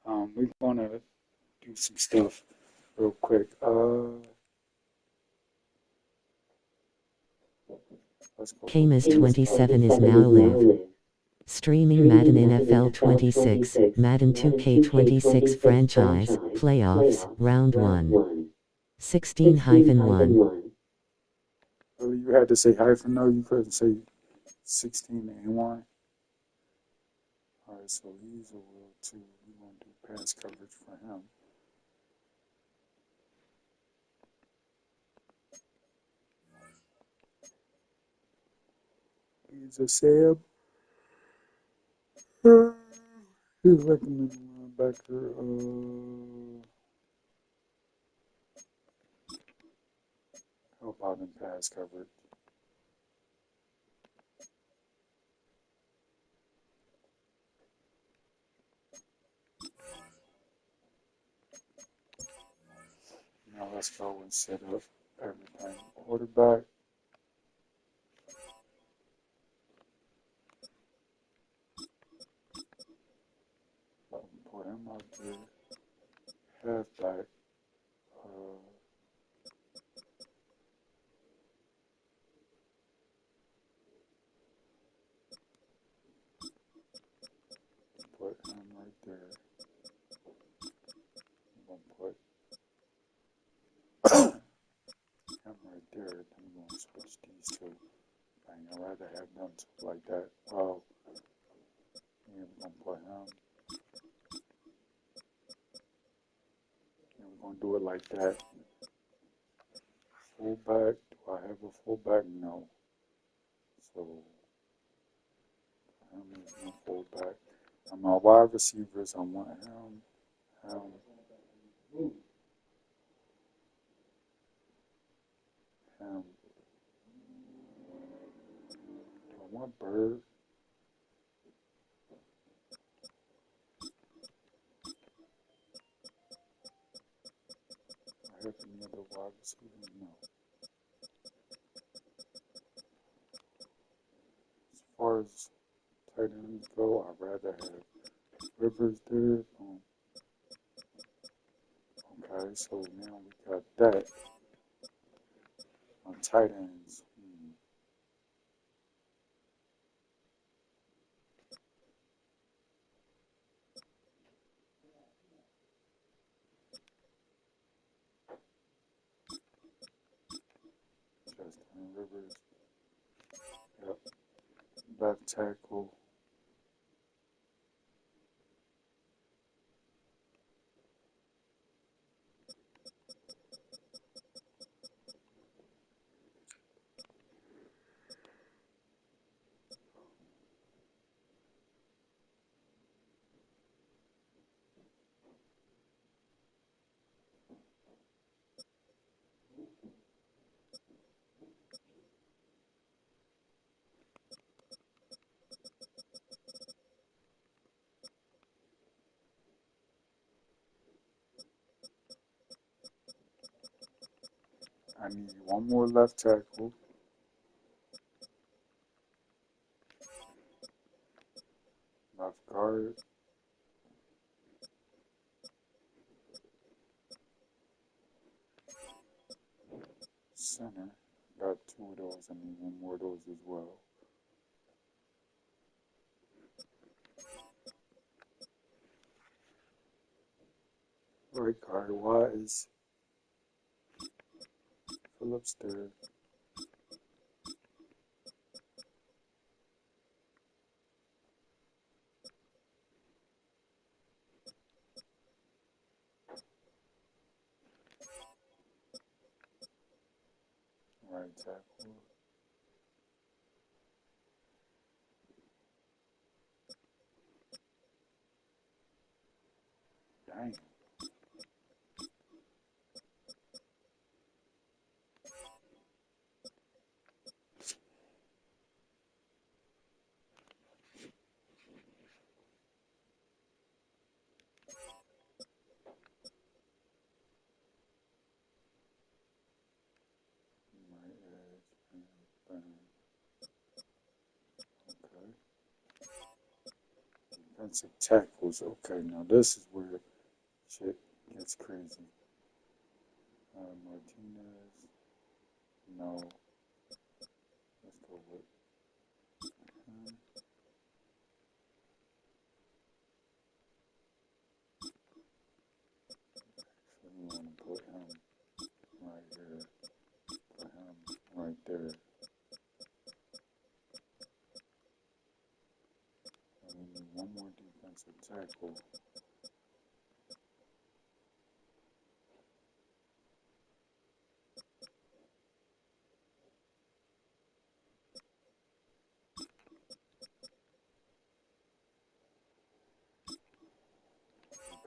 We're gonna do some stuff real quick. Let's go with Camus this. 27 is now live. Streaming Madden NFL 26, Madden 2K26 franchise, playoffs, round 1. 16-1. Really, you had to say hyphen, no, you couldn't say 16 and 1. Alright, so he's a will too. We're gonna do pass coverage for him. He's a Sam. He's recommended linebacker. How about in pass coverage? Now let's go and set up everything. Quarterback. Put him out there. Halfback. Put him right there. I'm gonna put him right there. Then I'm gonna switch these two. I'd rather have them two like that. Well, yeah, we're gonna put him. And we're gonna do it like that. Fullback. Do I have a fullback? No. So him is my fullback. And my wide receivers, I want him. Him. Do I want Bird? I have any other wide receivers? No. As far as tight ends go, I'd rather have Rivers there. Okay, so now we got that on tight ends. Justin Rivers. Yep. Left tackle. I need one more left tackle. Left guard. Center. Got two of those. I need one more of those as well. Right guard wise. Phillips there. Right tackle. Dang. Right edge. defensive tackles. Okay, now this is where shit gets crazy. Martinez, no. Let's go with him. So you want to put him right here. Put him right there. And we need one more defensive tackle.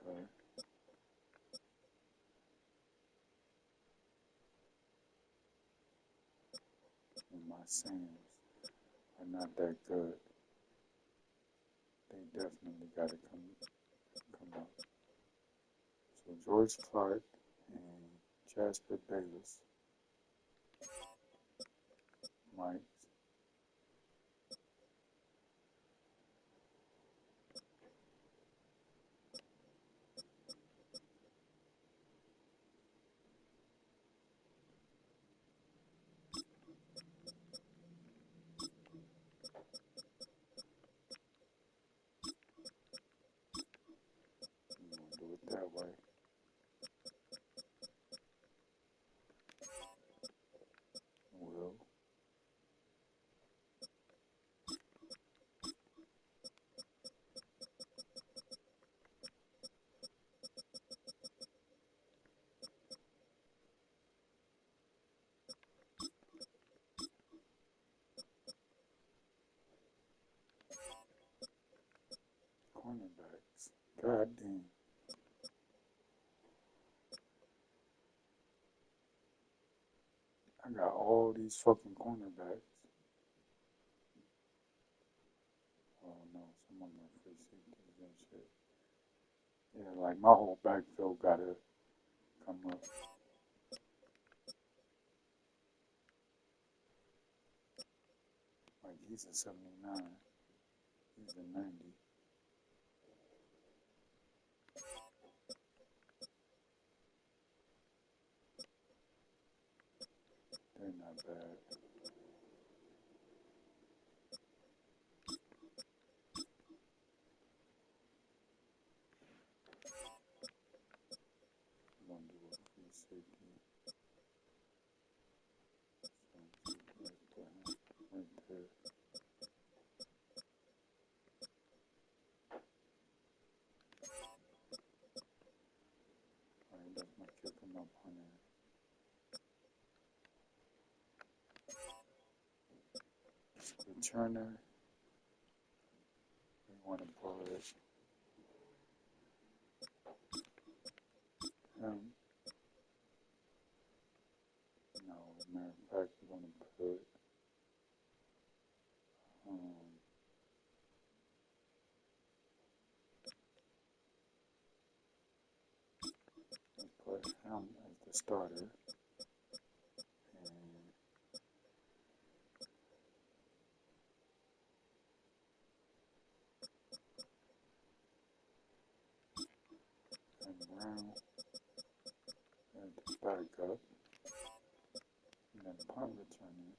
Okay. And my Sams are not that good. They definitely got to come up. So George Clark and Jasper Bayless might. You want to do it that way. Will. Cornerbacks. God damn. I got all these fucking cornerbacks. Oh no, some of my free safeties and shit. Yeah, like my whole backfield gotta come up. Like he's a 79. He's a 90. They're not bad. I'm gonna do a free safety. So let's put him right there. Alright, that's my kick him up on there. Returner. We want to put him. No, as a matter of fact, we're going to put let's put him as the starter. And Brown as the backup. And then punt returner,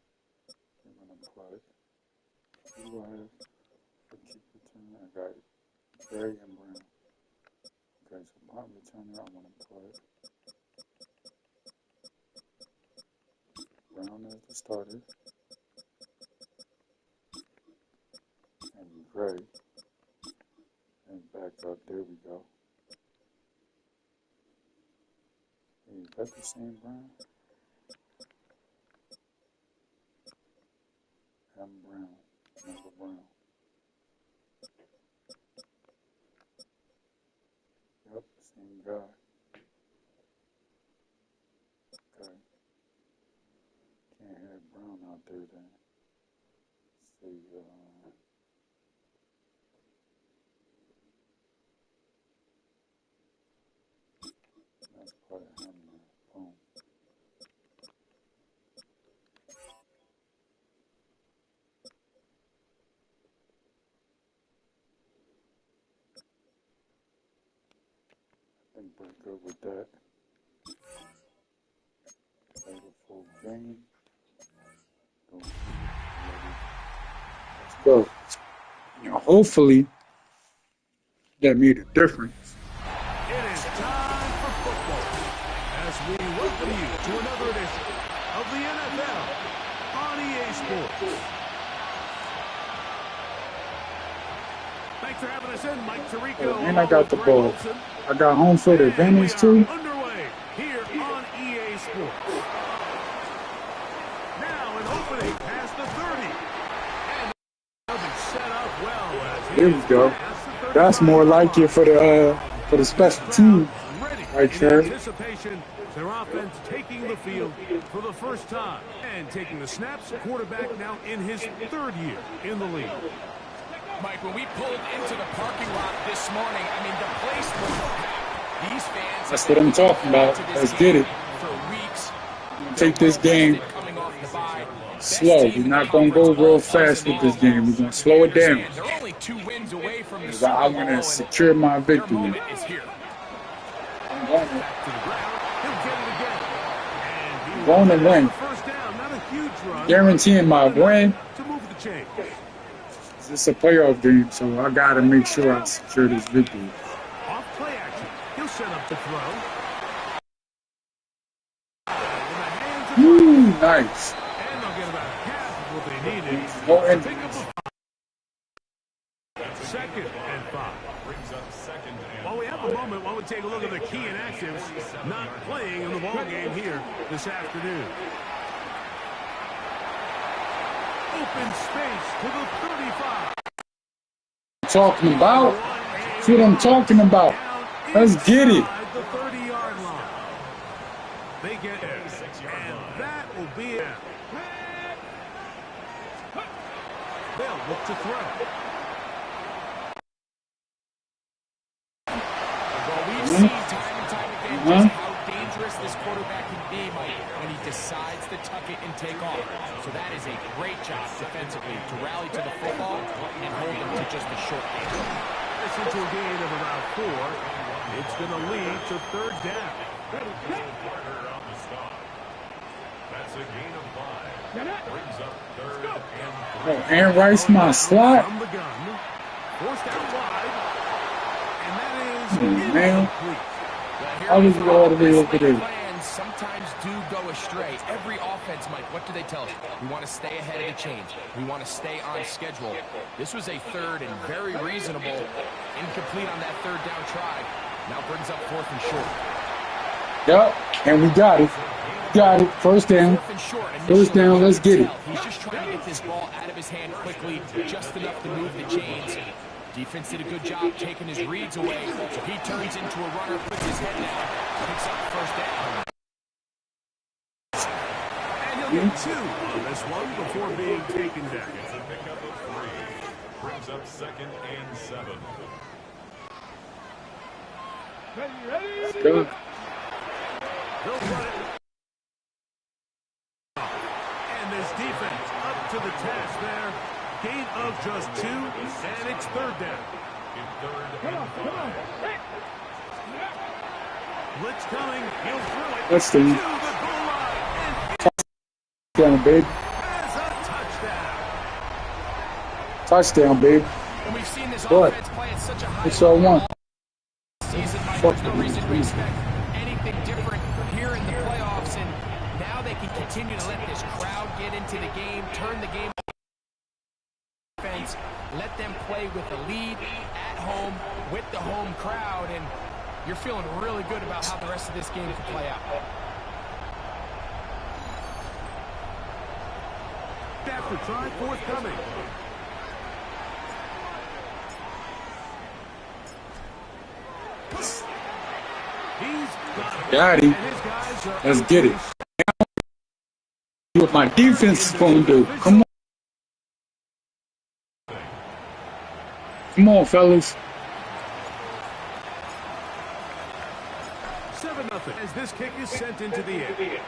we're going to put, who do I have for kick returner? I got Gray and Brown. Okay, so punt returner, I'm going to put Brown as the starter. And Gray as backup. There we go. Hey, is that the same Brown? M. Brown. Michael Brown. Yep, same guy. Okay. Can't have Brown out there then. Let's see, let's put him there. Boom. think we're good with that. Play the full game. Let's go. Hopefully that made a difference. It is time for football as we welcome you to another edition of the NFL on EA Sports. Thanks for having us in, Mike Tirico. And I got the ball. I got home field advantage too. Underway here on EA Sports. Now an opening past the 30. And they'll be set up well as Here we go. That's more like it for the special team right there. Anticipation, their offense taking the field for the first time and taking the snaps. Quarterback now in his third year in the league. Mike, when we pulled into the parking lot this morning, I mean, the place was packed. These fans. That's what I'm talking about. Let's get it. For weeks. Take this game slow. We're not going to go real fast with this game. We're going to slow it down. They're only 2 wins away from the I want to secure my victory. I'm going to win. Guaranteeing my win. It's a playoff game, so I got to make sure I secure this victory. Off play action. He'll set up the throw. Nice. And they'll get about half of what they needed. Oh, and Second and 5. While we have a moment, while we take a look at the key inactives not playing in the ball game here this afternoon. Open space to the 35. Talking about. That's what I'm talking about. Let's get it. The 30-yard line. They get there, and that will be it. They'll look to throw. Well, we've seen time and time again just how dangerous this quarterback can be, Mike, when he decides to tuck it and take off. So that is a great job defensively to rally to the football and hold them to just a short game. This into a gain of about 4. It's going to lead to third down. That's a gain of 5. Brings up third and 3. Oh, Aaron Rice, my slot. From the gun. Forced out wide. And that is Man, incomplete. I was all the way over there. Plans sometimes do go astray. Every offense, Mike, what do they tell us? We want to stay ahead of the change. We want to stay on schedule. This was a third and very reasonable, incomplete on that third down try. Now brings up 4th and short. Yep, and we got it. Got it. First down. 4th and short. First down, let's get it. He's just trying to get this ball out of his hand quickly, just enough to move the chains. Defense did a good job taking his reads away, so he turns into a runner, puts his head down, picks up the first down. And he'll get 2 on this one before being taken down. It's a pickup of 3. Brings up 2nd and 7. Good. They'll run it. And this defense up to the task there. Gain of just 2, and it's third down. In third and 5. Blitz coming. He'll throw it That's to the the goal line. And down, babe. has a touchdown. Touchdown, babe. And we've seen this What? offense play at such a high That's all I want. season, Mike. There's no reason to expect anything different here in the playoffs, and now they can continue to let this crowd get into the game, turn the game offense, let them play with the lead at home with the home crowd, and you're feeling really good about how the rest of this game could play out. After try forthcoming. He's Got him. and his guys are Let's get it. What my defense is going to do. Come on. Come on, fellas. 7-0 as this kick is sent into the air.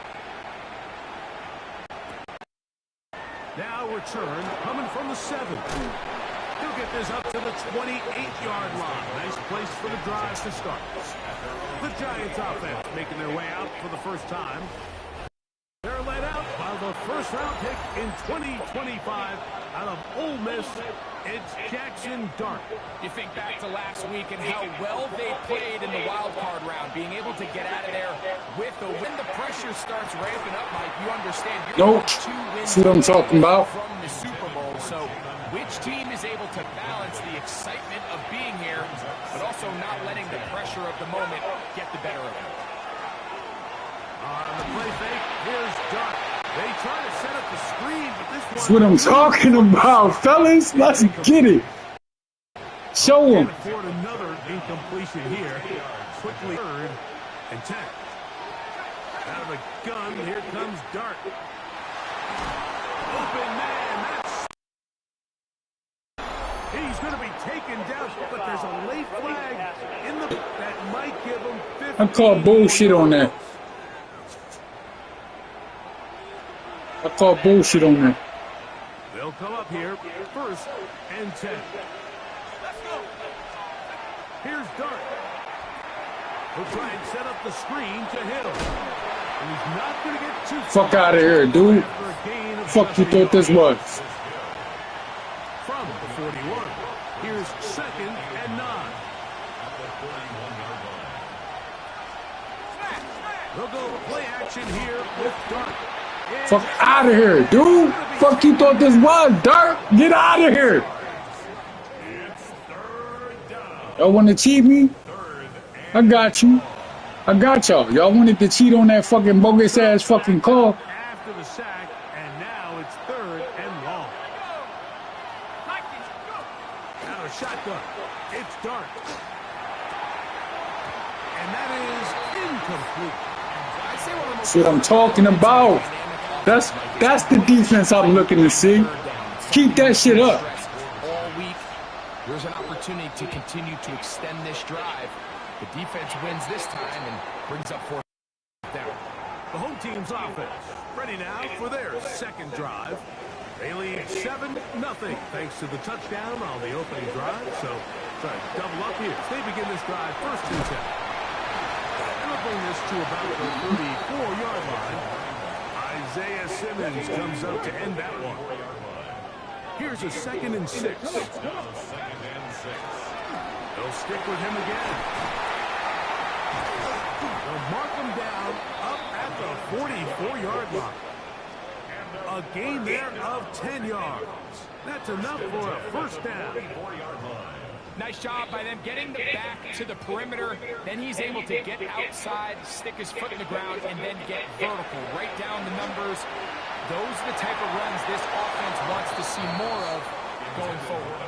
Now return coming from the 7. He'll get this up to the 28-yard line. Nice place for the drive to start. The Giants offense making their way out for the first time. They're led out by the first-round pick in 2025 out of Ole Miss. It's Jackson Dart. You think back to last week and how well they played in the wild card round, being able to get out of there with a win. The pressure starts ramping up, Mike. You understand you're Nope. 2 wins See what I'm talking about? from the Super Bowl. So which team is able to balance the excitement of being here, but also not letting the pressure of the moment get the better of them? On the play fake, here's Dart. They try to set up the screen, but this one... That's what I'm talking about, fellas. Let's get it. Show Can't them. afford another incompletion here. Quickly 3rd and 10. Out of a gun, here comes Dart. Open man, that's... He's going to be taken down, but there's a late flag in the... that might give him 50. I call bullshit on that. I call bullshit on that. They'll come up here, 1st and 10. Here's Dart. He'll try and set up the screen to Hill. And he's not going to get too Fuck out of here, dude. Fuck you thought this was. From the 41. Here's 2nd and 9. They'll go play action here with Dart. Fuck out of here, dude. Fuck you thought this was, Dart. Get out of here. Y'all want to cheat me? I got you. I got y'all. Y'all wanted to cheat on that fucking bogus ass fucking call. After the sack, and now it's 3rd and long. Out of shotgun, it's Dart. And that is incomplete. That's what I'm talking about. That's the defense I'm looking to see. Keep that shit up. All week, there's an opportunity to continue to extend this drive. The defense wins this time and brings up 4th down. The home team's offense ready now for their 2nd drive. They lead 7-0 thanks to the touchdown on the opening drive. So try to double up here. They begin this drive 1st and 10. And they'll bring this to about the 34-yard line. Isaiah Simmons comes up to end that one. Here's a 2nd and 6. They'll stick with him again. They'll mark him down up at the 44-yard line. A gain there of 10 yards. That's enough for a 1st down. Nice job by them getting the back to the perimeter. Then he's able to get outside, stick his foot in the ground, and then get vertical. Right down the numbers. Those are the type of runs this offense wants to see more of going forward.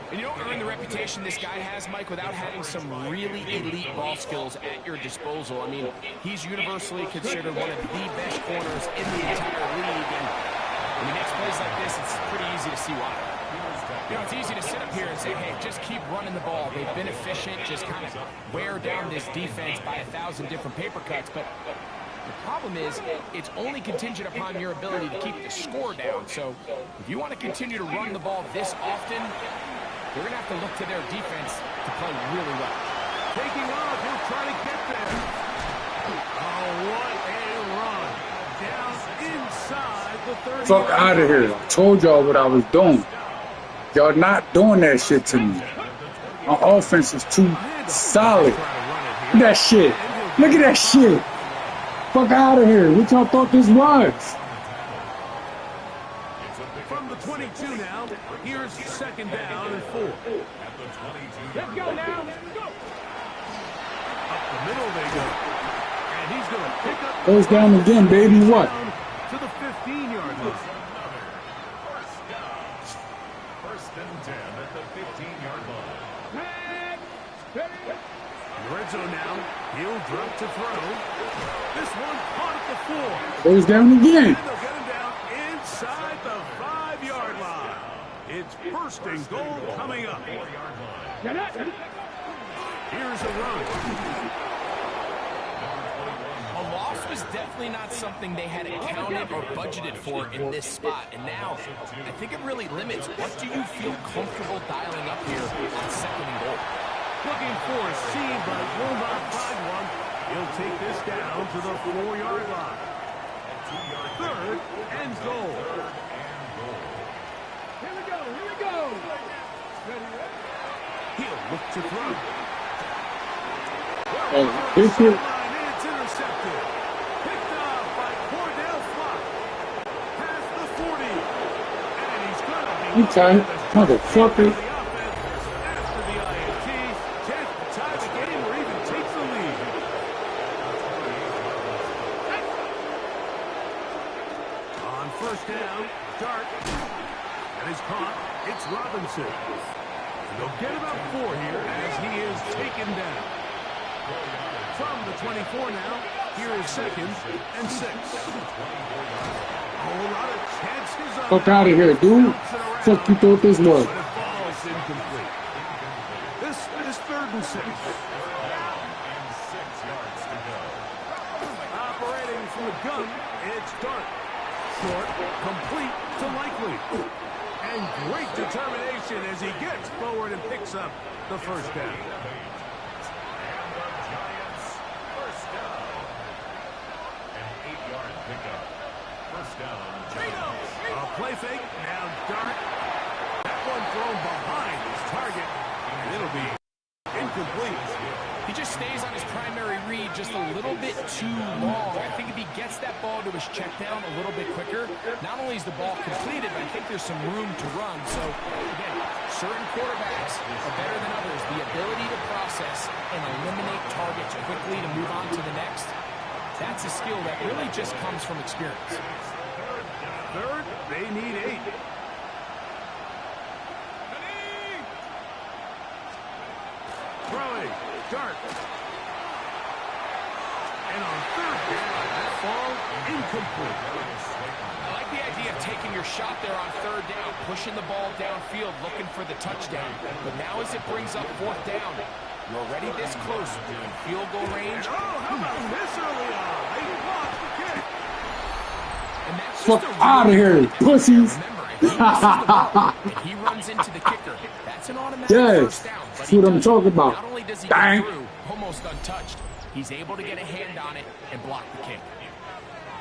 And you don't earn the reputation this guy has, Mike, without having some really elite ball skills at your disposal. I mean, he's universally considered one of the best corners in the entire league. And when he makes plays like this, it's pretty easy to see why. You know, it's easy to sit up here and say, hey, just keep running the ball. They've been efficient, just kind of wear down this defense by 1,000 different paper cuts. But the problem is, it's only contingent upon your ability to keep the score down. So if you want to continue to run the ball this often, you're going to have to look to their defense to play really well. Taking off, he'll try to get there. Oh, what a run. Down inside the 30. Fuck out of here. I told y'all what I was doing. Y'all not doing that shit to me. My offense is too solid. Look at that shit. Look at that shit. Fuck out of here. What y'all thought this was? From the 22 now, here's 2nd down and 4. Let's go now. Let's go. Up the middle they go. And he's going to pick up. Goes down again, baby. What? To the 15-yard line. First and 10 at the 15-yard line. Red zone now. He'll drop to throw. This one caught at the 4. Goes down again. And they'll get him down inside the 5-yard line. It's 1st and goal coming up. Here's a run. A lot loss was definitely not something they had accounted or budgeted for in this spot. And now, I think it really limits what do you feel comfortable dialing up here on second and goal. Looking for a seam, but will not find one. He'll take this down to the 4-yard line. Third and goal. Here we go, here we go. He'll look to throw. This is It's intercepted. Picked up by Cordell Flock. Past the 40. And he's going to be... okay, motherfucker. The offense after the INT. Chance to tie the game or even take the lead. On first down, Dart. And he's caught. It's Robinson. And they'll get about 4 here as he is taken down. From the 24 now, here is second and 6. A whole lot of chances on Fuck out of here, dude. Fuck you thought this was. but it falls incomplete. This is third and 6. Operating from the gun, it's Dart. Short, complete to Likely. And great determination as he gets forward and picks up the first down. A play fake, now Dart. That one thrown behind his target, and it'll be incomplete. He just stays on his primary read just a little bit too long. I think if he gets that ball to his check down a little bit quicker, not only is the ball completed, but I think there's some room to run. So, again, certain quarterbacks are better than others. The ability to process and eliminate targets quickly to move on to the next, that's a skill that really just comes from experience. Third, they need 8. Throwing, Dart. And on third down, that ball incomplete. I like the idea of taking your shot there on third down, pushing the ball downfield, looking for the touchdown. But now as it brings up fourth down, you're already this close in field goal range. Oh, how about this early on? They blocked the kick. And that's Fuck just a out of here, pussies. Remember, if he misses the ball and he runs into the kicker, that's an automatic Yes, first down. But that's he what I'm doesn't. talking about. Not only does he Bang. get through almost untouched, he's able to get a hand on it and block the kick.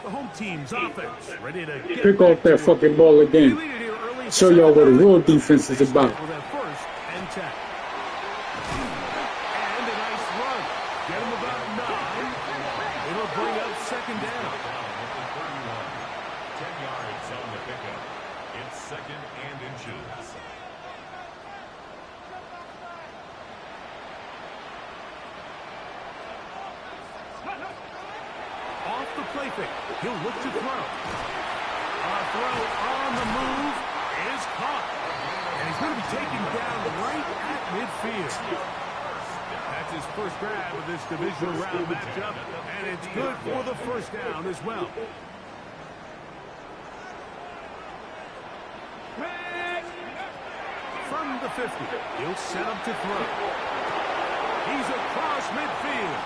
The home team's offense ready to get Pick back off that to fucking work. ball They again. lead it here early. Show y'all what a real defense is about. With that first and 10. And a nice run. Get him about 9. It'll bring up second down. 10 yards on the pickup. It's second and inches. Off the play fake. He'll look to throw. A throw on the move is caught. And he's going to be taken down right at midfield. That's his first grab of this divisional round matchup. And it's good for the first down as well. From the 50, he'll set up to throw. He's across midfield.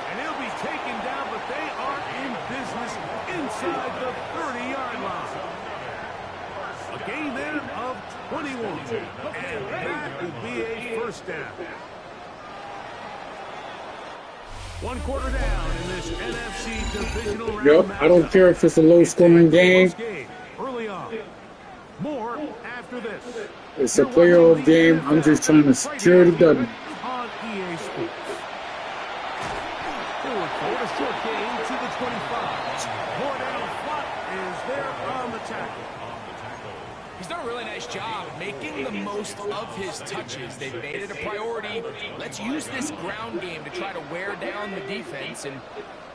And he'll be taken down, but they are in business inside the 30-yard line. A gain there of 21. And that will be a first down. 1 quarter down in this NFC divisional round. Yep, I don't care if it's a low-scoring game. Early on. More after this. It's a playoff game. I'm just trying to secure the W. On EA Sports. He'll record a short gain to the 25. Cordell Flock is there on the tackle. He's done a really nice job making the most of his touches. They've made it a priority. Let's use this ground game to try to wear down the defense. And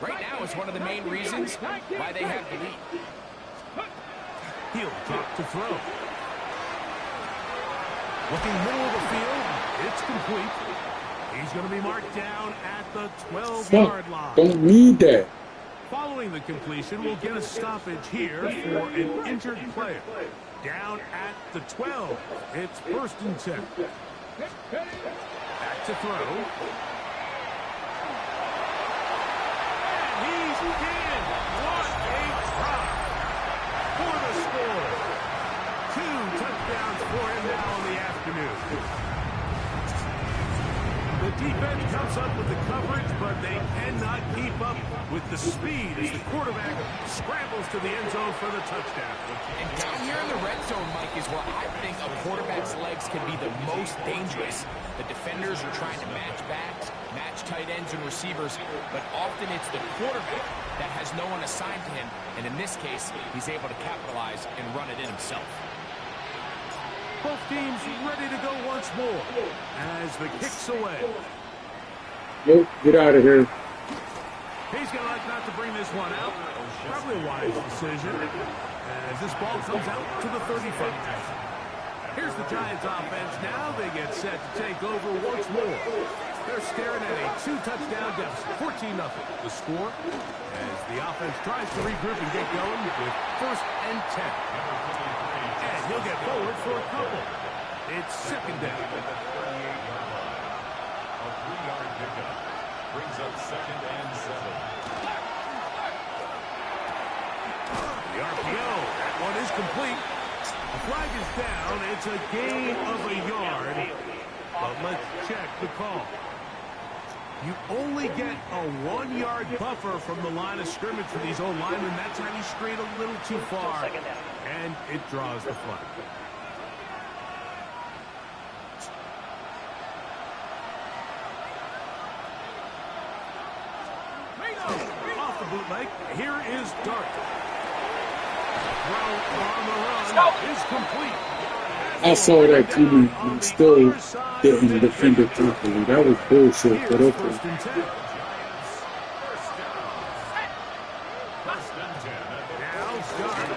right now is one of the main reasons why they have the lead. He'll drop to throw. Looking middle of the field. It's complete. He's going to be marked down at the 12-yard line. Don't need that. Following the completion, we'll get a stoppage here for an injured player. Down at the 12. It's first and 10. Back to throw. And he's again. What a drop for the score. 2 touchdowns for him now in the afternoon. The defense comes up with the coverage, but they cannot keep up with the speed as the quarterback scrambles to the end zone for the touchdown. And down here in the red zone, Mike, is where I think a quarterback's legs can be the most dangerous. The defenders are trying to match backs, match tight ends and receivers, but often it's the quarterback that has no one assigned to him, and in this case, he's able to capitalize and run it in himself. Both teams ready to go once more as the kick's away. Nope, get out of here. He's going to like not to bring this one out. Probably a wise decision as this ball comes out to the 35. Here's the Giants offense now. They get set to take over once more. They're staring at a 2-touchdown deficit, 14-0. The score as the offense tries to regroup and get going with 1st and 10. And he'll get forward for a couple. It's 2nd down. A 3-yard pickup brings up 2nd and 7. The RPO, that one is complete. The flag is down. It's a gain of a yard. But let's check the call. You only get a 1-yard buffer from the line of scrimmage for these old linemen. That's how you strayed a little too far. And it draws the flag. Off the bootleg, here is Dart. Throw on the run is complete. I saw that too and still didn't defend it properly. That was bullshit, but okay. 1st and 10. Now Dart.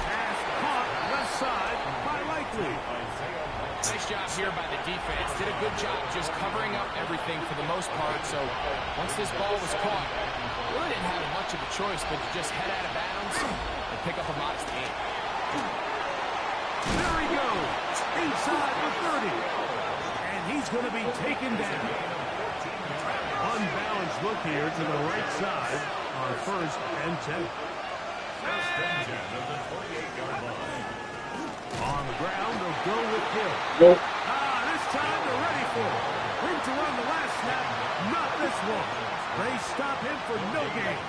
Pass caught left side by Likely. Nice job here by the defense. Did a good job just covering up everything for the most part. So once this ball was caught, really didn't have much of a choice but to just head out of bounds and pick up a modest gain. There he goes. Inside the 30. And he's going to be taken down. Unbalanced look here to the right side on 1st and 10. On the ground, they'll go with Hill. Nope. This time they're ready for it. Room to run the last snap. Not this one. They stop him for no gain.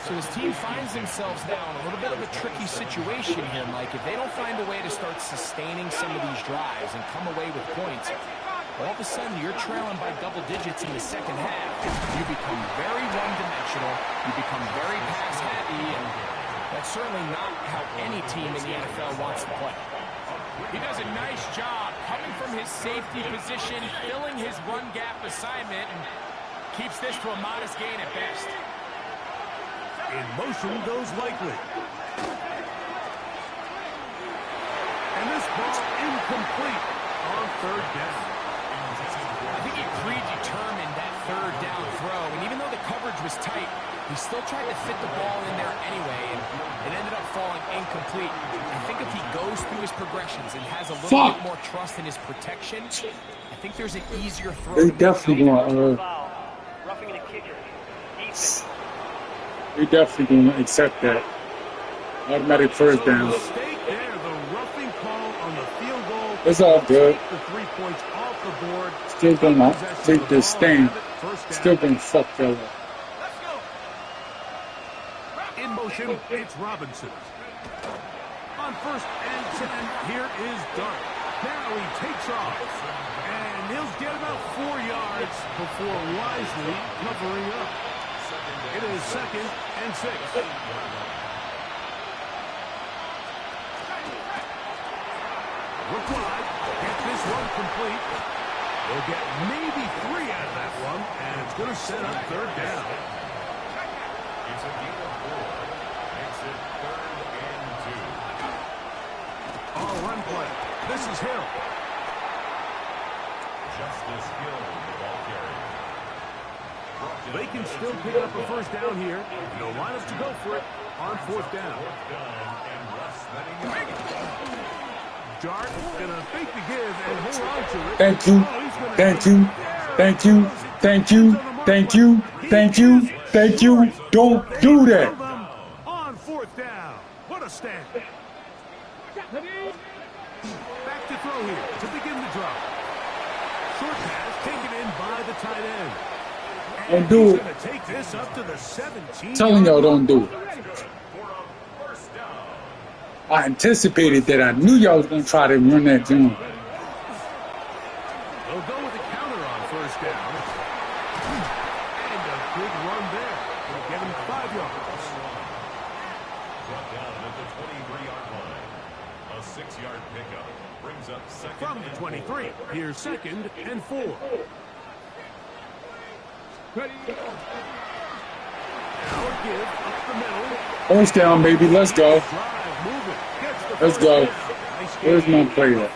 So his team finds themselves now in a little bit of a tricky situation here, Mike. If they don't find a way to start sustaining some of these drives and come away with points, all of a sudden you're trailing by double digits in the 2nd half. You become very one-dimensional. You become very pass-happy, and that's certainly not how any team in the NFL wants to play. He does a nice job coming from his safety position, filling his run gap assignment, and keeps this to a modest gain at best. In motion goes Likely. And this ball incomplete on 3rd down. I think he predetermined that 3rd down throw, and even though the coverage was tight, he still tried to fit the ball in there anyway, and it ended up falling incomplete. I think if he goes through his progressions and has a little bit more trust in his protection, I think there's an easier throw. They definitely gonna they definitely gonna accept that. Automatic 1st down. Mistake there, the roughing call on the field goal. It's all good. The 3 points off the board. Still gonna take this stand. Still gonna fuck that up. In motion, it's Robinson. On 1st and 10, here is Dart. Now he takes off. And he'll get about 4 yards before wisely covering up. It is 2nd and 6. Look wide. Get this one complete. They'll get maybe 3 out of that one, and it's going to set up 3rd down. It's a gain of 4. Makes it 3rd and 2. On run play. This is Hill. Justice Hill, the ball carrier. They can still pick up a 1st down here. No lineup to go for it on 4th down. Dart gonna fake the give and hold on to it. Thank you. Thank you. Thank you. Thank you. Thank you. Thank you. Thank you. Don't do that. On fourth down. What a stand. Back to throw here to begin the drive. Short pass taken in by the tight end. Don't do it. Take this up to the 17. Telling y'all don't do it. I anticipated that. I knew y'all was gonna try to run that joint. They'll go with a counter on first down. And a good run there. They'll get him 5 yards. Brought down at the 23-yard line. A 6-yard pickup brings up second. From the 23, here's 2nd and 4. Now a give up the middle. First down, baby. Let's go. Let's go. Where's my player?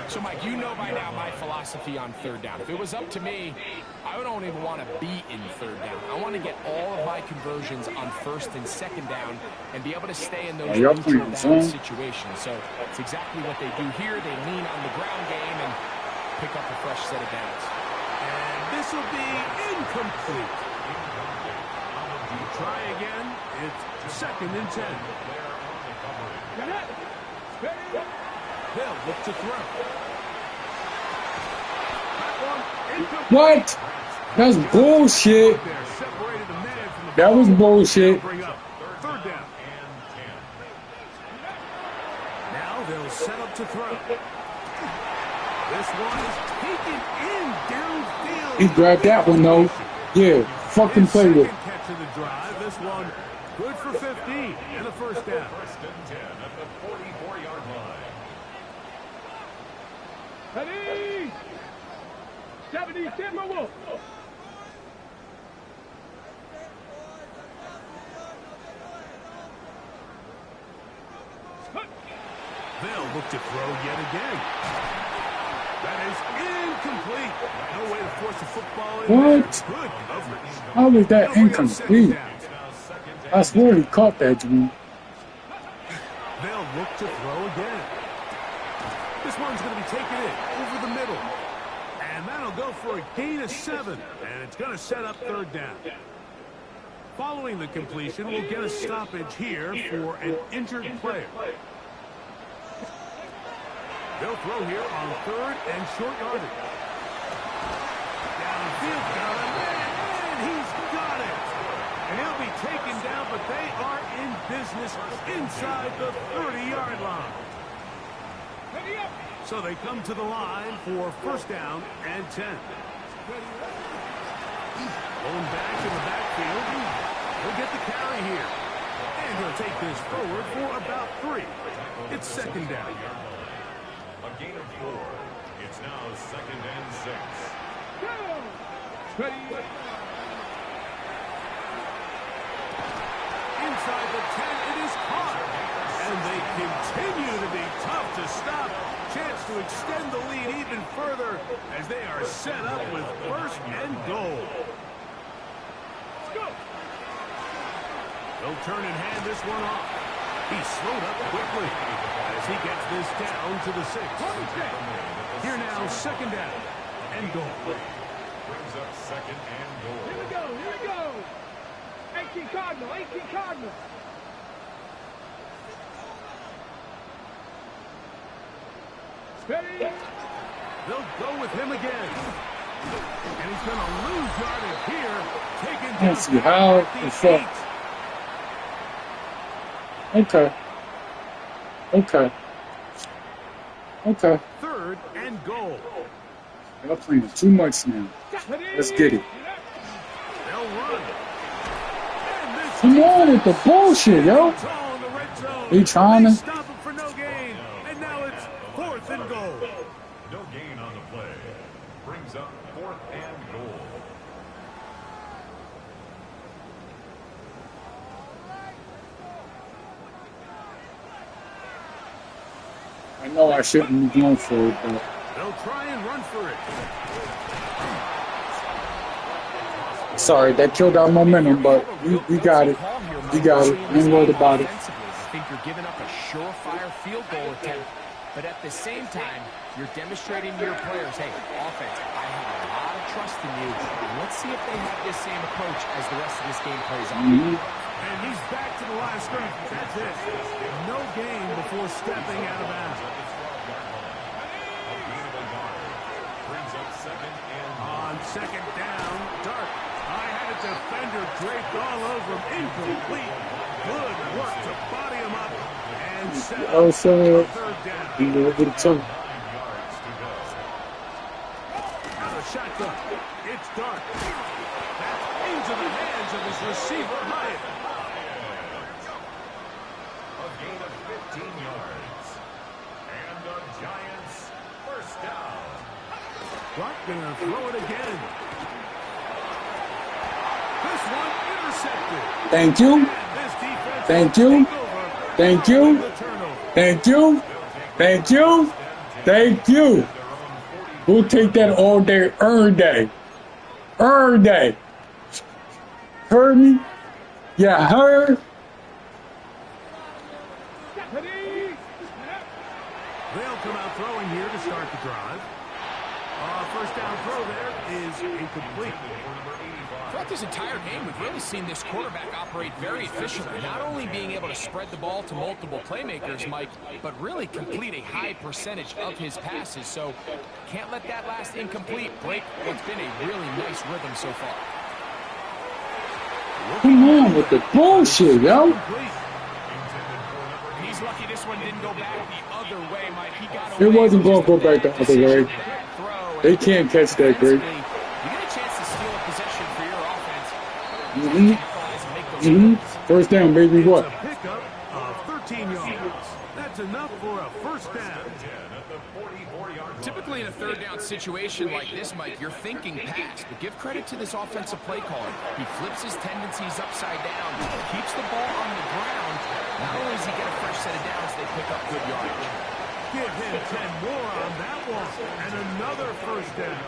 So, Mike, you know by now my philosophy on third down. If it was up to me, I don't even want to be in third down. I want to get all of my conversions on first and second down and be able to stay in those neutral down situations. So it's exactly what they do here. They lean on the ground game and pick up a fresh set of downs. And this will be incomplete. Try again. It's 2nd and 10. They'll look to throw. What? That's bullshit. That was bullshit. Third down. Now they'll set up to throw. This one is taken in downfield. He grabbed that one though. Yeah, fucking play with. Catch of the drive. This one good for 15 and a first down. First and 10 at the 44-yard line. Ready? 70, Timberwolf. They'll look to throw yet again. That is incomplete. No way to force a football in. What? Good coverage. How was that incomplete? I swear he caught that joint. They'll look to throw again. This one's going to be taken in over the middle. And that'll go for a gain of 7. And it's going to set up third down. Following the completion, we'll get a stoppage here for an injured player. They'll throw here on 3rd and short yardage. Downfield, got him, and he's got it. And he'll be taken down, but they are in business inside the 30-yard line. So they come to the line for first down and 10. Going back in the backfield. He'll get the carry here. And he'll take this forward for about 3. It's second down. A gain of 4. It's now second and 6. Inside the 10, it is caught. And they continue to be tough to stop. Chance to extend the lead even further as they are set up with first and goal. They'll turn and hand this one off. He's slowed up quickly as he gets this down to the 6. Here now, second down and goal. Brings up second and goal. Here we go. 18 Cardinal. Ready? They'll go with him again. And he's going to lose yardage here. Taken down. Let's see how the fuck. Okay. 3rd and goal. Y'all playing too much now. Let's get it. They'll run. Come on with the bullshit, yo. He trying to. Stop him for no gain. And now it's 4th and goal. No gain on the play. Brings up 4th and goal. I know I shouldn't be going for it, but They'll try and run for it. sorry, that killed our momentum, but we got it. We got it. I ain't worried about it. I think you're giving up a surefire field goal attempt, but at the same time, you're demonstrating to your players, hey, offense, I have a lot of trust in you. Let's see if they have this same approach as the rest of this game plays out. And he's back to the line of scrimmage. That's it. No gain before stepping out of bounds. On second down, Dart. I had a defender draped all over him. Incomplete. Good work to body him up and set up Also, third down. you know, over the tongue. Out of shotgun. It's Dart. That's into the hands of his receiver, Hyatt. A gain of 15 yards. And the Giants first down. Clark gonna throw it again. This one intercepted. Thank you. And this defense Thank will you. take over Thank you. the turnover. Thank you. Thank you. Thank you. We'll take that all day, every day. Every day. Heard me? Yeah, heard? Ready? They'll come out throwing here to start the drive. First down throw there is incomplete. Throughout this entire game, we've really seen this quarterback operate very efficiently, not only being able to spread the ball to multiple playmakers, Mike, but really complete a high percentage of his passes. So can't let that last incomplete break what's been a really nice rhythm so far. Come on with the bullshit, yo. He's lucky this one didn't go back the other way, Mike. He got It away wasn't with going to go just a back the bad other way. decision. Throw, They and can't catch that, Greg. defensively, you get a chance to steal a possession for your offense. Mm-hmm. Capitalize and make those plays. First down, baby, what? It's a pickup of 13 yards. That's enough for a first down. Typically in a third down situation like this, Mike, you're thinking pass, but give credit to this offensive play caller. He flips his tendencies upside down, keeps the ball on the ground. Not only does he get a fresh set of downs, they pick up good yardage. Give him 10 more on that one. And another first down.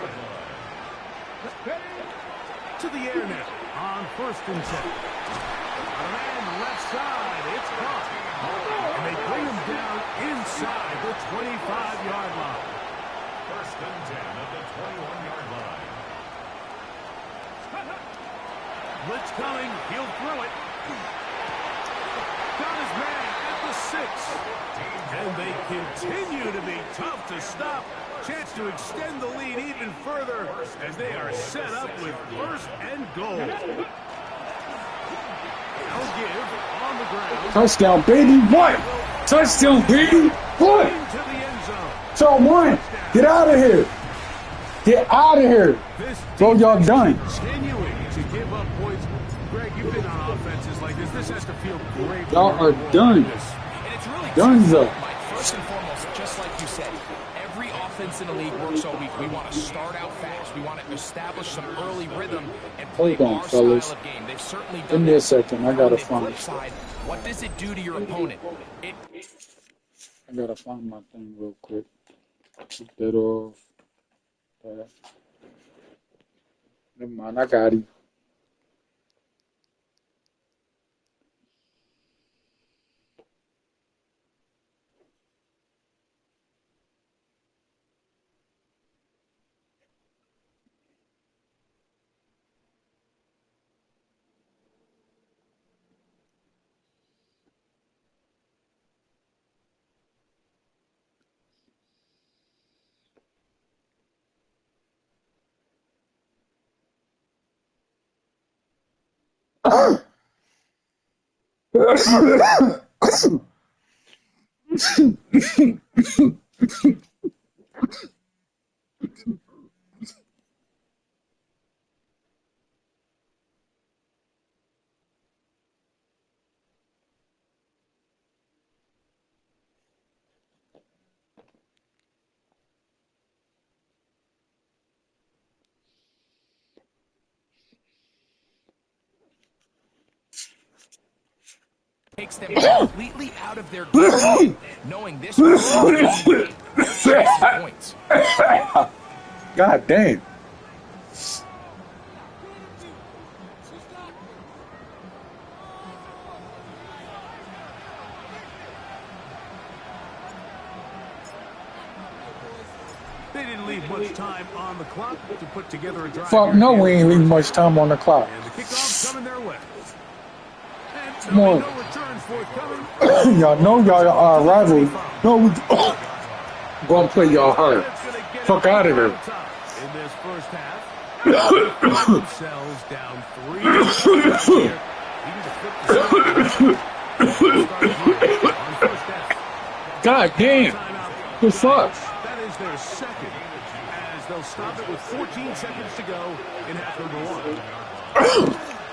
To the air now on 1st and 10. A man left side. It's caught. And they bring him down inside the 25-yard line. First and 10 at the 21-yard line. Blitz coming. He'll throw it. Got his man at the 6. And they continue to be tough to stop. Chance to extend the lead even further as they are set up with 1st and goal. They'll give on the ground. Touchdown, baby, what? Touchdown, baby, what? Into the end zone. So one, get out of here. Get out of here. This Bro, y'all done. continuing to give up points. Greg, you've been on offenses like this. This has to feel great. when Y'all you're are involved done. in this. And it's really Dunzo. Mike, first and foremost, just like you said, every offense in the league works all week. We want to start out fast. We want to establish some early rhythm and play Hold on, our fellas. style of game. They've certainly Give done me a that. second. I On gotta the find flip it. side, what does it do to your opponent? It I gotta find my thing real quick. Keep that off. Never mind, I got it. takes them completely out of their game, knowing this will points. God damn. They didn't leave much time on the clock to put together a drive. Fuck no, we ain't leaving much time on the clock. And the kickoff coming their way. And Come on. no returns forthcoming. Y'all know y'all are rival. No, we gonna play y'all hard. Fuck out of there. In this first half, themselves down 3. God damn. The fuck? That is their second, as they'll stop it with 14 seconds to go in half number 1.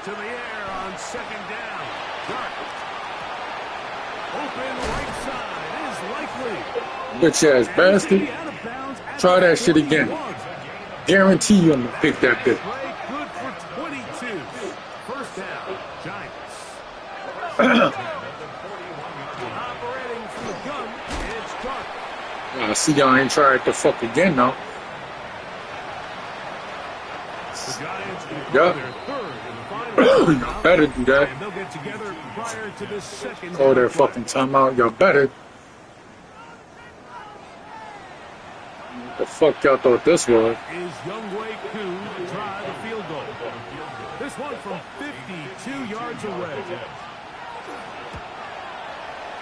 To the air on second down. Dart. Open right side is likely. Bitch ass bastard. Out of bounds at Try the that shit again. 41. Guarantee you I'm gonna pick that bitch. Play good for 22. First down, Giants. Operating from the gun, it's Dart. I see y'all ain't tried to fuck again though. The Giants will Yup. their third in the final. Y'all better do that. And they'll get together prior to this second. Call their half play. fucking timeout. Y'all better. The fuck y'all thought this was? Is Younghoe Koo to try the field goal. This one from 52 yards away.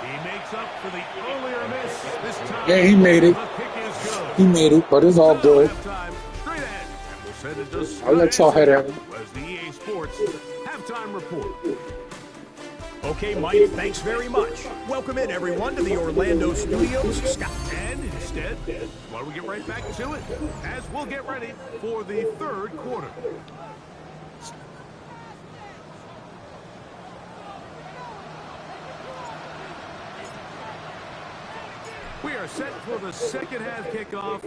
He makes up for the earlier miss this time. Yeah, he made it. The kick is good. He made it, but it's all good. Halftime, straight ahead. And we'll send it to I'll let y'all head out. as the EA Sports halftime report. Okay, Mike, thanks very much. Welcome in, everyone, to the Orlando studios. Scott. And instead, why don't we get right back to it as we'll get ready for the third quarter. We are set for the second half kickoff.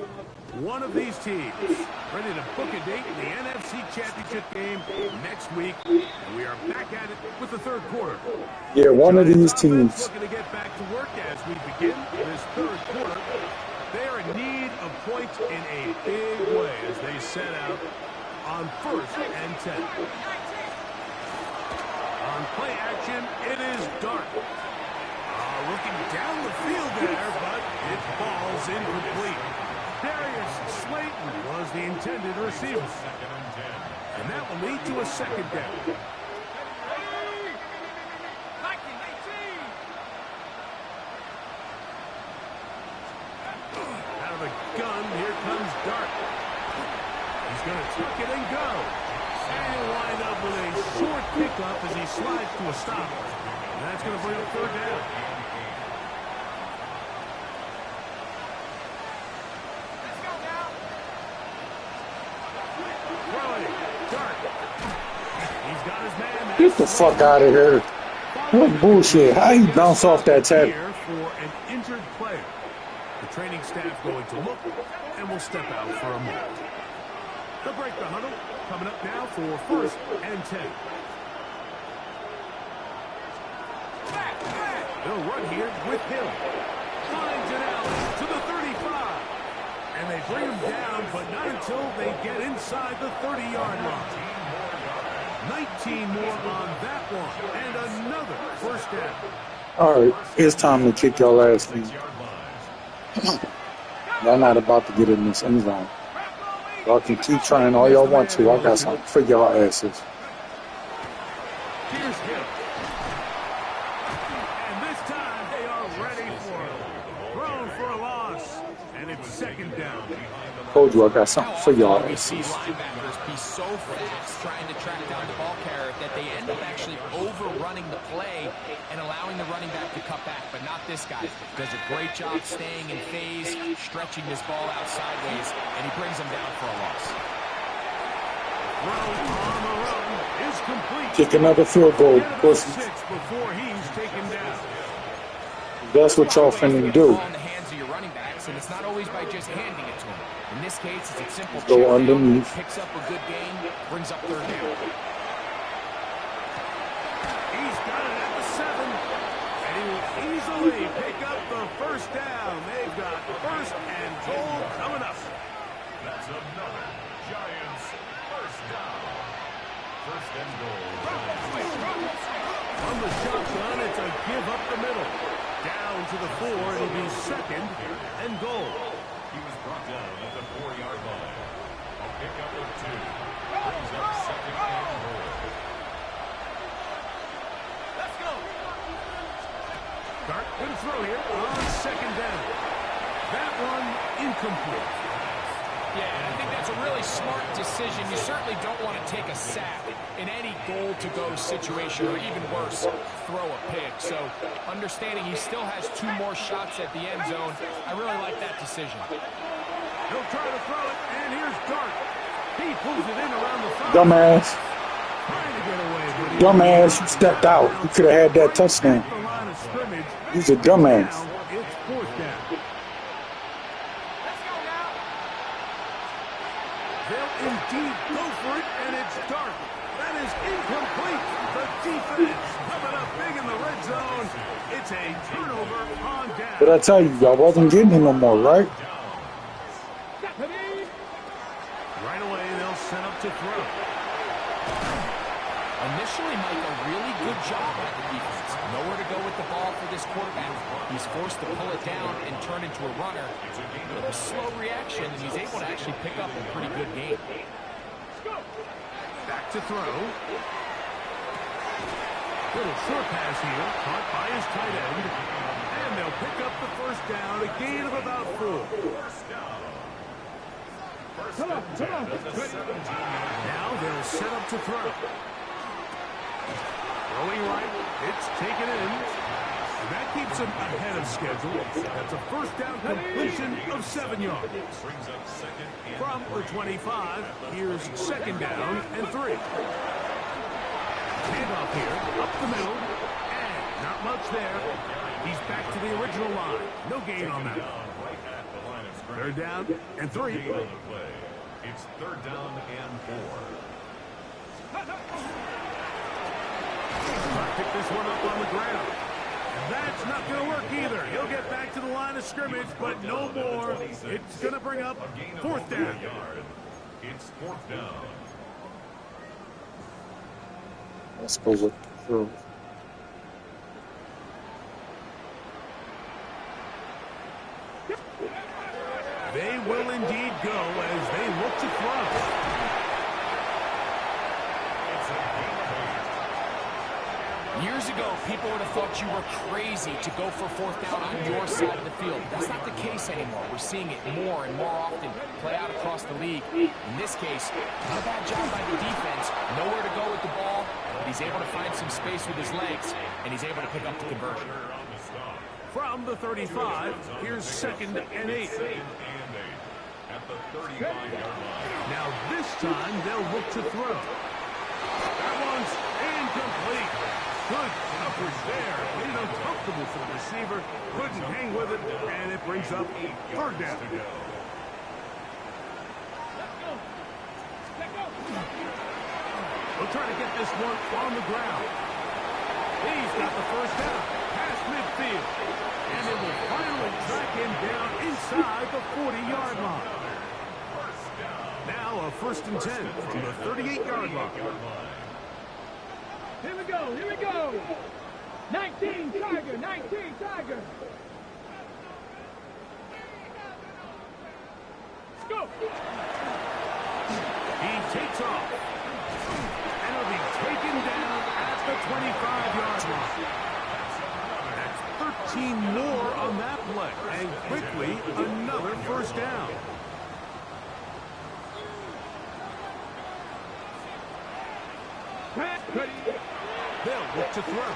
One of these teams ready to book a date in the NFC Championship game next week. And we are back at it with the third quarter. Yeah, one of these Giants teams. looking to get back to work as we begin this third quarter. They are in need of points in a big way as they set out on 1st and 10. On play action, it is Dart. Looking down the field there, but it falls incomplete. Darius Slayton was the intended receiver. And that will lead to a second down. Out of the gun, here comes Dart. He's going to tuck it and go. And he'll wind up with a short pickup as he slides to a stop. And that's going to bring up third down. Get the fuck out of here. What bullshit. How he bounce off that tap? Here for an injured player. The training staff going to look and will step out for a moment. They'll break the huddle. Coming up now for 1st and 10. They'll run here with Hill. Finds it out to the 35. And they bring him down, but not until they get inside the 30-yard line. 19 more on that one, and another first down. All right, it's time to kick y'all ass in. Y'all not about to get in this end zone. Y'all can keep trying all y'all want to. I got something for y'all asses. Here's Hill. And this time they are ready for it. Thrown for a loss, and it's second down. Told you I got something for y'all asses. Linebackers be so fast trying to track down the ball carrier that they end up actually overrunning the play and allowing the running back to cut back, but not this guy. Does a great job staying in phase, stretching this ball out sideways, and he brings him down for a loss. Throw on the run is complete. Kick another field goal, pussy. 6 before he's taken down. That's what y'all finna do. In the hands of your running backs, and it's not always by just handing it to him. In this case, it's a simple Go check down, underneath. picks up a good gain, brings up third down. He's got it at the 7. And he will easily pick up the first down. They've got 1st and goal coming up. That's another Giants first down. 1st and goal. From the shotgun, it's a give up the middle. Down to the 4, it'll be 2nd and goal. He was brought down at the 4-yard line. A pickup of 2. Brings up second and goal. Let's go. Start good throw here on second down. That one incomplete. Yeah, I think that's a really smart decision. You certainly don't want to take a sack in any goal-to-go situation, or even worse, throw a pick. So understanding he still has 2 more shots at the end zone, I really like that decision. He'll try to throw it, and here's Dart. He pulls it in around the 5. Dumbass. Trying to get away, but he Dumbass, you stepped out. You could have had that touchdown. at the line of scrimmage. He's a dumbass. Now it's 4th down. They'll indeed go for it, and it's Dart. That is incomplete. The defense coming up big in the red zone. It's a turnover on down. But I tell you, y'all wasn't getting it no more, right? Right away, they'll set up to throw. Initially, Mike, a really good job by the defense. Nowhere to go with the ball for this quarterback. He's forced to pull it down and turn into a runner. A slow reaction, and he's able to actually pick up a pretty good game. Back to throw. Little short pass here, caught by his tight end. And they'll pick up the first down, a gain of about 4. Come on. Now they'll set up to throw. Throwing right, it's taken in. And that keeps him ahead of schedule. That's a first down completion of 7 yards. From the 25, here's second down and 3. Handoff here, up the middle, and not much there. He's back to the original line. No gain on that. Third down and 3. It's 3rd down and 4. Pick this one up on the ground. That's not going to work either. He'll get back to the line of scrimmage, but no more. It's going to bring up 4th down. It's 4th down. Let's go with the throw. They will indeed go as they look to throw. Years ago, people would have thought you were crazy to go for 4th down on your side of the field. That's not the case anymore. We're seeing it more and more often play out across the league. In this case, not a bad job by the defense. Nowhere to go with the ball, but he's able to find some space with his legs, and he's able to pick up the conversion. From the 35, here's second and 8. At the 35-yard line. Now this time, they'll look to throw. That one's incomplete. Good coverage there. Made it uncomfortable for the receiver. Couldn't hang with it, and it brings up 3rd down. We'll try to get this one on the ground. He's got the first down, past midfield. And it will finally track him down inside the 40-yard line. Now a 1st and 10 to the 38-yard line. Here we go. 19 Tiger. Let's go. He takes off. And will be taken down at the 25-yard line. That's 13 more on that play. And quickly, another first down. They'll look to throw.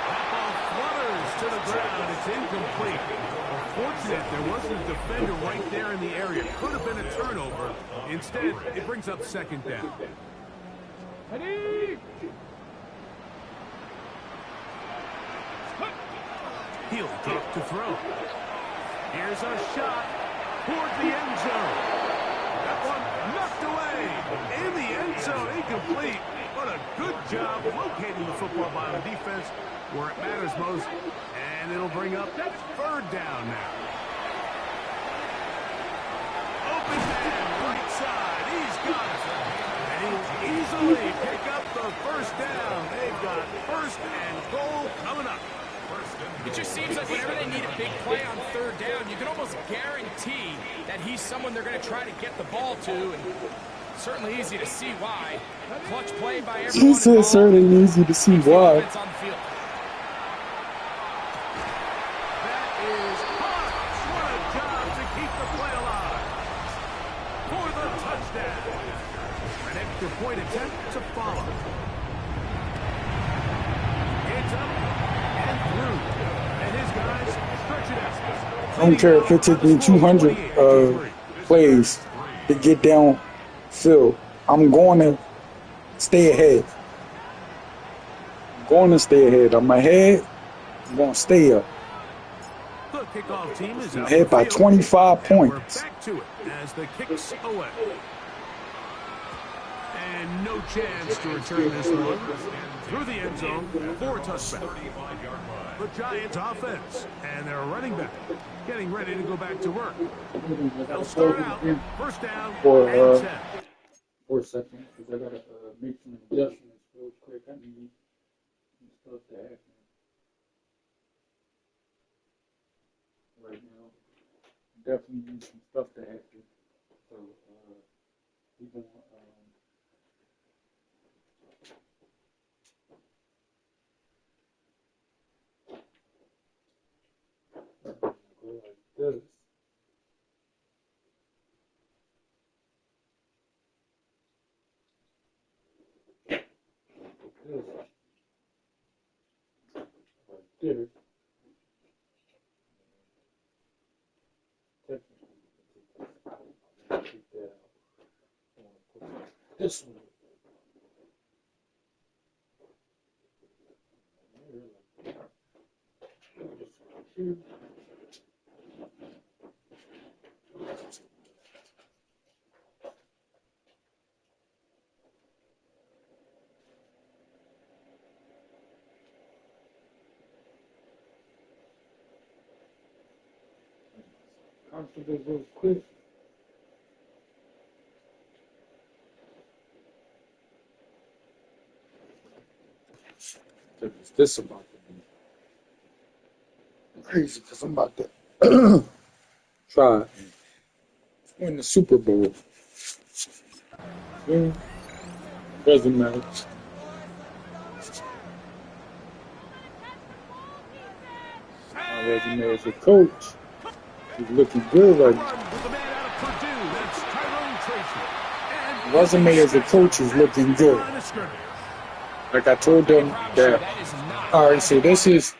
That ball flutters to the ground. It's incomplete. Unfortunate there wasn't a defender right there in the area. Could have been a turnover. Instead, it brings up 2nd down. Ready? He'll drop to throw. Here's a shot toward the end zone. That one knocked away. In the end zone, incomplete. What a good job locating the football by the defense where it matters most. And it'll bring up 3rd down now. Open man, right side. He's got it. And he'll easily pick up the first down. They've got 1st and goal coming up. It just seems like whenever they need a big play on third down, you can almost guarantee that he's someone they're going to try to get the ball to, and certainly easy to see why. Clutch play by everyone. He said certainly easy to see why. That is hot. What a job to keep the play alive. For the touchdown. An extra point attempt to follow. It's up and through. And his guys stretch it out. I don't care if it took me 200 plays to get down field. I'm going to stay ahead. I'm going to stay ahead. I'm ahead. I'm going to stay up. The kickoff team is I'm ahead by 25 points. Back to it as the kicks away. And no chance to return this one through the end zone for a touchback. The Giants offense and their running back getting ready to go back to work. They'll start out first down and 10. For a second, because I got to make some adjustments real quick. I need some stuff to happen right now. Definitely need some stuff to happen. So, we're going to go like this. Right there. Take that out. I want to put this one. Here. Comfortable real quick. What's this about to be crazy? Because I'm about to try and win the Super Bowl. Doesn't matter. My resume as a coach is looking good right now. Resume as a coach is looking good. Like I told them that, all right, so this is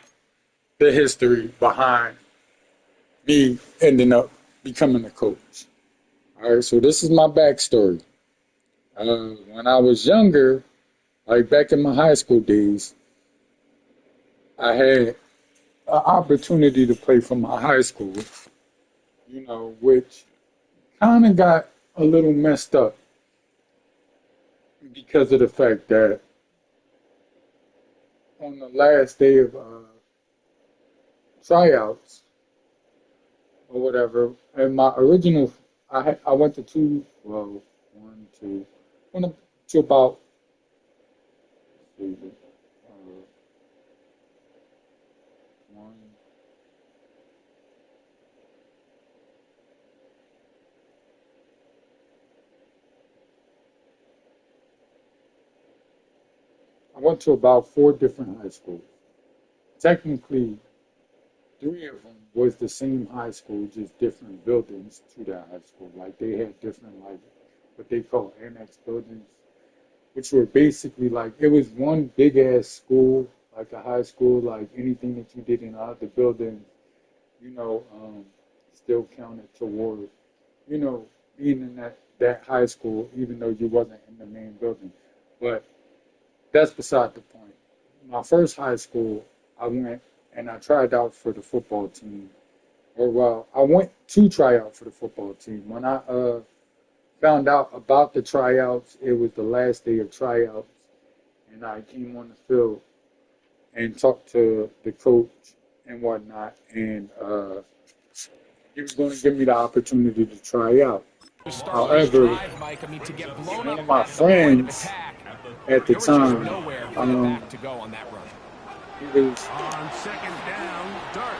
the history behind me ending up becoming a coach. All right, so this is my backstory. When I was younger, like back in my high school days, I had an opportunity to play for my high school, you know, which kind of got a little messed up because of the fact that on the last day of tryouts or whatever, and my original, I went to went to about I went to about 4 different high schools. Technically, 3 of them was the same high school, just different buildings to that high school. Like they had different, like what they call annex buildings, which were basically like, it was one big ass school, like a high school, like anything that you did in the building, you know, still counted toward, you know, being in that high school, even though you wasn't in the main building. But that's beside the point. My first high school, I went and I tried out for the football team. I went to try out for the football team. When I found out about the tryouts, it was the last day of tryouts, and I came on the field and talked to the coach and whatnot, and he was going to give me the opportunity to try out. However, one of my friends at the time He was On second down, Dart.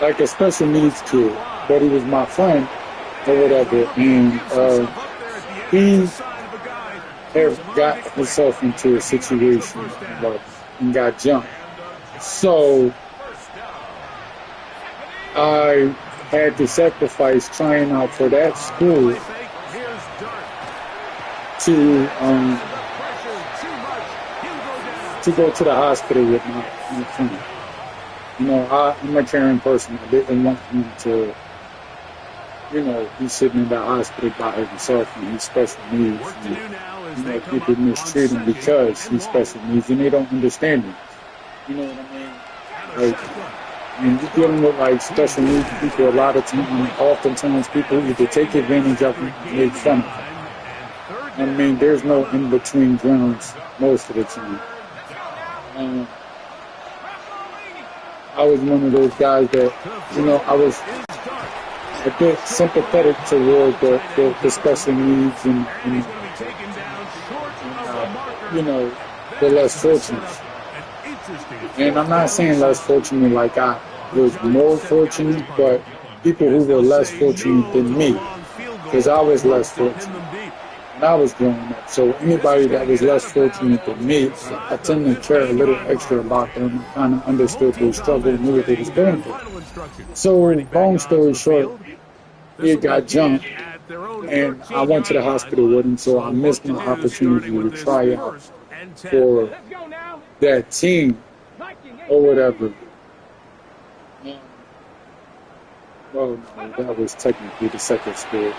like a special needs kid, but he was my friend or whatever. And he had got himself into a situation and got jumped. So I had to sacrifice trying out for that school to go to the hospital with my friend. You know, I'm a caring person. I didn't want him to, you know, be sitting in the hospital by himself and he's special needs. And, you know, people mistreat him because he's special needs and they don't understand him. You know what I mean? Like, when you're dealing with like special needs people, a lot of times, oftentimes people either take advantage of them or make fun of them. I mean, there's no in-between grounds most of the time. I was one of those guys that, you know, I was a bit sympathetic toward the special needs and you know, the less fortunate. And I'm not saying less fortunate like I was more fortunate, but people who were less fortunate than me, because I was less fortunate when I was growing up. So anybody that was less fortunate than me, I tend to care a little extra about them, kind of understood their struggle and knew what they was going through. So long story short, he got jumped, and I went to the hospital with him, so I missed my opportunity to try out for that team or whatever. Well, no, that was technically the second school.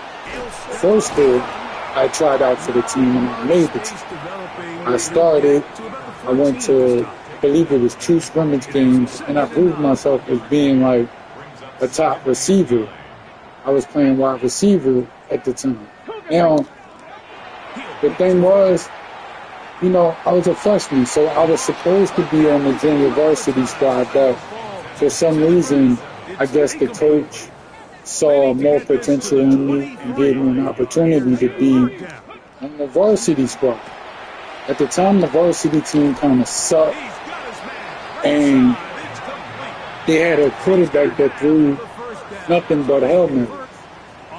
First school, I tried out for the team and I made the team. I started, I went to, I believe it was 2 scrimmage games, and I proved myself as being like a top receiver. I was playing wide receiver at the time. Now, the thing was, you know, I was a freshman, so I was supposed to be on the junior varsity squad, but for some reason, I guess the coach saw more potential in me and gave me an opportunity to be on the varsity squad. At the time, the varsity team kind of sucked, and they had a quarterback that threw nothing but Hail Marys.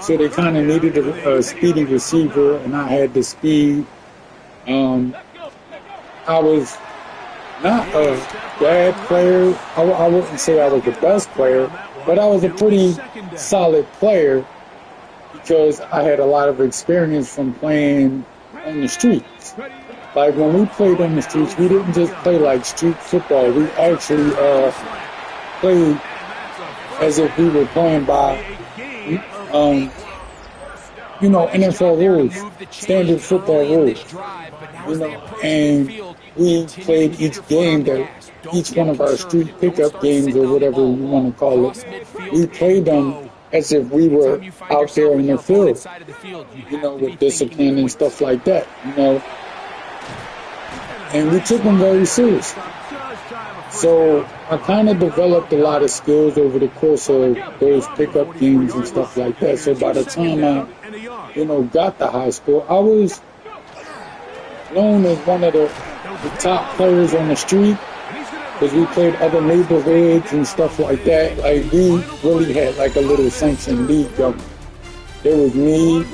So they kind of needed a speedy receiver, and I had the speed. I was not a bad player. I wouldn't say I was the best player, but I was a pretty solid player because I had a lot of experience from playing on the streets. Like when we played on the streets, we didn't just play like street football. We actually played as if we were playing by, you know, NFL rules, standard football rules. You know, and we played each game that each one of our street pickup games or whatever you want to call it, we played them as if we were out there in the field, you know, with discipline and stuff like that, you know. And we took them very seriously. So I kind of developed a lot of skills over the course of those pickup games and stuff like that. So by the time I, you know, got to high school, I was known as one of the top players on the street because we played other neighborhoods and stuff like that. Like we really had like a little sanctioned league going. There was me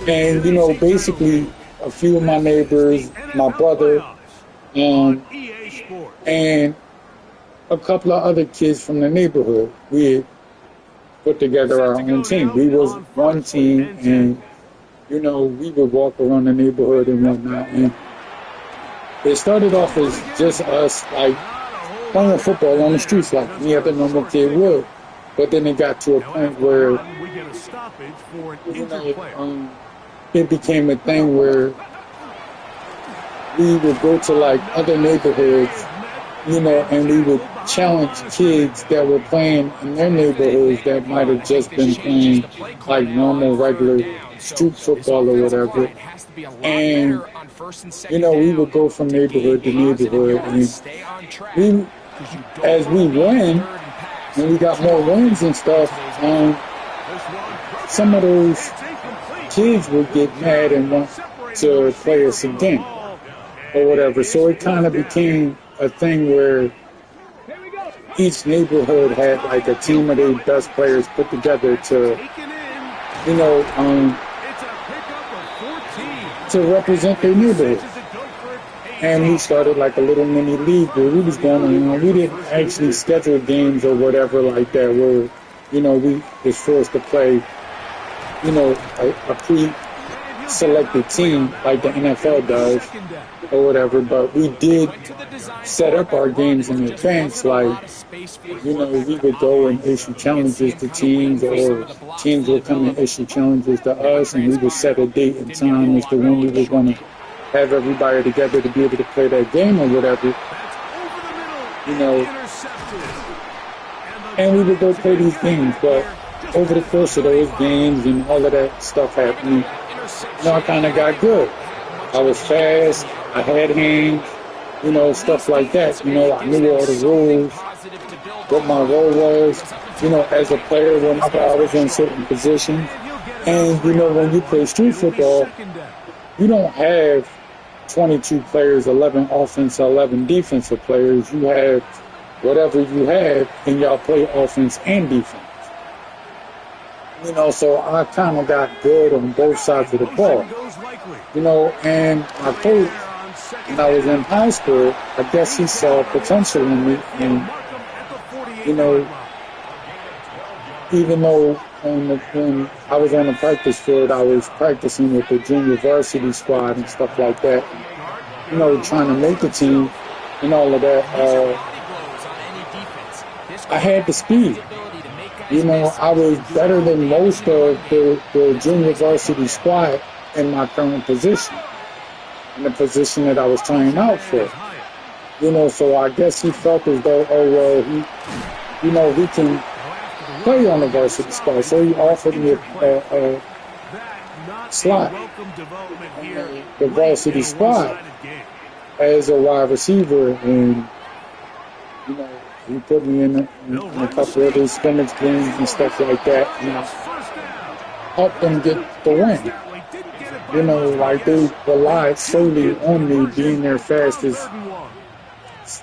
and, you know, basically a few of my neighbors, my brother, and a couple of other kids from the neighborhood. We had put together our own team. We was one team, and you know, we would walk around the neighborhood and whatnot. And it started off as just us, like, playing football on the streets like any other normal kid would. But then it got to a point where, you know, it became a thing where we would go to, like, other neighborhoods, you know, and we would challenge kids that were playing in their neighborhoods that might have just been playing, like, normal, regular street football or whatever. And, you know, we would go from neighborhood to neighborhood. And we, as we win, and we got more wins and stuff, some of those kids would get mad and want to play us again. or whatever. So it kind of became a thing where each neighborhood had like a team of their best players put together to, you know, to represent their neighborhood. And we started like a little mini league where we was going on. We didn't actually schedule games or whatever like that where, you know, we was forced to play, you know, a pre-selected team like the NFL does or whatever. But we did set up our games in advance. Like, you know, we would go and issue challenges to teams, or teams would come and issue challenges to us, and we would set a date and time as to when we were going to have everybody together to be able to play that game or whatever, you know, and we would go play these games. But over the course of those games and all of that stuff happening, you know, I kind of got good. I was fast, I had hands, you know, stuff like that. You know, I knew all the rules, what my role was, you know, as a player whenever I was in certain positions. And, you know, when you play street football, you don't have 22 players, 11 offense, 11 defensive players. You have whatever you have, and y'all play offense and defense. You know, so I kind of got good on both sides of the ball. You know, and my coach, when I was in high school, I guess he saw potential in me. And, you know, even though when I was on the practice field, I was practicing with the junior varsity squad and stuff like that, you know, trying to make the team and all of that. I had the speed. You know, I was better than most of the junior varsity squad in my current position, in the position that I was trying out for. You know, so I guess he felt as though, oh, well, you know, he can play on the varsity squad, so he offered me a slot on the varsity squad as a wide receiver, and you know, he put me in a couple of those scrimmage games and stuff like that, and I helped them get the win. You know, like they relied solely on me being their fastest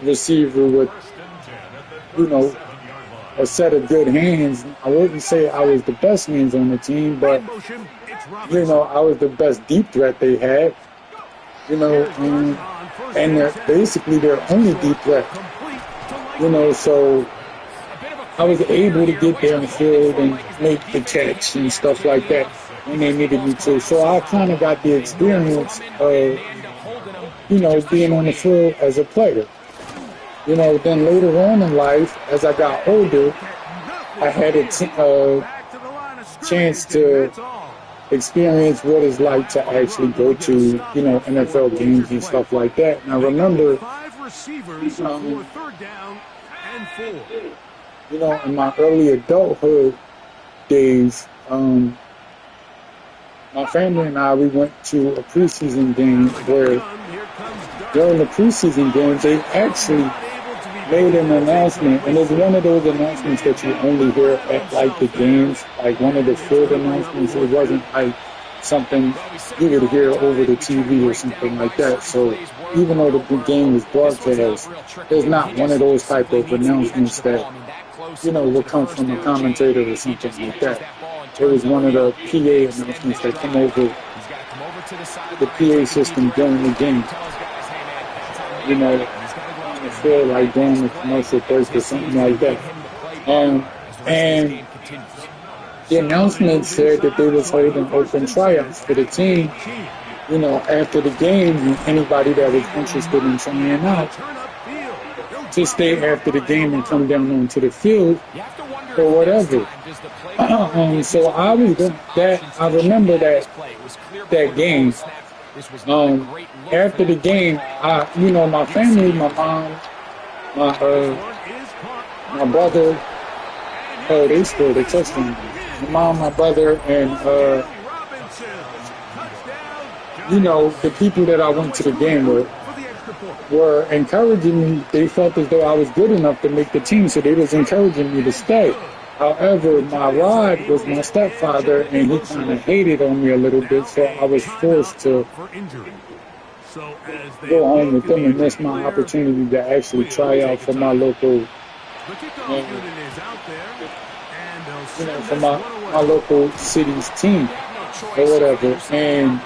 receiver with, you know, a set of good hands. I wouldn't say I was the best hands on the team, but, you know, I was the best deep threat they had, you know, and they're basically their only deep threat, you know, so I was able to get there in the field and make the catch and stuff like that when they needed me to. So I kind of got the experience of, you know, being on the field as a player. You know, then later on in life, as I got older, I had a chance to experience what it's like to actually go to, you know, NFL games and stuff like that. And I remember, you know, in my early adulthood days, my family and I, we went to a preseason game where during the preseason games, they actually made an announcement, and it's one of those announcements that you only hear at like the games, like one of the field announcements. It wasn't like something you would hear over the TV or something like that. So even though the game was broadcast, there's not one of those type of announcements that, you know, would come from a commentator or something like that. It was one of the PA announcements that come over the PA system during the game. You know, feel like during the commercial break or something like that. And the announcement said that they was holding open tryouts for the team, you know, after the game, and anybody that was interested in trying out to stay after the game and come down onto the field or whatever. So I remember that game. After the game, you know, my family, my mom, my brother, they scored a touchdown. My mom, my brother, and you know, the people that I went to the game with were encouraging me. They felt as though I was good enough to make the team, so they was encouraging me to stay. However, my ride was my stepfather, and he kind of hated on me a little bit, so I was forced to So as they go home look with them to and be miss my clear, opportunity to actually try out for my local, the kickoff and, unit is out there, and they'll you know, send for this my one my away. local city's team or whatever. And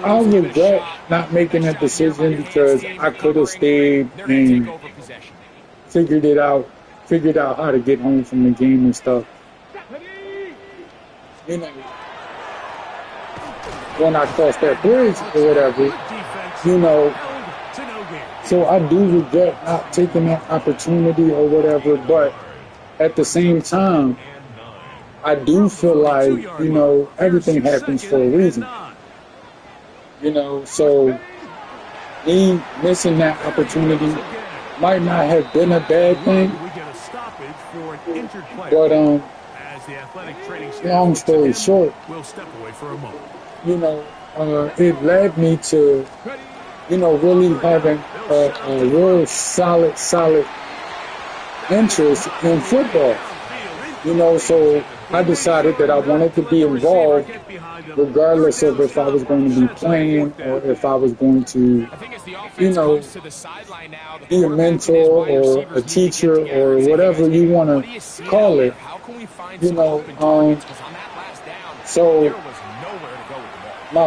I regret not making that decision because I could have stayed and figured out how to get home from the game and stuff. You know, when I crossed that bridge or whatever, you know, so I do regret not taking that opportunity or whatever, but at the same time, I do feel like, you know, everything happens for a reason. You know, so me missing that opportunity might not have been a bad thing, but long story short, We'll step away for a moment. you know, it led me to, you know, really having a real solid interest in football. You know, so I decided that I wanted to be involved regardless of if I was going to be playing or if I was going to, you know, be a mentor or a teacher or whatever you want to call it. You know, so my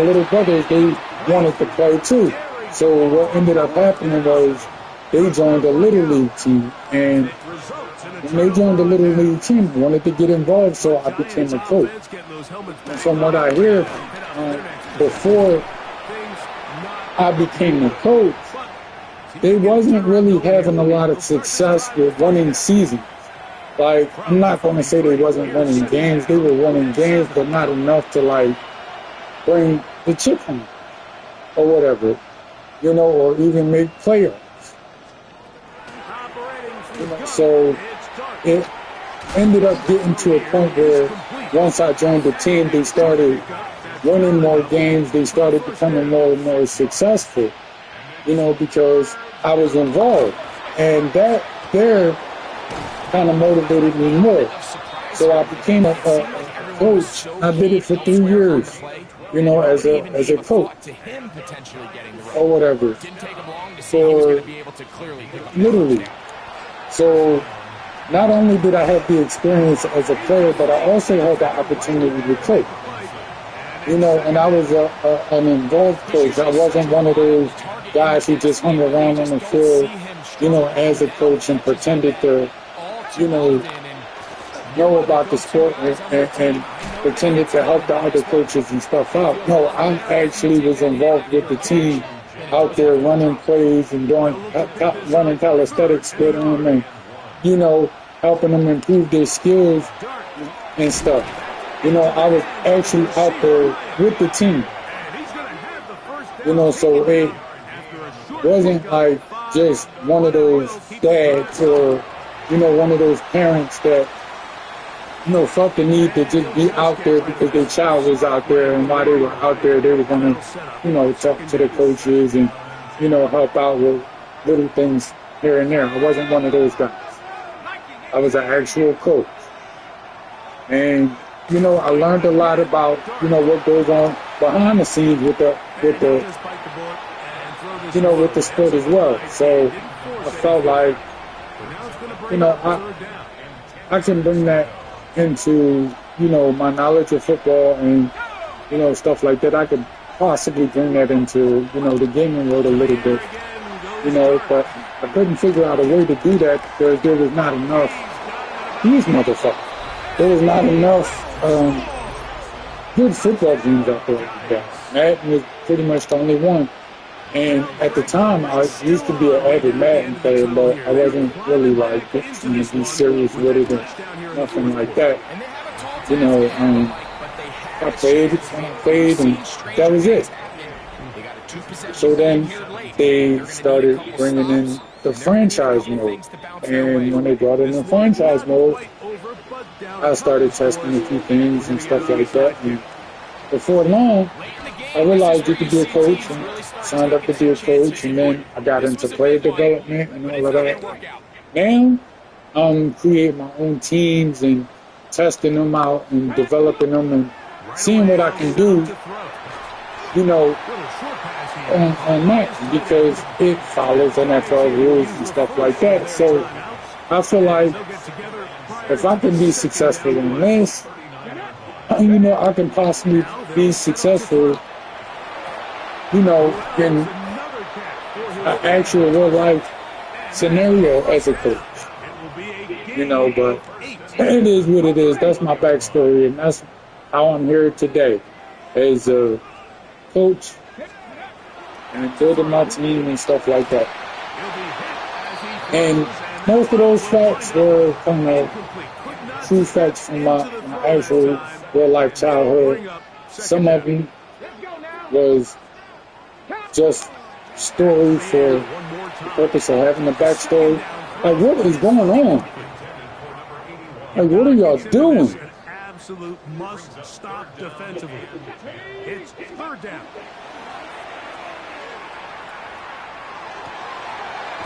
little brothers, they wanted to play too. So what ended up happening was they joined a little league team, and when they joined the little league team, wanted to get involved, so I became a coach. And from what I hear, before I became a coach, they wasn't really having a lot of success with winning seasons. Like, I'm not going to say they wasn't winning games. They were winning games, but not enough to, like, bring the chip home or whatever, you know, or even make playoffs. You know, so it ended up getting to a point where once I joined the team, they started winning more games. They started becoming more and more successful, you know, because I was involved. And that there kind of motivated me more. So I became a coach. I did it for 3 years, you know, as a coach or whatever. For literally. So not only did I have the experience as a player, but I also had the opportunity to coach. You know, and I was an involved coach. I wasn't one of those guys who just hung around on the field, you know, as a coach and pretended to, you know about the sport and pretended to help the other coaches and stuff out. No, I actually was involved with the team out there running plays and running calisthenics with them and, you know, helping them improve their skills and stuff. You know, I was actually out there with the team. You know, so it wasn't like just one of those dads or, you know, one of those parents that, you know, felt the need to just be out there because their child was out there, and while they were out there, they were going to, you know, talk to the coaches and, you know, help out with little things here and there. I wasn't one of those guys. I was an actual coach. And, you know, I learned a lot about, you know, what goes on behind the scenes with the you know, with the sport as well. So I felt like, you know, I can bring that into, you know, my knowledge of football and, you know, stuff like that. I could possibly bring that into, you know, the gaming world a little bit, you know, but I couldn't figure out a way to do that because there was not enough, these motherfuckers, there was not enough good football games out there like that. Madden was pretty much the only one. And at the time, I used to be an avid Madden player, but I wasn't really like trying to be serious with it and nothing like that. You know, I played, and that was it. So then they started bringing in the franchise mode. And when they brought in the franchise mode, I started testing a few things and stuff like that. And before long, I realized you could be a coach and signed up to be a coach, and then I got into player development and all of that. Now, I'm creating my own teams and testing them out and developing them and seeing what I can do you know, on that because it follows NFL rules and stuff like that. So I feel like if I can be successful in this, you know, I can possibly be successful, you know, in an actual real life scenario as a coach. You know, but it is what it is. That's my backstory, and that's how I'm here today as a coach and building my team and stuff like that. And most of those facts were kind of true facts from my actual real life childhood. Some of them was just story for the purpose of having a backstory. Like, what is going on? Like, what are y'all doing? An absolute must stop defensively. It's third down.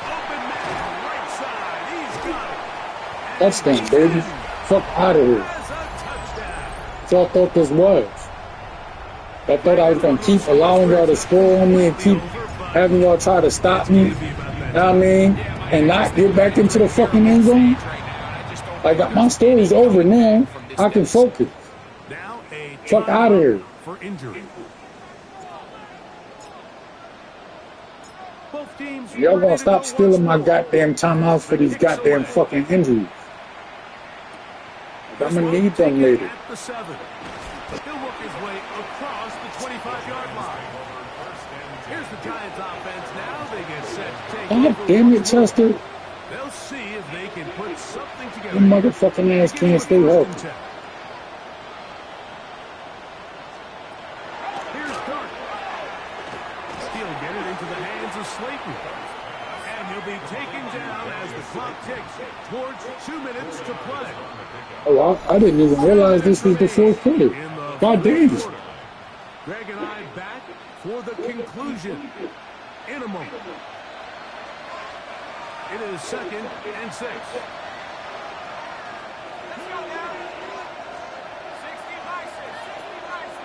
Open man, right side. He's got it. Touchdown, baby. Fuck out of here. That's a touchdown. So I thought this was. I thought I was going to keep allowing y'all to score on me and keep having y'all try to stop me. You know what I mean? And not get back into the fucking end zone. Like, my story's over now. I can focus. Now a Fuck out of here. for injury. Both teams Y'all ready gonna to stop go stealing my once more. goddamn timeouts for these goddamn fucking injuries. I'm gonna need them later. At the 7. He'll work his way across the 25-yard line. Here's the Giants offense now. They get set to take God over damn it, once more. Chester. They'll see if they can put something together. Your motherfucking ass can't stay healthy. Here's Dart. He'll get it into the hands of Slayton. And he'll be taken down as the clock ticks towards 2 minutes to play. Oh, I didn't even realize this was the fourth quarter. In the God damn. fourth quarter. Greg and I back for the conclusion in a moment. It is 2nd and 6.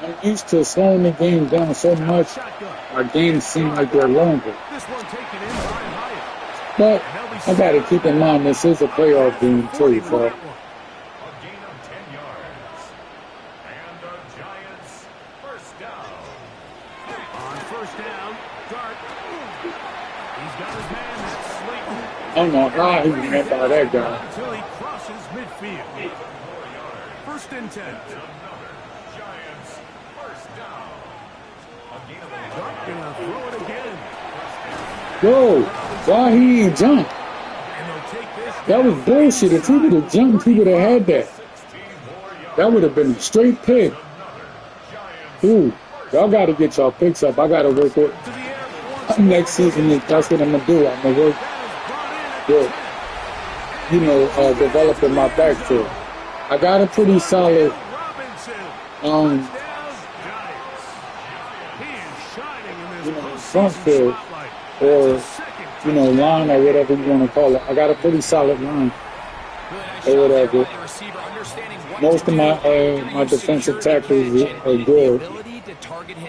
I'm used to slowing the game down so much, our games seem like they're longer. This one taken in by Hyatt. But I gotta keep in mind this is a playoff game too, so. A gain of 10 yards. And the Giants first down. On first down, Dart. He's got his man, that's Slayton. I don't know how he was met by that guy. Until he crosses midfield. 1st and 10. Giants first down. A gain of Dart gonna throw it again. Yo, why he ain't jump? And they'll take this. That was bullshit. If he would have jumped, he would have had that. That would have been a straight pick. Ooh, y'all gotta get y'all picks up. I gotta work with To the air once next season. That's what I'm gonna do. I'm gonna work with, you know, developing my backfield. I got a pretty solid, Robinson. um, Down Giants. He is shining in this you know, postseason front field spotlight. or, Second you know, line or whatever you want to call it. I got a pretty solid line or whatever. Most of my defensive tackles are good.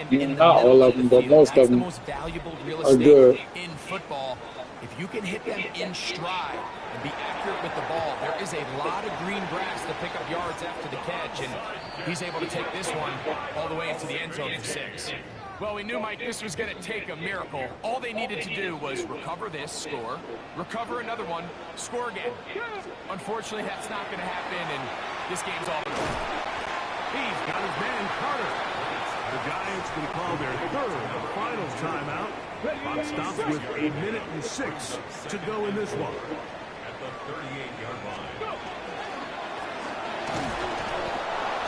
You know, not all of them, but most of them are good. In football, if you can hit them in stride and be accurate with the ball, there is a lot of green grass to pick up yards after the catch, and he's able to take this one all the way into the end zone for 6. Well, we knew, Mike, this was going to take a miracle. All they needed to do was recover this, score, recover another one, score again. Unfortunately, that's not going to happen, and this game's all over. He's got his man Carter. The Giants will call their 3rd and final timeout. Clock stops with 1:06 to go in this one. at the 38-yard line.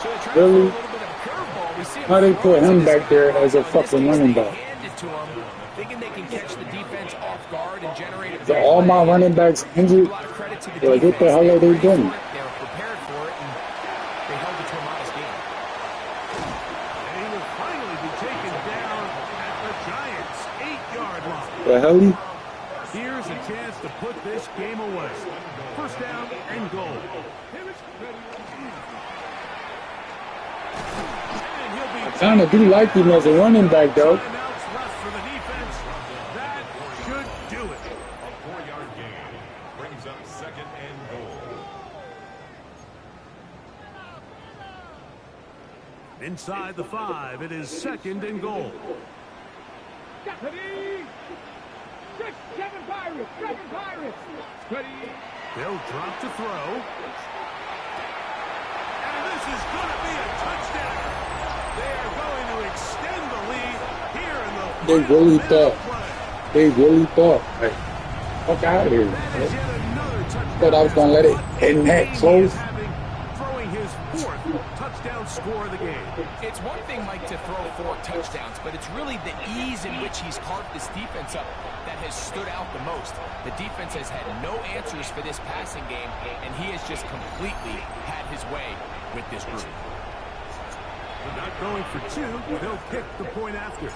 So they try to throw a Really? little bit of a curveball. We see him How they throw put it him to back there as a In this fucking case, running they back? hand it to him, thinking they can catch the defense off guard and generate a So big all my play. running backs Give injured. a lot of credit to the Like, what the defense. hell are they were ready doing? for it, they were prepared for it, and they held it to a modest game. And he will finally be taken down at the Giants' 8-yard line. The hell? Here's a chance to put this game away. First down and goal. And he'll be I kind of do like him as a running back, though. timeouts left for the defense. That should do it. A 4-yard gain brings up second and goal. Inside the 5, it is second and goal. Ready? 6, 7 Pirates. 7 Pirates. Ready? They'll drop to throw. And this is going to be a touchdown. They are going to extend the lead here in the They final really minute thought. of play. They really thought, like, fuck out of here. That is yet another touchdown. Thought I was gonna let it end that He is close. throwing his 4th touchdown score of the game. It's one thing, Mike, to throw 4 touchdowns, but it's really the ease in which he's carved this defense up that has stood out the most. The defense has had no answers for this passing game, and he has just completely had his way with this group. They're not going for 2. They'll pick the point after.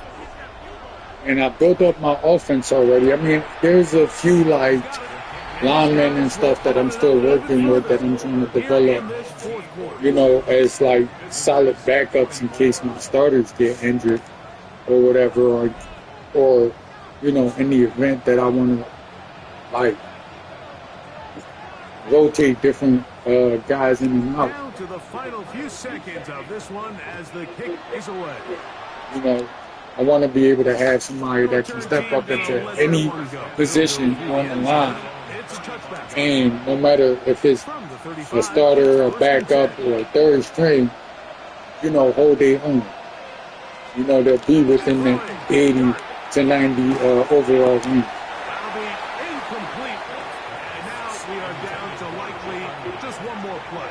And I built up my offense already. I mean, there's a few, like, linemen and stuff that I'm still working with that I'm trying to develop, you know, as, like, solid backups in case my starters get injured or whatever, or you know, in the event that I want to, like, rotate different guys in and out. Down to the final few seconds of this one as the kick is away. You know, I want to be able to have somebody that can step up into any position on the line. It's touchback. And no matter if it's From the 35, a starter, a first and backup, 10. or a third string, you know, hold their own. You know, they'll be within the 80 to 90 overall range. That'll be incomplete. And now we are down to likely just one more play.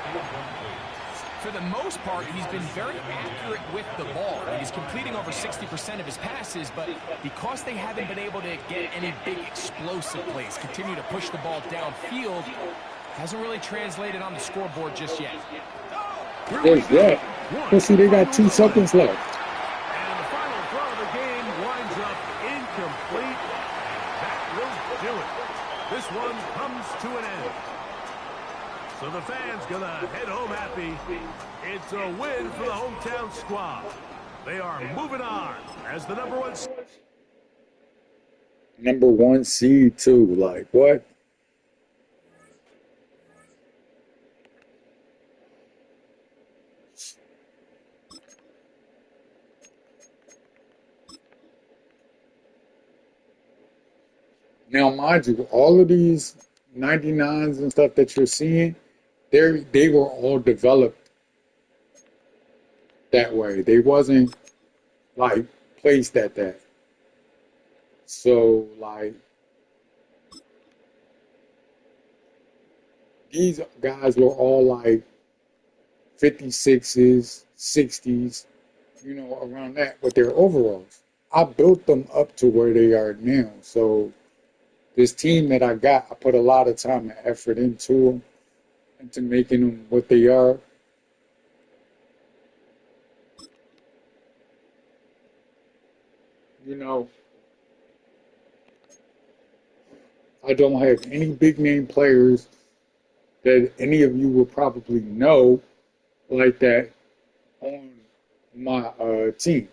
For the most part, he's been very accurate with the ball. He's completing over 60% of his passes, but because they haven't been able to get any big explosive plays, continue to push the ball downfield, hasn't really translated on the scoreboard just yet. There's that. Let's see, they got 2 seconds left. And the final throw of the game winds up incomplete. That will do it. This one comes to an end. So the fans gonna head home happy. It's a win for the hometown squad. They are moving on as the Number 1 seed too. Like what? Now, mind you, all of these 99s and stuff that you're seeing, they were all developed that way. They wasn't like placed at that. So like these guys were all like 56s, 60s, you know, around that with their overalls. I built them up to where they are now. So this team that I got, I put a lot of time and effort into them, into making them what they are. You know, I don't have any big name players that any of you will probably know like that on my team.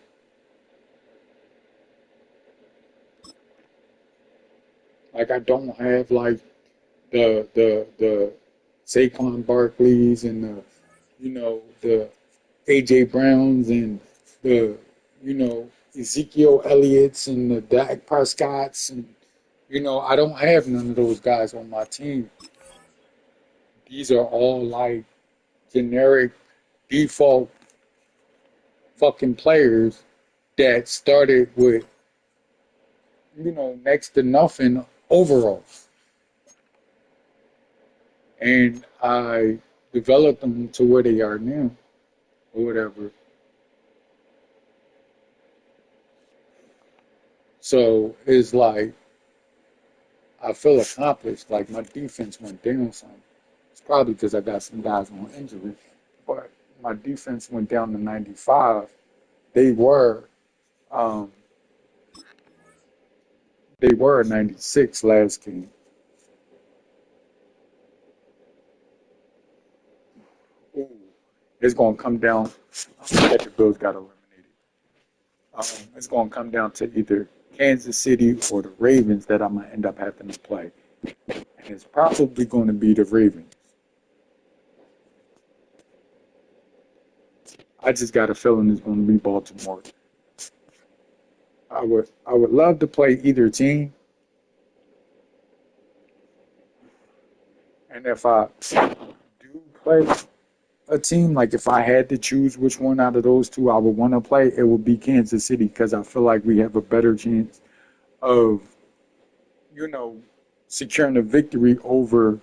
Like I don't have like the Saquon Barkleys and the, you know, the AJ Browns and the, you know, Ezekiel Elliott's and the Dak Prescott's, and you know, I don't have none of those guys on my team. These are all like generic default fucking players that started with, you know, next to nothing overall. And I developed them to where they are now, or whatever. So it's like, I feel accomplished. Like my defense went down some. It's probably because I got some guys on injury, but my defense went down to 95. They were a 96 last game. Ooh. it's going to come down that the Bills got eliminated. It's going to come down to either Kansas City or the Ravens that I'm going to end up having to play. And it's probably going to be the Ravens. I just got a feeling it's going to be Baltimore. I would love to play either team. And if I do play a team, like if I had to choose which one out of those two I would want to play, it would be Kansas City, because I feel like we have a better chance of, securing a victory over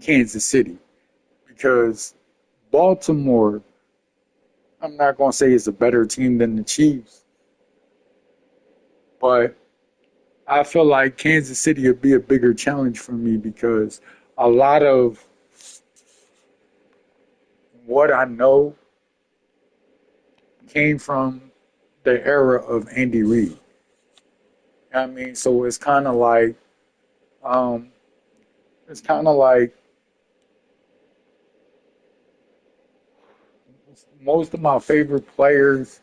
Kansas City. Because Baltimore, I'm not going to say is a better team than the Chiefs, but I feel like Kansas City would be a bigger challenge for me, because a lot of what I know came from the era of Andy Reid. I mean, so it's kind of like, most of my favorite players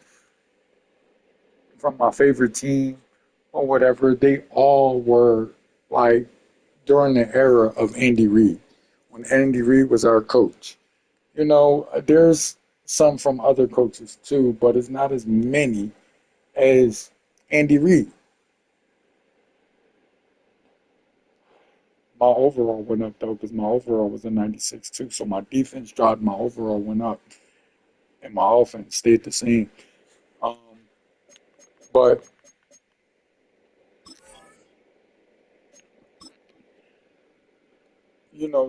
from my favorite team or whatever, they all were like during the era of Andy Reid, when Andy Reid was our coach. There's some from other coaches too, but it's not as many as Andy Reid. My overall went up though, because my overall was a 96 too. So my defense dropped, my overall went up, and my offense stayed the same. But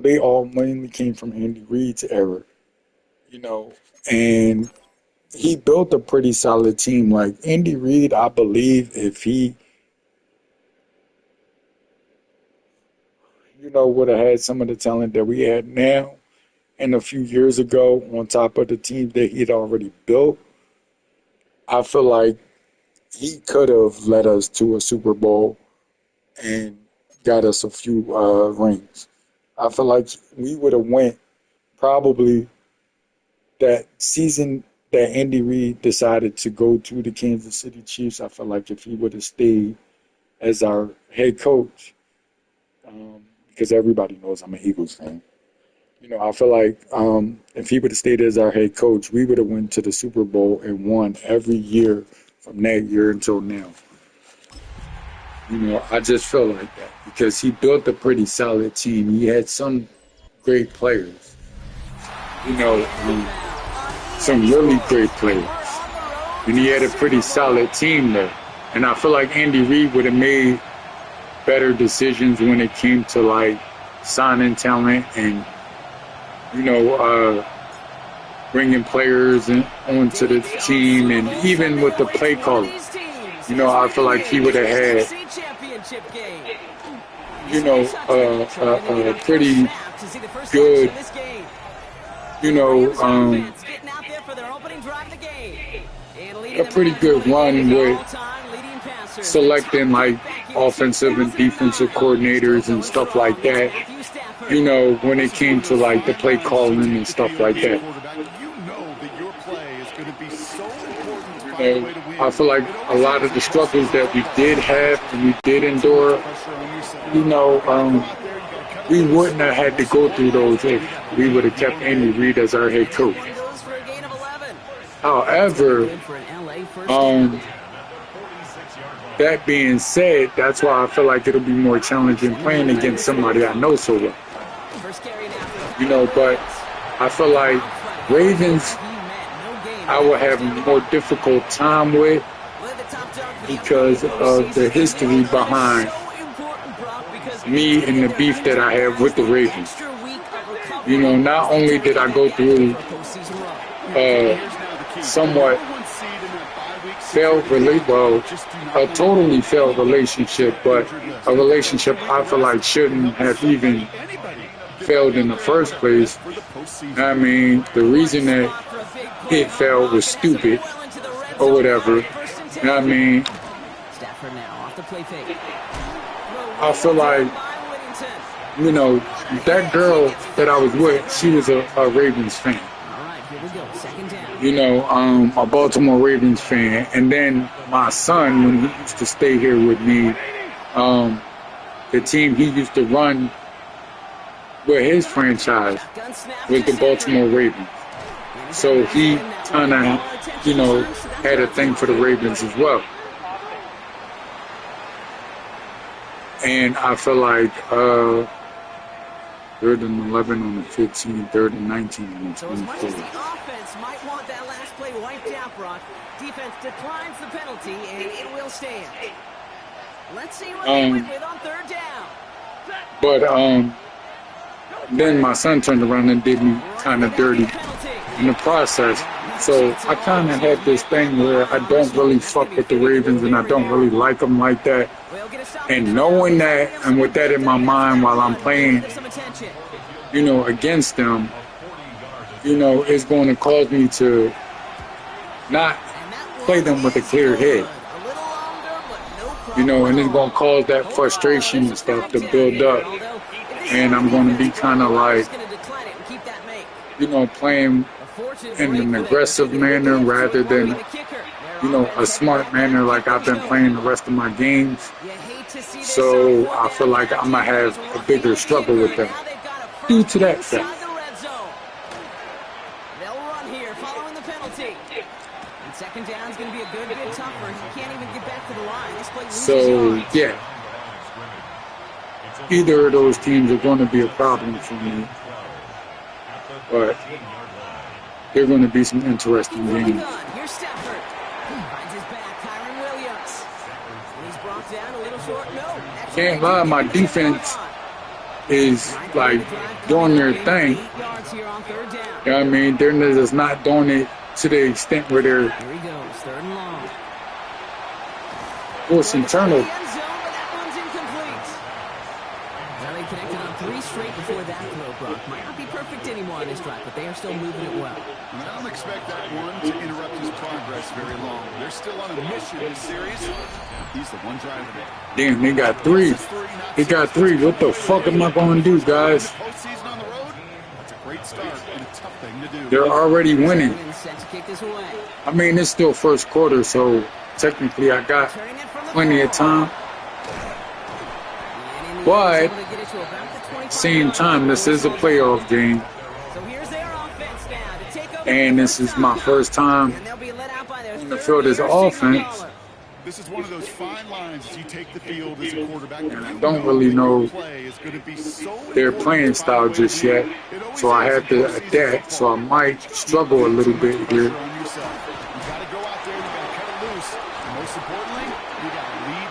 they all mainly came from Andy Reid's era. And he built a pretty solid team. Like Andy Reid, I believe if he, would have had some of the talent that we had now and a few years ago on top of the team that he'd already built, I feel like he could have led us to a Super Bowl and got us a few rings. I feel like we would have went probably that season that Andy Reid decided to go to the Kansas City Chiefs. I feel like if he would have stayed as our head coach, because everybody knows I'm an Eagles fan. I feel like if he would have stayed as our head coach, we would have went to the Super Bowl and won every year from that year until now. I just feel like that because he built a pretty solid team. He had some great players, some really great players. And he had a pretty solid team there. And I feel like Andy Reid would have made better decisions when it came to like signing talent and bringing players onto the team, and even with the play calling, I feel like he would have had a pretty good a pretty good run with selecting like offensive and defensive coordinators and stuff like that, when it came to like the play calling and stuff like that. I feel like a lot of the struggles that we did have and we did endure, we wouldn't have had to go through those if we would have kept Andy Reid as our head coach. However, that being said, that's why I feel like it'll be more challenging playing against somebody I know so well. But I feel like Ravens, I will have a more difficult time with because of the history behind me and the beef that I have with the Ravens. Not only did I go through somewhat a totally failed relationship, but a relationship I feel like shouldn't have even failed in the first place. I mean, the reason that it failed was stupid or whatever. I mean, I feel like, that girl that I was with, she was a Ravens fan. Here we go, second down. You know, a Baltimore Ravens fan. And then my son, when he used to stay here with me, the team he used to run with his franchise was the Baltimore Ravens. So he kind of, you know, had a thing for the Ravens as well. And I feel like 3rd and 11 on the 15, 3rd and 19 on the So as much as 24. the offense might want that last play wiped out, Brock, defense declines the penalty, and it will stand. Let's see what they went with on 3rd down. But then my son turned around and did me kind of dirty in the process. So I kind of had this thing where I don't really fuck with the Ravens and I don't really like them like that. And knowing that and with that in my mind while I'm playing, you know, against them, you know, it's going to cause me to not play them with a clear head. You know, and it's going to cause that frustration and stuff to build up. And I'm going to be kind of like, you know, playing in an aggressive manner rather than, you know, a smart manner like I've been playing the rest of my games. So I feel like I'm going to have a bigger struggle with them due to that fact. They'll run here following the penalty. And second down is going to be a good bit tougher. He can't even get back to the line. This play loses So, yards. yeah. Either of those teams are going to be a problem for me. But they're going to be some interesting games. Here's Stafford. Finds his back, Kyron Williams. And he's brought down a little short. No. Can't lie, my defense is like doing their thing. 8 yards here on 3rd down. You know what I mean? They're just not doing it to the extent where they're Here he goes, 3rd and long. forcing turnovers. End zone, but that one's incomplete. Well, they connected on 3 straight before that throw, Brock. Might not be perfect anymore on this drive, but they are still moving it well. And I don't expect that one to interrupt his progress very long. They're still on a mission this series. He's the one driver there. Damn, they got 3. They got 3. What the fuck am I going to do, guys? Postseason on the road, that's a great start and a tough thing to do. They're already winning. Set to kick this away. I mean, it's still first quarter, so technically I got Turning it from the plenty of time. And in the But end, able to get it to about the 25 same yard time, line. this is a playoff game, So here's their offense now to take over and the this first is my time. first time And they'll be let out by their on the third field as leader, offense. Signal Caller. This is one of those fine lines as you take the field as a quarterback. And I don't really know their playing style just yet, so I have to adapt, so I might struggle a little bit here. You got to go out there, you got to cut it loose. And most importantly, you got to lead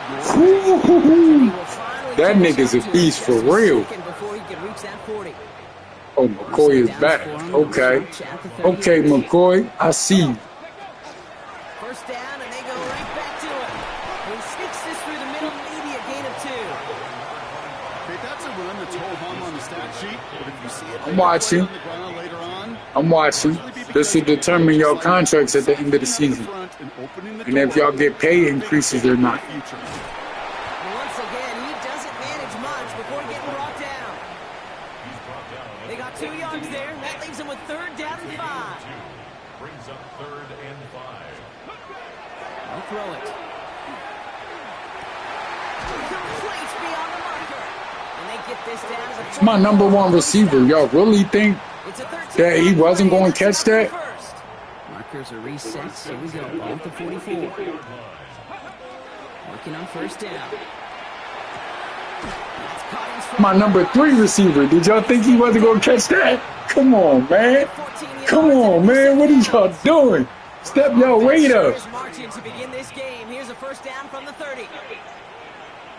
your Woo-hoo-hoo. That nigga's a beast for real. Before he can reach that 40. Oh, McCoy is back. Okay. Okay, McCoy, I see you. First down, and they go right back to it. He sneaks this through the middle, maybe a gain of 2. Okay, that's a run that's hold home on the stat sheet. But if you see it I'm watching. on the ground later on, I'm watching. This will determine your contracts at the end of the season. And if y'all get pay increases or not. And once again, he doesn't manage much before getting brought down. They got 2 yards there. That leaves them with 3rd down and 5. Brings up 3rd and 5. They'll throw it. Complete beyond the marker. And they get this down to the It's my number 1 receiver. Y'all really think It's a 13 that he wasn't going to catch that? first. Markers are reset. Here we go. Ball at the 44. Working on first down. That's caught in My number 3 receiver. Did y'all think he wasn't going to catch that? Come on, man. 14 yards. Come on, man. What are y'all doing? Step your weight up. Here's marching to begin this game. Here's a first down from the 30.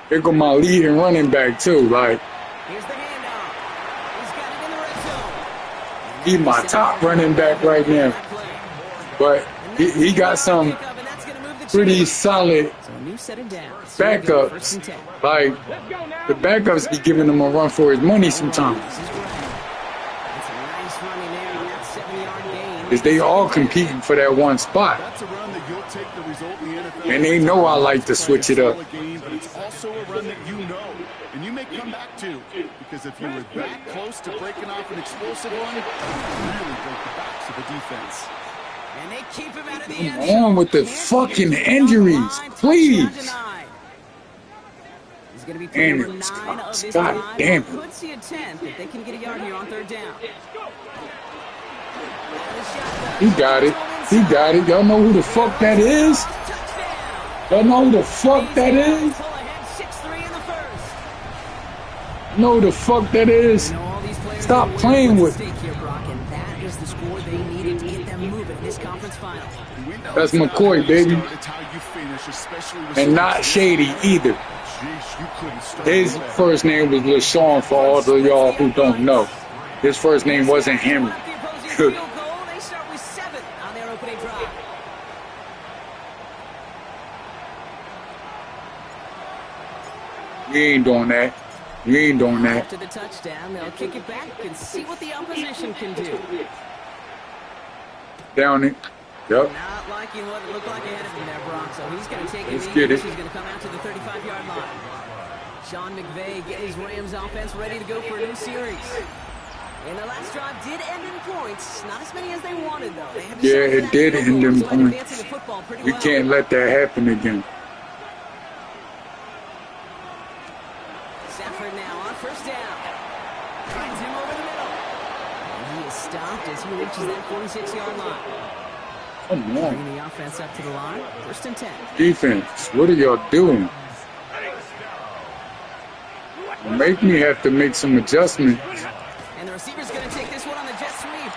Here go my leading running back, too. Like, Here's the handoff. He's got it in the red zone. he's my top running back right now. But he got some pretty solid So a new set of downs. backups. Like, the backups be giving him a run for his money sometimes. This is great. That's a nice run in there, and that's 7-yard gain. Because they all competing for that one spot. That's a run that you'll take the result in the NFL. And they know I like to switch it up. But it's also a run that you know, and you may come back to because if you were that close to breaking off an explosive one, you really broke the backs of the defense. And they keep him out of the Come end zone. on with the fucking injuries, please. He's going to be playing Damn number it, 9 of this God drive. damn it. Could see a 10th if they can get a yard here on 3rd down. He got it. He got it. Y'all know who the fuck that is? Y'all know who the fuck that is? Know who the fuck that is? Stop playing with me. That is the score they needed to get them moving in this conference final. That's McCoy, baby. And not Shady either. His first name was LaShawn for all of y'all who don't know. His first name wasn't Henry. They start with 7 on their opening drive. You ain't doing that. You ain't doing that. After the touchdown, they'll kick it back and see what the opposition can do. Down it. Yep. Not liking what it looked like ahead of him there, Brock. So he's going to take Let's it. get it. He's going to come out to the 35-yard line. Sean McVay getting his Rams offense ready to go for a new series. And the last drive did end in points. Not as many as they wanted, though. They had to Yeah, it did end in points. We can't let that happen again. Stafford now on 1st down. Finds him over the middle. And he is stopped as he reaches that 46-yard line. Come on. Bringing the offense up to the line. 1st and 10. Defense, what are y'all doing? Make me have to make some adjustments. And the receiver's going to take this one on the jet sweep.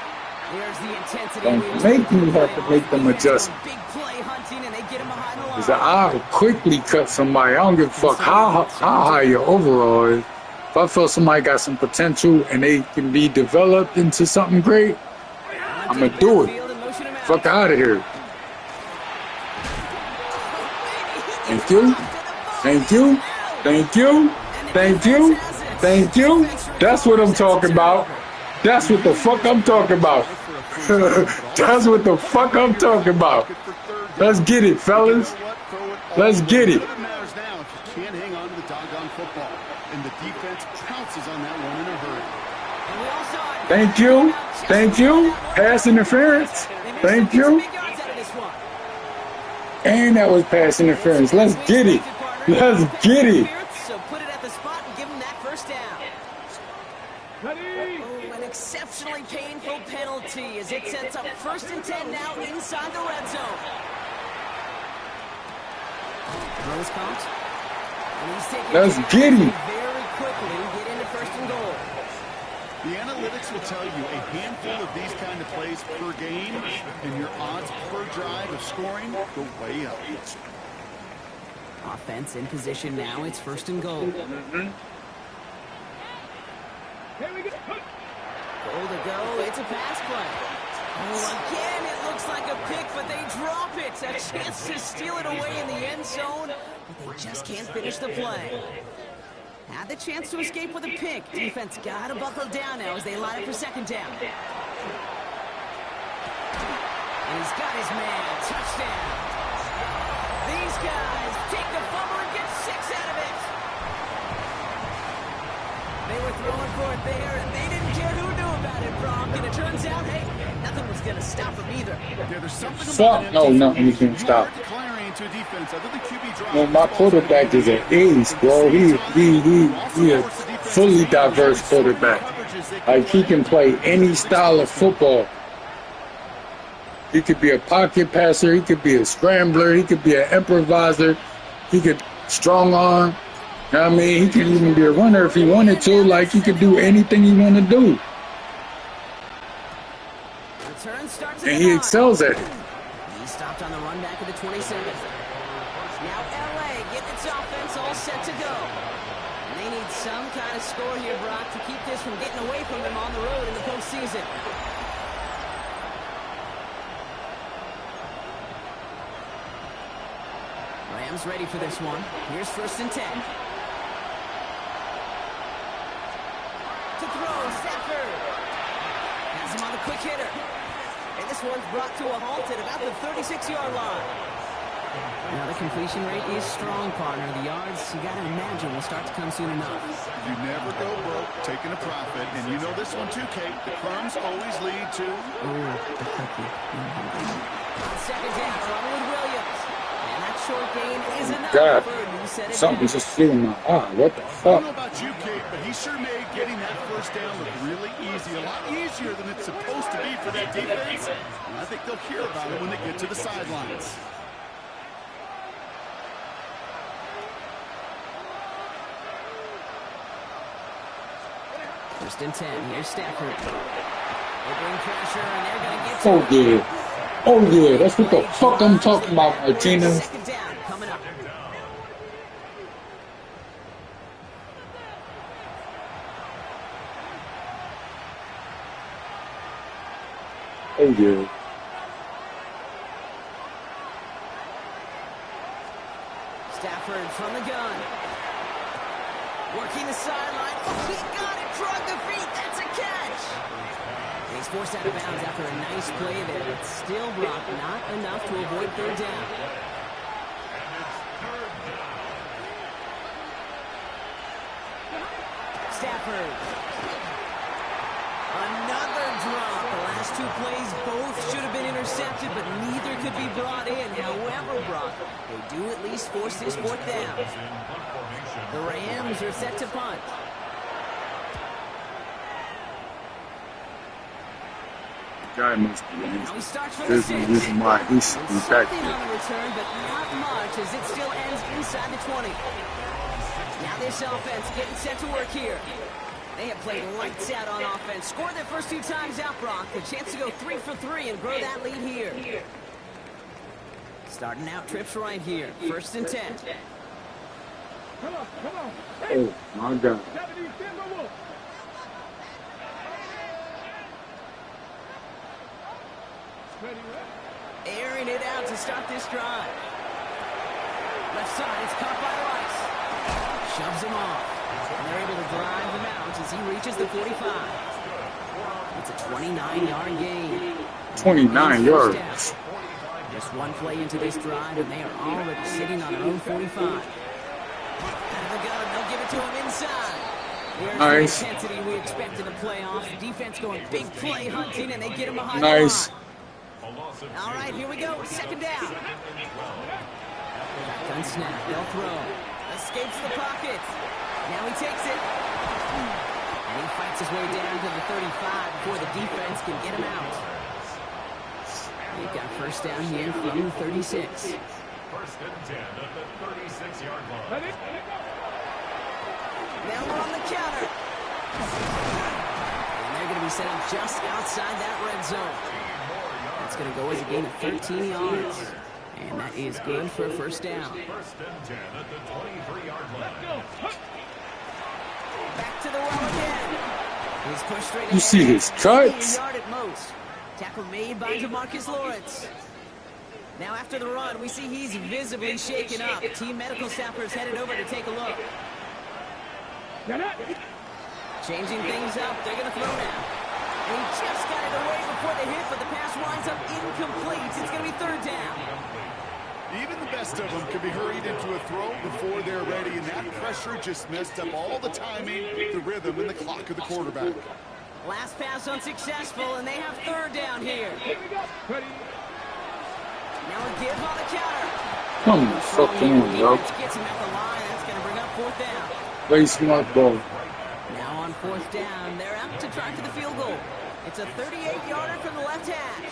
There's the intensity. Don't make me have to make them adjustments. Big play hunting, and they get him behind the line. Because I'll quickly cut somebody. I don't give a fuck how high your overall is. If I feel somebody got some potential and they can be developed into something great, I'm going to do it. Fuck out of here. Thank you. Thank you. Thank you. Thank you. Thank you. That's what I'm talking about. That's what the fuck I'm talking about. That's what the fuck I'm talking about. Let's get it, fellas. Let's get it. Can't hang on to the doggone football, and the defense pounces on that one in a hurry. Thank you. Thank you. Pass interference. Thank you. And that was pass interference. Let's get it. Let's get it. So put it at the spot and give him that 1st down. Oh, an exceptionally painful penalty as it sets up 1st and 10 now inside the red zone. Throws caught. And he's taking Let's get him. Very quickly get into 1st and goal. The analytics will tell you a handful of these kind of plays per game, and your odds per drive of scoring go way up. Offense in position now. It's 1st and goal. Here we go. Goal to go. It's a pass play. Oh, again, it looks like a pick, but they drop it. A chance to steal it away in the end zone, but they just can't finish the play. Had the chance to escape with a pick. Defense got to buckle down now as they line up for 2nd down. And he's got his man. Touchdown. These guys take the fumble and get 6 out of it. They were throwing for it there, and they didn't care who knew about it, Brock. And it turns out, hey, nothing was going to stop them either. Fuck no, nothing we can stop. No, my quarterback is an ace, bro. He a fully diverse quarterback. Like, he can play any style of football. He could be a pocket passer. He could be a scrambler. He could be an improviser. He could strong arm. You know what I mean? He could even be a runner if he wanted to. Like, he could do anything he want to do. And he excels at it. He stopped on the run back of the 27. Now LA getting its offense all set to go. And they need some kind of score here, Brock, to keep this from getting away from them on the road in the postseason. Rams ready for this one. Here's 1st and 10. To throw, Stafford. Has him on the quick hitter. And this one's brought to a halt at about the 36-yard line. Now the completion rate is strong, partner. The yards, you got to imagine, will start to come soon enough. You never go broke taking a profit. And you know this one too, Kate. The crumbs always lead to... Ooh, the cookie. On second down, Ronald Williams. And that short gain is enough God, for a new set of something's downs. just hitting my eye. What the I don't fuck? know about you, Kate, but he sure made getting that first down look really easy. A lot easier than it's supposed to be for that defense. And I think they'll hear about it when they get to the sidelines. First and 10. Here's Stafford. They bring pressure, and they're going to get to Oh it. yeah. Oh yeah. That's what the fuck I'm talking about, Martinez. Second down coming up. Oh yeah. Stafford from the gun. Working the sideline. Oh, he got it. Drug the feet. That's a catch. He's forced out of bounds after a nice play there, but still, Brock, not enough to avoid third down. Stafford. Another drop. The last two plays both should have been intercepted, but neither could be brought in. However, Brock, they do at least force this fourth down. The Rams are set to punt. Guy must be in. Now he starts from There's the no 6. reason why he should be back Something there. on the return, but not much as it still ends inside the 20. Now this offense getting set to work here. They have played lights out on offense. Scored their first 2 times out, Brock. A chance to go 3 for 3 and grow that lead here. Starting out trips right here. First and 10. Come on, come on. Oh my God. 70 Timberwolves. Ready, ready. Airing it out to start this drive. Left side, it's caught by Rice. Shoves him off. And they're able to drive him out as he reaches the 45. It's a 29-yard gain. 29 yards. Just one play into this drive, and they are already sitting on their own 45. Out of the gun, they'll give it to him inside. There's Nice. the intensity we expect in the playoffs. Defense going big play hunting, and they get him behind Nice. the line. All right, here we go. Second down. Gun snap. They'll throw. Escapes the pocket. Now he takes it. And he fights his way down to the 35 before the defense can get him out. They've got first down here from the 36. First and 10 at the 36-yard line. Ready? Now we're on the counter. And they're going to be set up just outside that red zone. That's going to go as a gain of 13 yards. And that is good for a first down. First and 10 at the 23-yard line. Back to the well again. He's pushed straight You see ahead. his cuts? A yard at most. Tackle made by DeMarcus Lawrence. Now after the run, we see he's visibly shaken up. Team medical staffers headed over to take a look. Changing things up. They're going to throw now. And he just got it away before the hit, but the pass winds up incomplete. It's going to be third down. Even the best of them can be hurried into a throw before they're ready, and that pressure just messed up all the timing, the rhythm, and the clock of the quarterback. Last pass unsuccessful, and they have third down here. Ready. Now a give on the counter. Come on, fucking on, bro. Gets him at the line. That's going to bring up fourth down. Play smart ball. Now on fourth down, they're out to try for the field goal. It's a 38-yarder from the left hash.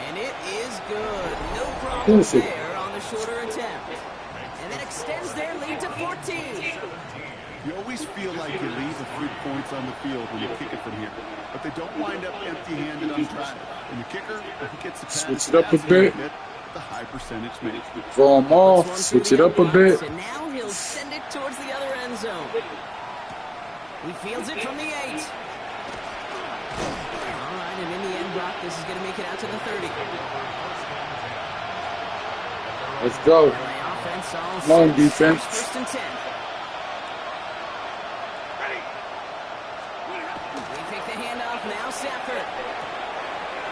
And it is good. No problem there on the shorter attempt. And that extends their lead to 14. You always feel like you leave a few points on the field when you kick it from here, but they don't wind up empty-handed on track. And the kicker, if he gets the pass, Switch it up a bit. The high percentage make. Throw him off. Switch it up a bit. And now he'll send it towards the other end zone. He fields it from the 8. All right, and in the end, Brock, this is going to make it out to the 30. Let's go. Come on, defense. First and 10. They take the handoff now, Stafford.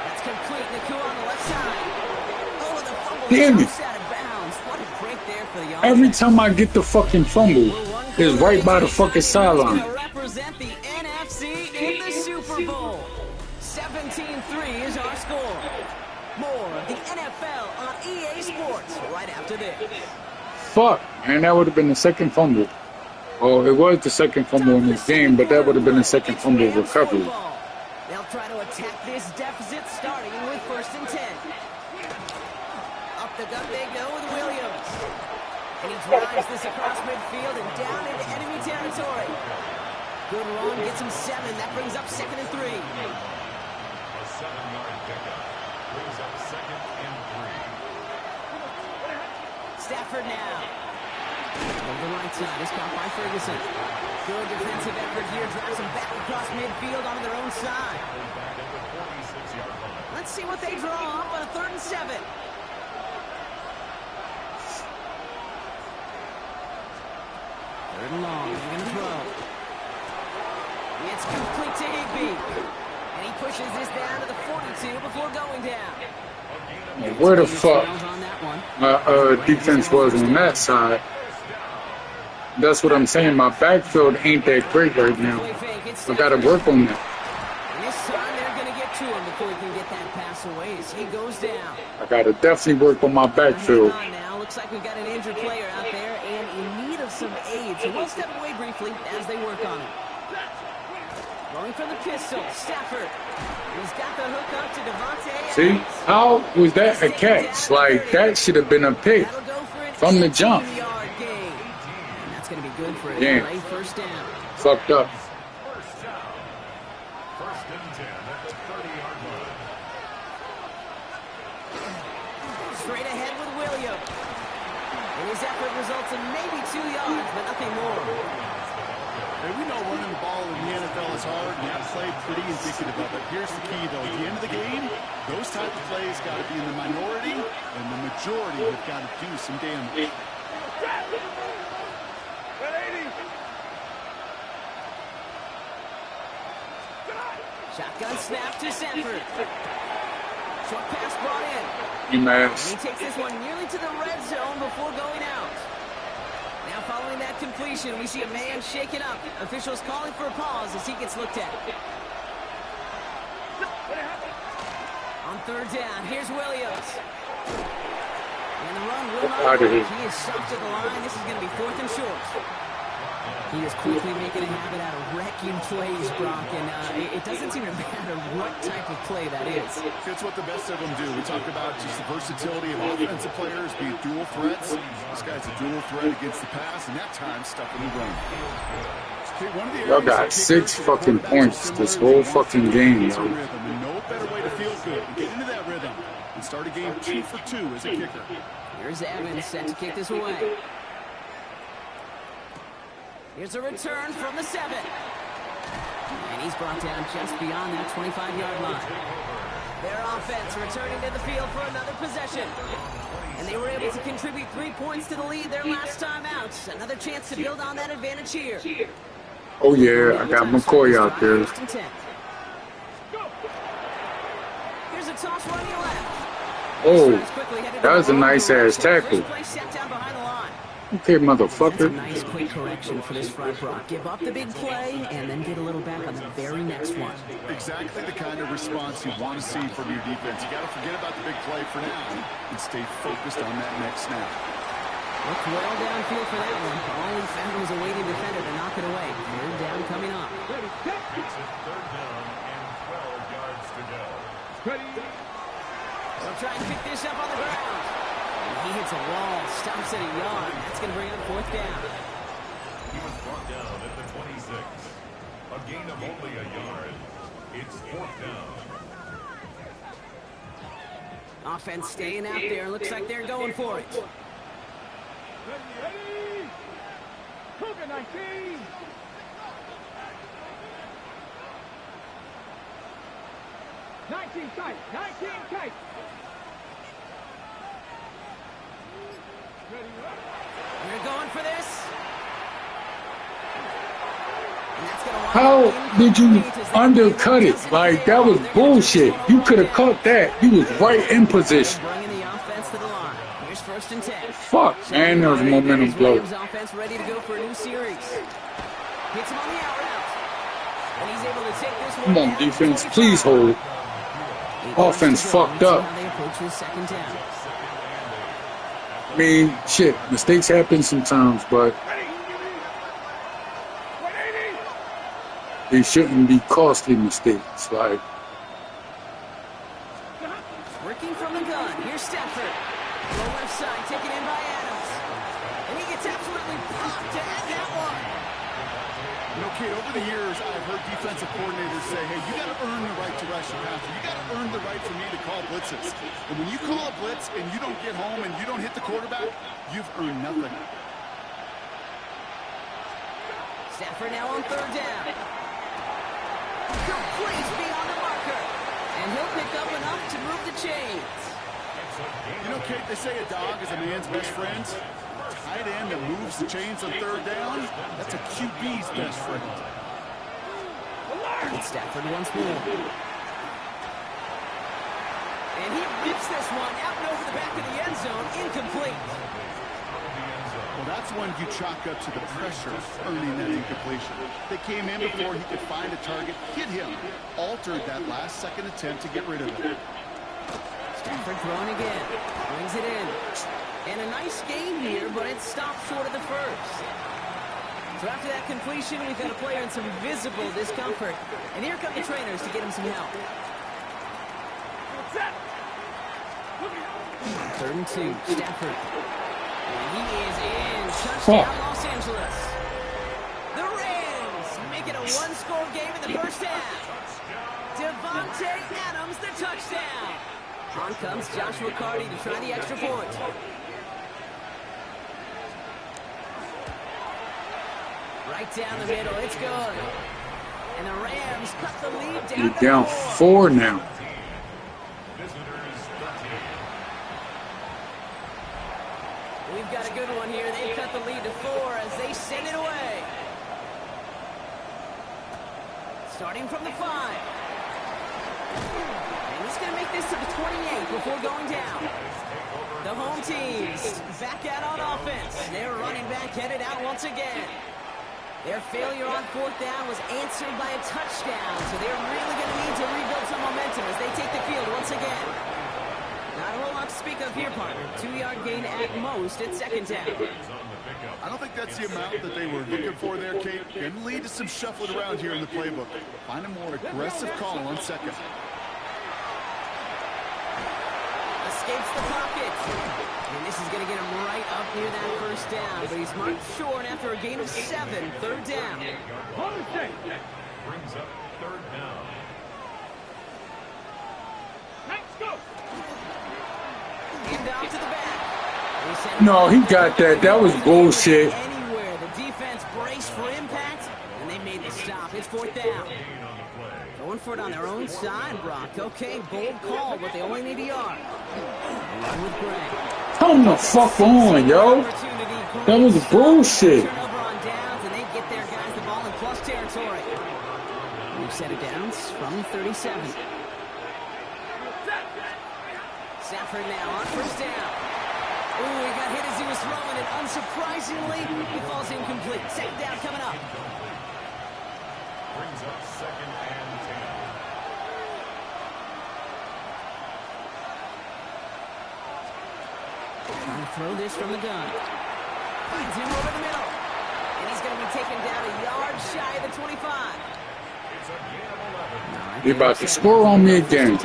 That's complete. Nakua on the left side. Oh, the fumble Damn it. jumps out of bounds. What a break there for the Every offense. time I get the fucking fumble, it's right by the fucking sideline. To represent the NFC in the Super Bowl. 17-3 is our score. More of the NFL on EA Sports right after this. Fuck, man, that would have been the second fumble. Oh, it was the second fumble in this game, but that would have been the second fumble recovery. They'll try to attack this deficit starting with 1st and 10. Up the gut they go with Williams. And he drives this across midfield and down into enemy territory. Good run, gets him 7. That brings up 2nd and 3. A 7-yard pickup brings up 2nd and 3. Stafford now. On the right side is caught by Ferguson. Good defensive effort here. Drives him back across midfield onto their own side. Back at the 46-yard line. Let's see what they draw up on a 3rd and 7. Third and long. He's going to throw. It's complete to Higbee. And he pushes this down to the 42 before going down. Where the fuck my defense was on that side? That's what I'm saying. My backfield ain't that great right now. I gotta work on that. And this time they're going to get to him before he can get that pass away as he goes down. I gotta definitely work on my backfield. Now looks like we've got an injured player out there and in need of some aid. So we'll step away briefly as they work on him. Going for the pistol, Stafford. He's got the hook up to Devontae. See, how was that a catch? Like, that should have been a pick from the jump. That's going to be good for a Damn. delay 1st down. Fucked up. First down. 1st and 10 at the 30-yard line. Straight ahead with Williams. And his effort results in maybe 2 yards, but nothing more. Hey, we know running the ball in the NFL is hard, and that play pretty indicative of it. Here's the key, though. At the end of the game, those type of plays got to be in the minority, and the majority have got to do some damage. Shotgun snap to Sanford. Short pass brought in. UMass. And he takes this one nearly to the red zone before going out. Now following that completion, we see a man shaken up. Officials calling for a pause as he gets looked at. On 3rd down, here's Williams. And the run will not work. He is stopped at the line. This is going to be 4th and short. He is quickly making a habit out of wrecking plays, Brock, and it doesn't seem to matter what type of play that is. It's what the best of them do. We talk about just the versatility of offensive players being dual threats. This guy's a dual threat against the pass, and that time stuffing the run. Y'all got 6 fucking points this whole fucking game, yo. And no better way to feel good and get into that rhythm and start a game 2 for 2 as a kicker. Here's Evans set to kick this away. Here's a return from the 7. And he's brought down just beyond that 25-yard line. Their offense returning to the field for another possession. And they were able to contribute 3 points to the lead their last time out. Another chance to build on that advantage here. Oh yeah, I got McCoy out there. Here's a toss running left. Oh, that was a nice-ass tackle. Okay, motherfucker. Nice quick correction for this front row. Give up the big play and then get a little back on the very next one. Exactly the kind of response you want to see from your defense. You got to forget about the big play for now and stay focused on that next snap. Looked well downfield for that one. All he found was a waiting defender to knock it away. 3rd down coming up. It's a 3rd down and 12 yards to go. They'll try and pick this up on the ground. He hits a wall, stops at a yard. That's going to bring up 4th down. He was brought down at the 26. A gain of only a yard. It's 4th down. Offense staying out there. Looks like they're going for it. Ready. Cougar 19. Tight. 19 tight. They're going for this. And that's How did you undercut it? Like, that was bullshit. You could have caught that. You was right in position. Bringing the offense to the line. Here's 1st and 10. Fuck, man, there was momentum blow. Williams offense ready to go for a new series. Hits him on the out route. And he's able to take this one. Come on, defense, please hold it. Offense fucked up. How they approach this 2nd down. I mean, shit, mistakes happen sometimes, but they shouldn't be costly mistakes. Like, Working from the gun. Here's Stafford. Low left side, taken in by Adams. And he gets absolutely popped to end that one. You know, Kate, over the years, I've heard defensive coordinators say, hey, you got to earn the right to rush the passer. You got to earn the right for me to call blitzes. And when you call a blitz and you don't get home and you don't hit the quarterback, you've earned nothing. Stafford now on 3rd down. Complete beyond the marker. And he'll pick up enough to move the chains. You know, Kate, they say a dog is a man's best friend. Tight end that moves the chains on 3rd down, that's a QB's best friend. It's Stafford once more. And he rips this one out and over the back of the end zone. Incomplete. Well, that's one you chalk up to the pressure earning that incompletion. They came in before he could find a target, hit him, altered that last second attempt to get rid of it. Stafford throwing again. Brings it in. And a nice game here, but it stopped short of the 1st. So after that completion, we've got a player in some visible discomfort. And here come the trainers to get him some help. 3rd and 2, Stafford. And he is in. Touchdown, Los Angeles. The Rams make it a 1-score game in the 1st half. Devontae Adams, the touchdown. On comes Joshua Carty to try the extra point. Right down the middle, it's good. And the Rams cut the lead down. You're down 4 now. We've got a good one here. They cut the lead to 4 as they send it away. Starting from the 5. And he's going to make this to the 28 before going down. The home teams back out on offense. Their running back headed out once again. Their failure on 4th down was answered by a touchdown, so they're really going to need to rebuild some momentum as they take the field once again. Not a whole lot to speak of here, partner. 2-yard gain at most at 2nd down. I don't think that's the amount that they were looking for there, Kate. Can lead to some shuffling around here in the playbook. Find a more aggressive call on 2nd. Escapes the pocket. And this is going to get him right up near that 1st down. But he's marked short after a gain of 7. 3rd down. Brings up 3rd down. Let's go. And off to the back. No, he got that. That was bullshit. Anywhere. The defense braced for impact, and they made the stop. It's 4th down. Going for it on their own side, Brock. Okay, bold call, but they only need a yard. Along with Gray. Come the fuck on, yo. That was bullshit. Turnover on downs, and they get their guys the ball in plus territory. We've set it down from 37. Stafford now on 1st down. Ooh, he got hit as he was throwing it. Unsurprisingly, he falls incomplete. 2nd down coming up. Brings up 2nd and 10. Trying to throw this from the gun. Finds him over the middle. And he's going to be taken down a yard shy of the 25. It's a gain of 11. You're about to score on me again.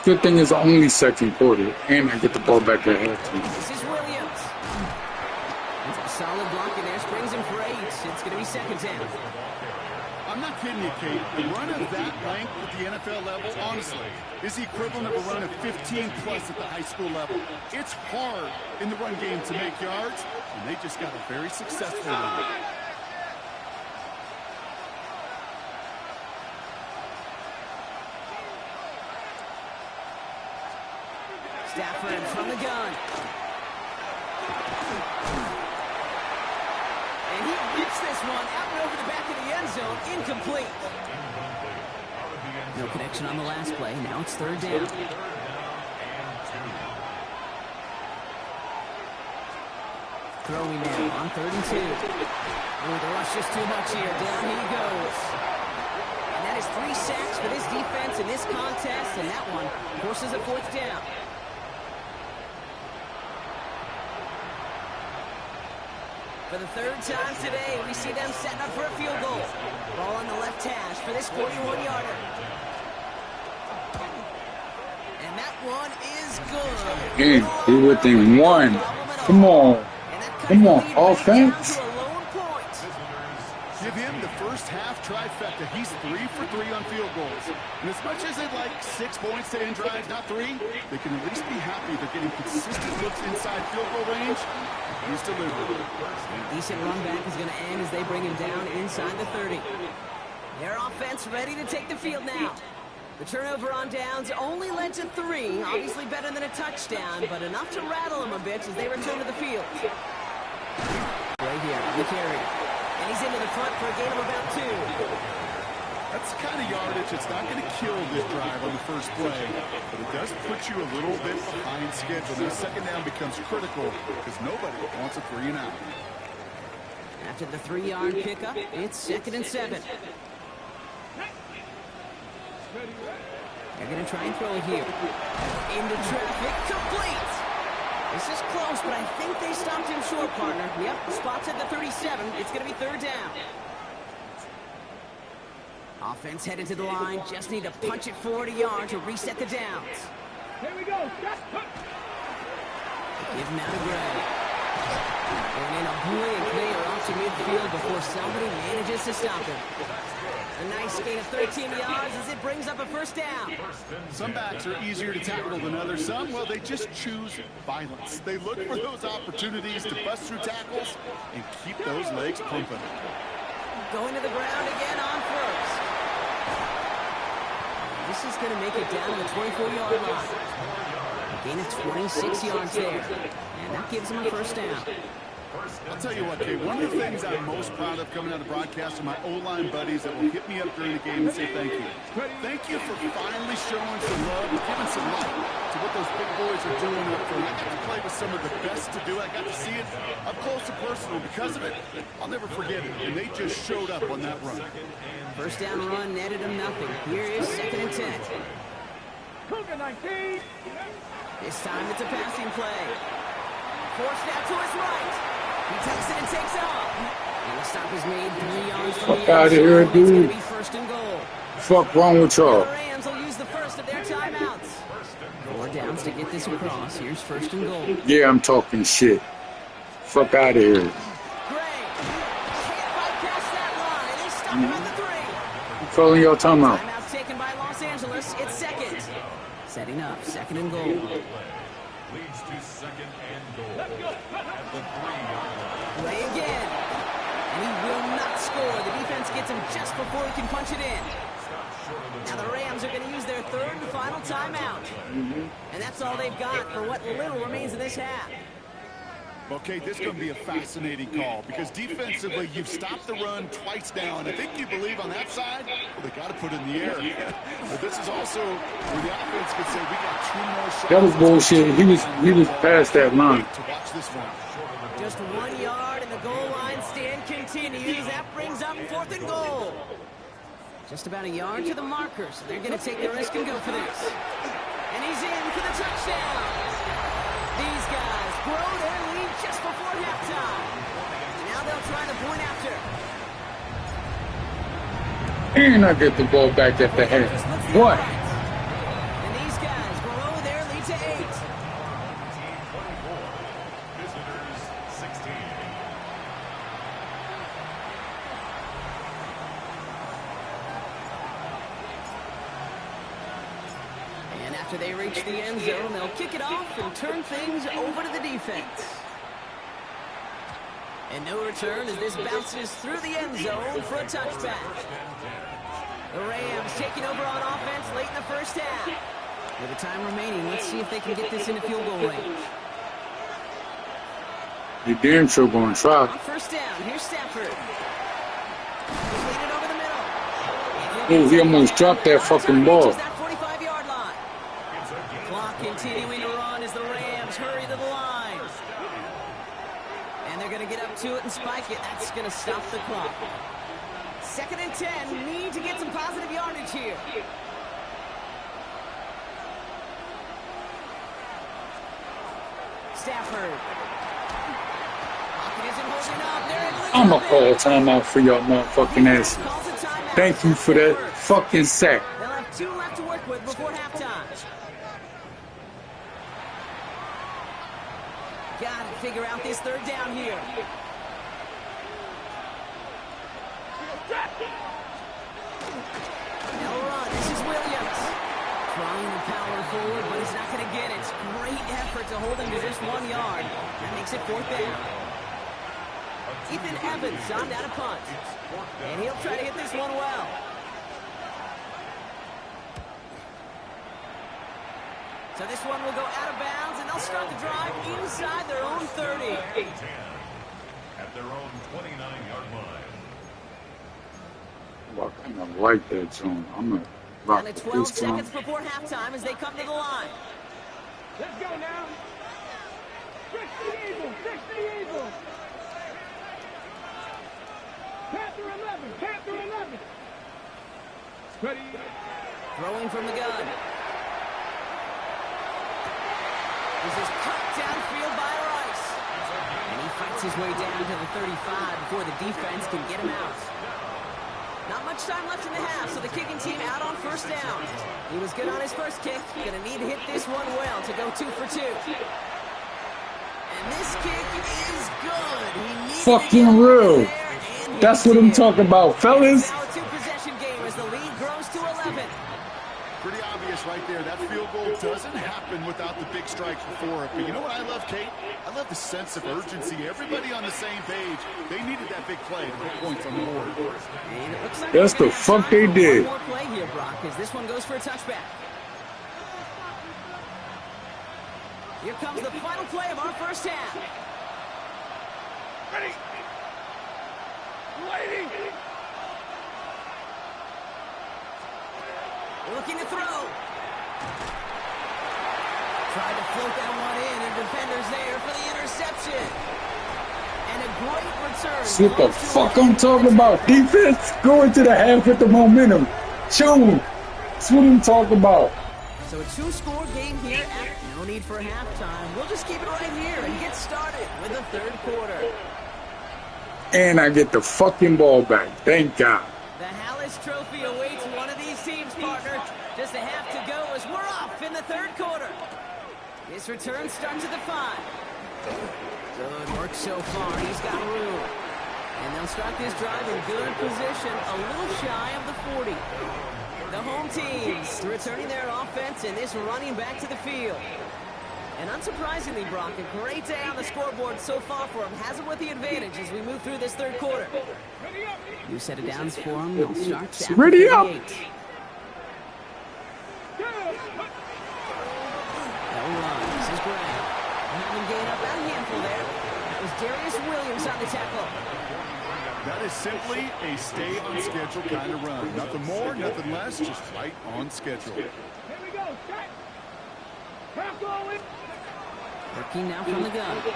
Good thing it's only 2nd quarter, and I get the ball back at halftime. This is Williams. It's a solid block in there. Springs him for 8. It's going to be 2nd down. I'm not kidding you, Kate. A run of that length at the NFL level, honestly, is the equivalent of a run of 15-plus at the high school level. It's hard in the run game to make yards, and they just got a very successful run. Stafford from the gun. And he rips this one out and over the back of the end zone. Incomplete. No connection on the last play. Now it's third down. Throwing now on 3rd and 2. Oh, the rush is too much here. Down he goes. And that is 3 sacks for this defense in this contest, and that one forces a 4th down. For the 3rd time today, we see them setting up for a field goal. Ball on the left hash for this 41-yarder. And that one is good. Game, he within one. Come on. Come on, offense. Give him the first half trifecta. He's 3 for 3 on field goals. And as much as they'd like 6 points to end drives, not 3, they can at least be happy they're getting consistent looks inside field goal range. He's delivering. A decent run back is going to end as they bring him down inside the 30. Their offense ready to take the field now. The turnover on downs only led to 3. Obviously better than a touchdown, but enough to rattle them a bit as they return to the field. Right here, the carry. And he's into the front for a gain of about 2. That's the kind of yardage that's not going to kill this drive on the first play, but it does put you a little bit behind schedule. Now, second down becomes critical because nobody wants a 3 and out. After the 3-yard pickup, it's 2nd and 7. They're going to try and throw it here. Into traffic, complete. This is close, but I think they stopped him short, partner. Yep, spots at the 37. It's going to be 3rd down. Offense headed to the line. Just need to punch it 40 yards to reset the downs. Here we go. Give him out of Gray. And in a blink, they are off to midfield before somebody manages to stop him. A nice gain of 13 yards as it brings up a 1st down. Some backs are easier to tackle than others. Some, well, they just choose violence. They look for those opportunities to bust through tackles and keep those legs pumping. Going to the ground again on 1st. This is going to make it down to the 24-yard line. A gain of 26 yards there. And that gives him a 1st down. I'll tell you what, Kate, one of the things I'm most proud of coming out of broadcast are my O-line buddies that will hit me up during the game and say thank you. Thank you for finally showing some love, giving some light to what those big boys are doing up front. I got to play with some of the best to do it. I got to see it up close and personal. Because of it, I'll never forget it. And they just showed up on that run. 1st down run netted him nothing. Here is 2nd and 10. Cougar 19. This time it's a passing play. Forced out to his right. He takes it and takes off. And the stop is made 3 yards from the end zone. Out of here, It's going dude. to be 1st and goal. Fuck wrong with y'all? The Rams will use the first of their timeouts. 4 downs to get this across. Here's 1st and goal. Yeah, I'm talking shit. Fuck out of here. Gray can't bypass that line. They stop him at the 3. I'm calling y'all timeout. Timeout taken by Los Angeles. It's 2nd. Setting up 2nd and goal. Leads to 2nd and goal at the 3-yard line. Play again. And he will not score. The defense gets him just before he can punch it in. Now the Rams are going to use their 3rd and final timeout. And that's all they've got for what little remains of this half. Okay, this is going to be a fascinating call because defensively, you've stopped the run twice now, and I think you believe on that side, well, they got to put it in the air. But this is also where the offense could say, we got 2 more shots. That was bullshit. He was past that line. To watch this one. Just 1 yard, and the goal line stand continues. That brings up 4th and goal. Just about a yard to the marker, so they're going to take the risk and go for this. And he's in for the touchdown. These guys grow their lead just before halftime. Now they'll try the point after. And I get the ball back at the head. What? And these guys grow their lead to 8. Visitors 16. And after they reach the end zone, they'll kick it off and turn things over to the defense. And no return as this bounces through the end zone for a touchback. The Rams taking over on offense late in the first half. With the time remaining, let's see if they can get this into field goal range. They damn sure gonna try. First down. Here's Stafford. Lead it over the middle. Oh, he almost dropped that fucking ball. That 45-yard line. Clock continuing to run as the Rams hurry to the line. And they're going to get up to it and spike it. That's going to stop the clock. 2nd and 10. Need to get some positive yardage here. Stafford. Pocket isn't holding up. I'm gonna call a timeout for y'all motherfucking asses. Thank you for that fucking sack. They'll have 2 left to work with before halftime. Gotta figure out this 3rd down here. They'll run. This is Williams. Trying to power forward, but he's not going to get it. Great effort to hold him to just 1 yard. That makes it 4th down. Ethan Evans on down a punt. And he'll try to hit this one well. So this one will go out of bounds, and they'll start the drive inside their own 30. At their own 29-yard line. Well, I kind of like that zone. I'm gonna rock Down to with 12 this zone. seconds before halftime as they come to the line. Let's go now. Fix the Eagles. Fix the Eagles. Panther 11. Panther 11. Ready. Throwing from the gun. This is cut downfield by Rice. And he fights his way down to the 35 before the defense can get him out. Not much time left in the half, so the kicking team out on 1st down. He was good on his first kick. Gonna need to hit this one well to go 2 for 2. And this kick is good. He needs Fucking real. That's what I'm talking about, fellas. Now a 2-possession game as the lead grows to 11. Pretty obvious right there. That field goal doesn't happen without the big strike before it. But you know what I love, Kate? I love the sense of urgency. Everybody on the same page. They needed that big play to put points on the board. And it looks like That's the fuck they did. One more play here, Brock, as this one goes for a touchback. Here comes the final play of our first half. Ready. Waiting. Looking to throw. Tried to float that one in, and defenders there for the interception. And a great return. That's what the fuck I'm talking about. Defense going to the half with the momentum. Show. That's what I'm talking about. So a 2-score game here. No need for halftime. We'll just keep it right here and get started with the 3rd quarter. And I get the fucking ball back. Thank God. The Hallis Trophy awaits one of these teams, partner. Just a half to go as we're off in the 3rd quarter. This return starts at the 5. Good work so far. He's got room. And they'll start this drive in good position, a little shy of the 40. The home teams returning their offense and this running back to the field. And unsurprisingly, Brock, a great day on the scoreboard so far for him. Has it with the advantage as we move through this 3rd quarter. New set of downs for him. They'll start Ready up. They'll run. This is Graham. Having gain up that handful there. That was Darius Williams on the tackle. That is simply a stay on schedule kind of run. Nothing more, nothing less, just right on schedule. Here we go. Set. Half going. Working now from the gun. Defender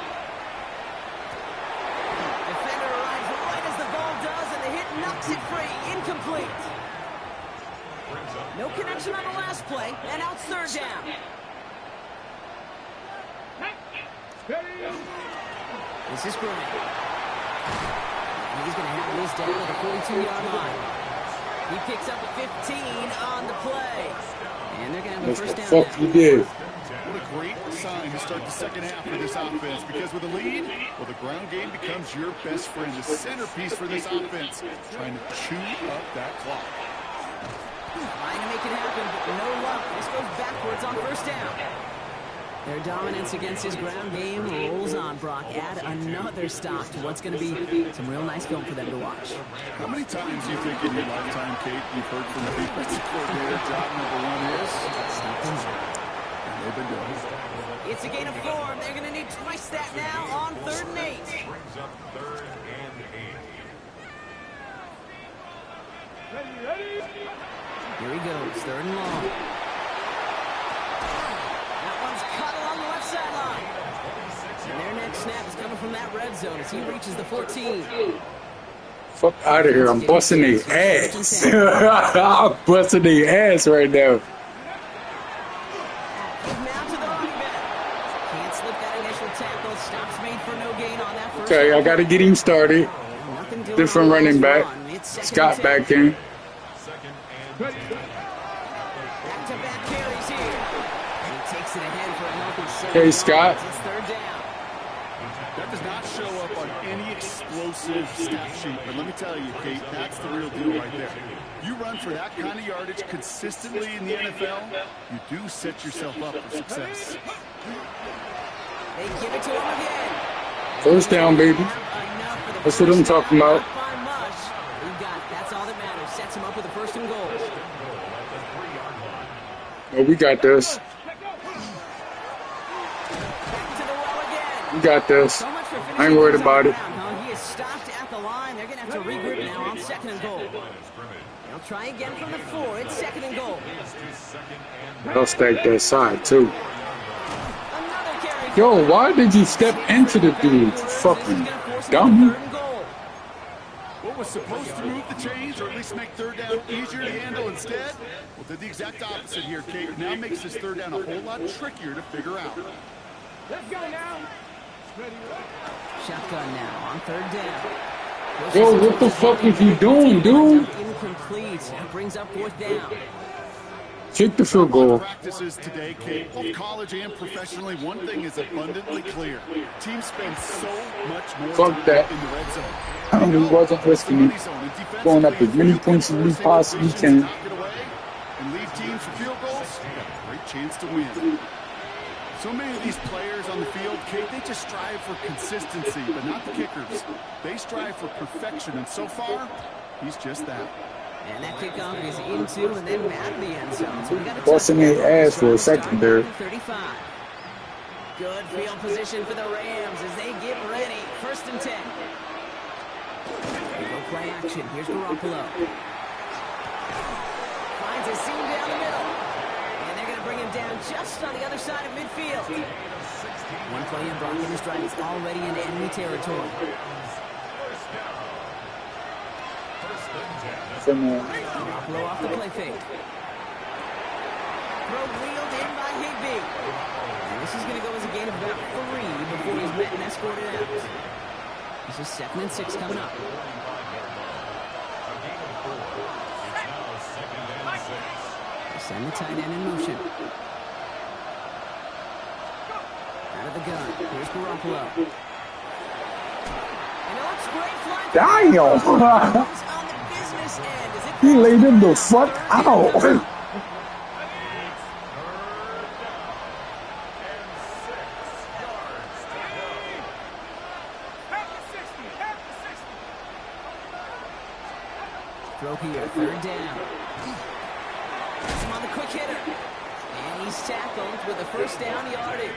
arrives right as the ball does, and the hit knocks it free. Incomplete. No connection on the last play, and now it's 3rd down. This is Graham. He's going to have this down at the 42-yard line. He picks up a 15 on the play. And they're going to have a That's first the down. fuck you did. What a great sign to start the second half for this offense, because with a lead, well, the ground game becomes your best friend, the centerpiece for this offense, trying to chew up that clock. Trying to make it happen, but no luck. This goes backwards on first down. Their dominance against his ground game rolls on, Brock. Add another stop to what's going to be some real nice film for them to watch. How many times do you think in your lifetime, Kate, you've heard from the defensive coordinator, job number 1 is? Stop them. And they've been doing it. It's a gain of 4. They're going to need twice that now on 3rd and 8. Brings up 3rd and 8. Here he goes, 3rd and long. That one's cut along the left sideline. And their next snap is coming from that red zone as he reaches the 14. Fuck out of here. I'm busting their ass. I'm busting their ass right now. Now to the running back. Can't slip that initial tackle. Stops made for no gain on that first. Okay, I got to get him started. Nothing doing Different on the running last back. run. It's second Scott and 10. back in. Back-to-back carries here. And he takes it ahead for a healthy 7 Hey, yards. Scott. It's 3rd down. That does not show up on any explosive stat sheet, but let me tell you, Kate, that's the real deal right there. You run for that kind of yardage consistently in the NFL, you do set yourself up for success. They give it to him again. First down, baby. That's what I'm talking about. Not by much. You got it. That's all that matters. Sets him up with a 1st and goal. Oh, we got this. Back to the well again. We got this. So much for I ain't finishing worried things on about the it. ground, huh? He is stopped at the line. They're going to have to regroup now on 2nd and goal. They'll try again from the 4. It's 2nd and goal. I'll stack that side, too. Another carry. Yo, why did you step into the dude? Fucking dummy. 3rd and goal. What was supposed to move the chains, or at least make 3rd down easier to handle instead? Well, did the exact opposite here, Kate. Now makes this 3rd down a whole lot trickier to figure out. Let's go now. Shotgun now on 3rd down. Yo, what the fuck is you doing, dude? Incomplete. That brings up 4th down. Kick the field goal. Practices today, Kate, both college and professionally, one thing is abundantly clear. Teams spend so much more Fuck time that. in the red zone. We wasn't risking it. Throwing up as many points as we possibly can. Knock it away and leave teams for field goals. Great chance to win. So many of these players on the field, Kate, they just strive for consistency, but not the kickers. They strive for perfection, and so far, he's just that. And that kickoff is into and then out of the end zone. So we got a Busting their ass for a second there. 35. Good field position for the Rams as they get ready. 1st and 10. They go play action. Here's Garoppolo. Finds a seam down the middle. And they're going to bring him down just on the other side of midfield. One play in Brock in his drive. He's already in enemy territory. Garoppolo off the play fake. Throw wheeled in by Higbee. And this is going to go as a gain of about 3 before he's met and escorted out. This is 2nd and 6 coming up. They send the tight end in motion. Out of the gun. Here's Garoppolo. And it looks great flying. Damn! On the business end as it He laid him the fuck out. Throw here, 3rd down. Gets him on the quick hitter. And he's tackled with a 1st down yardage.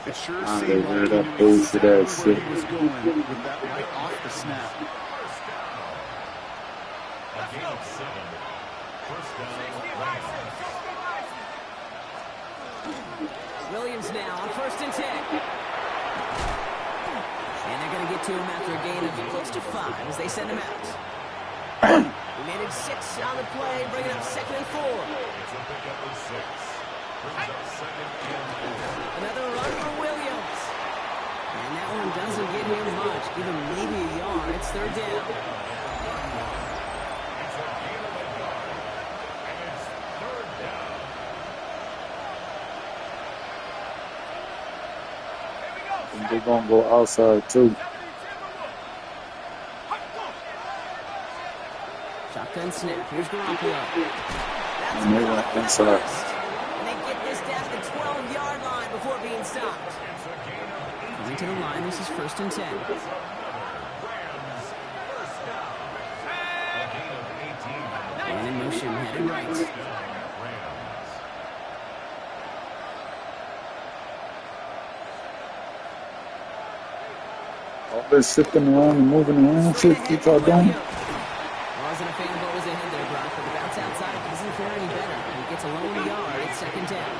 It sure Ah, they seemed ran like up he those was for that exactly where shit. he was going with that right off the snap. A gain of 7. 1st down, Rams. Williams now on 1st and 10. And they're going to get to him after a gain of close to 5 as they send him out. He made it 6 on the play, bringing up 2nd and 4. It's a pickup of 6. Brings up 2nd and 4. Another run for Williams. And that one doesn't get him much, give him maybe a yard. It's 3rd down. It's a gain of a yard. And it's 3rd down. And they're gonna go outside too. Shotgun snap. Here's Garoppolo. That's And they went inside. And they get this down to the 12-yard line before being stopped. Going to the line. This is 1st and 10. Rams, 1st down. A gain of 18. And in motion, headed right. Rams. All this shifting around and moving around shit that y'all doing. Wasn't a fan of what was ahead there, Brock, but the bounce outside doesn't fare any better. He gets a lone yard at second down.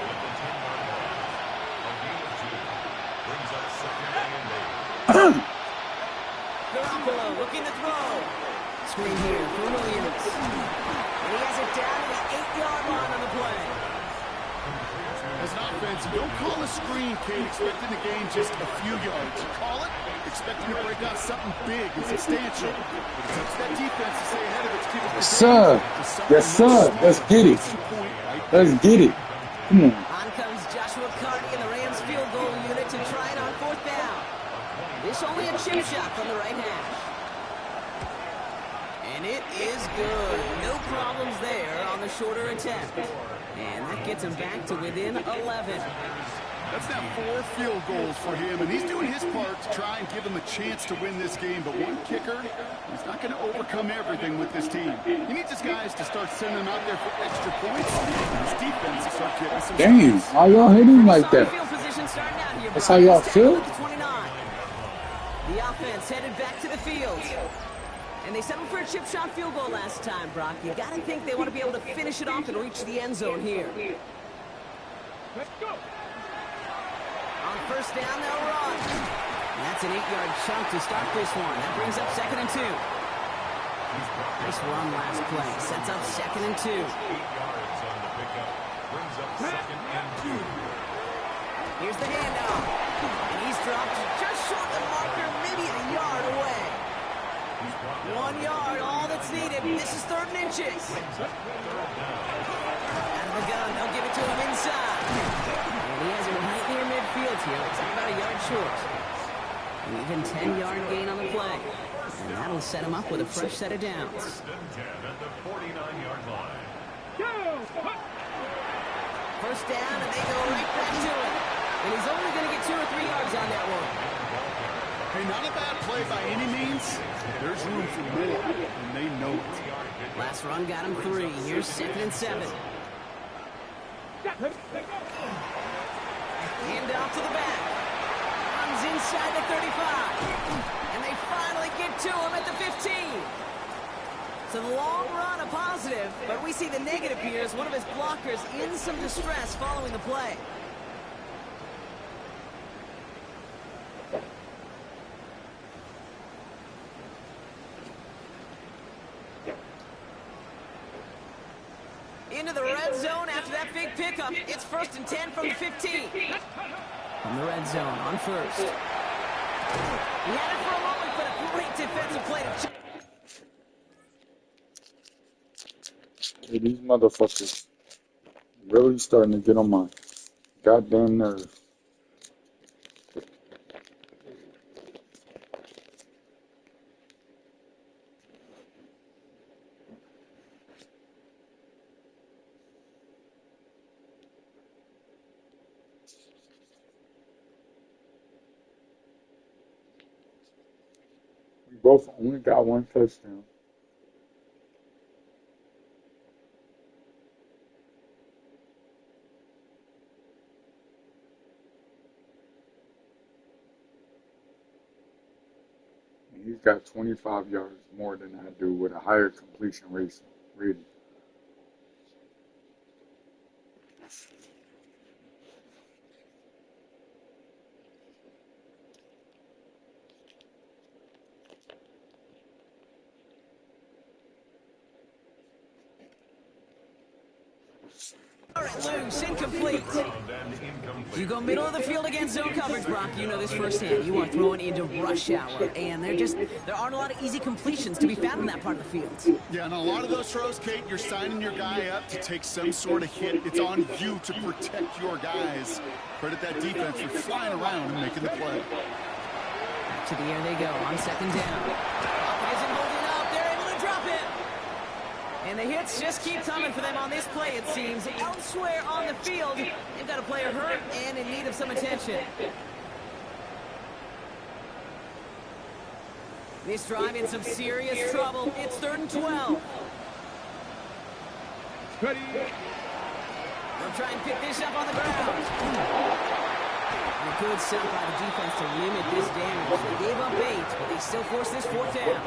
Garoppolo looking to throw. Screen here for Williams. And he has it down to the 8-yard line on the play. As an offense, you don't call a screen, Kate, expecting to gain just a few yards. You call it expecting to break out something big and substantial. But it's up to that defense to stay ahead of it to keep it Yes, sir. Yes, sir. Let's get it. Let's get it. Come on. On comes Joshua Carty and the Rams field goal unit to try it on 4th down. This only a chip shot from the right hash. And it is good. No problems there on the shorter attempt. And that gets him back to within 11. That's now 4 field goals for him, and he's doing his part to try and give him a chance to win this game. But one kicker, he's not going to overcome everything with this team. He needs his guys to start sending them out there for extra points, and his defense to start getting some Damn, shots. how y'all hitting like that? Field position starting out here, That's Brock. how y'all He's feel? tackled at the 29. The offense headed back to the field. And they settled for a chip shot field goal last time, Brock. You got to think they want to be able to finish it off and reach the end zone here. Let's go. On 1st down, they'll run. And that's an 8-yard chunk to start this one. That brings up 2nd and 2. Nice run last play. Sets up 2nd and 2. 8 yards on the pickup. Brings up 2nd and 2. Here's the handoff. And he's dropped just short of the marker, maybe a yard away. 1 yard, all that's needed. This is 3rd and inches. Out of the gun, they'll give it to him inside. And he has it right near midfield here. It's about a yard short. An even 10-yard gain on the play. And that'll set him up with a fresh set of downs. 1st and 10 at the 49-yard line. First down, and they go right back to it. And he's only going to get 2 or 3 yards on that one. Hey, not a bad play by any means. There's room for more, and they know it. Last run got him 3. Here's 2nd and 7. Hand off to the back. Runs inside the 35. And they finally get to him at the 15. It's a long run, a positive, but we see the negative here as one of his blockers in some distress following the play. Into the red zone after that big pickup. It's 1st and 10 from the 15. From the red zone on 1st. He had it for a moment, but a great defensive play to check. Hey, these motherfuckers really starting to get on my goddamn nerves. We both only got 1 touchdown. He's got 25 yards more than I do with a higher completion rating. Loose, incomplete. You go middle of the field against zone coverage, Brock. You know this firsthand. You are throwing into rush hour, and there aren't a lot of easy completions to be found in that part of the field. Yeah, and a lot of those throws, Kate, you're signing your guy up to take some sort of hit. It's on you to protect your guys. Credit that defense for flying around and making the play. Back to the air they go on 2nd down. Up isn't holding up. They're able to drop it. And the hits just keep coming for them on this play, it seems. Elsewhere on the field, they've got a player hurt and in need of some attention. This drive in some serious trouble. It's 3rd and 12. Ready. They'll try and pick this up on the ground. And a good stop by the defense to limit this damage. They gave up 8, but they still forced this 4th down.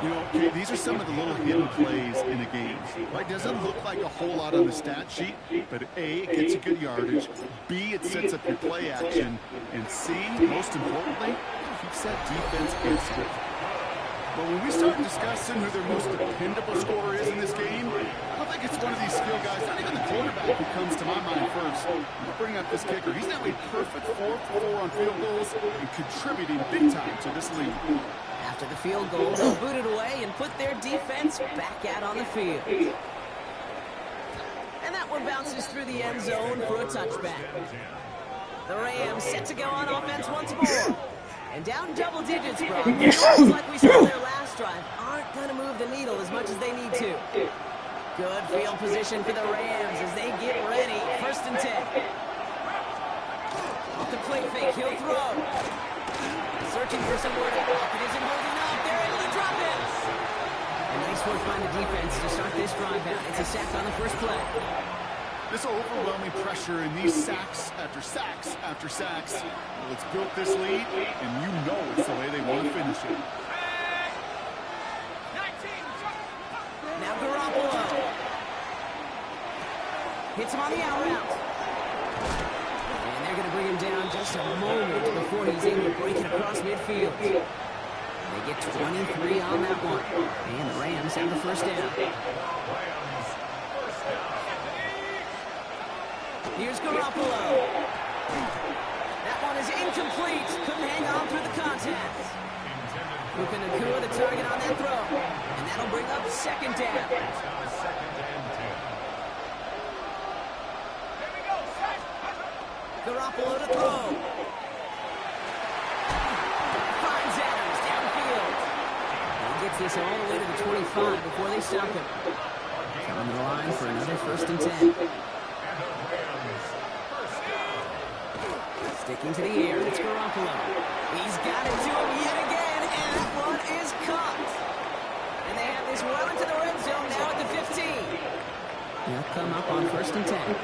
You know, okay, these are some of the little hidden plays in a game, right? Doesn't look like a whole lot on the stat sheet, but A, it gets you good yardage, B, it sets up your play action, and C, most importantly, keeps that defense guessing. But when we start discussing who their most dependable scorer is in this game, I don't think it's one of these skill guys, not even the quarterback, who comes to my mind first. I'll bring up this kicker. He's now a perfect 4-for-4 on field goals and contributing big time to this league. After the field goal, they'll boot it away and put their defense back out on the field. And that one bounces through the end zone for a touchback. The Rams set to go on offense once more. And down double digits, Brock. Just like we saw their last drive, aren't going to move the needle as much as they need to. Good field position for the Rams as they get ready. 1st and 10. Off the play fake, he'll throw. Searching for somewhere to drop. It isn't holding up. They're able to drop it. A nice work by the defense to start this drive out. It's a sack on the first play. This overwhelming pressure and these sacks after sacks after sacks. Well, it's built this lead, and you know it's the way they want to finish it. Now Garoppolo. Hits him on the out route. And they're going to bring him down just a moment before he's able to break it across midfield. They get 23 on that one. And the Rams have the 1st down. Here's Garoppolo. That one is incomplete. Couldn't hang on through the contact. Puka Nacua the target on that throw. And that'll bring up 2nd down. Garoppolo to throw. Finds Adams downfield. He gets this all the way to the 25 before they stop him. Coming to the line for another 1st and 10. Sticking to the air, it's Garoppolo. He's got it to him yet again, and that one is caught. And they have this well into the red zone now at the 15. They'll come up on 1st and 10.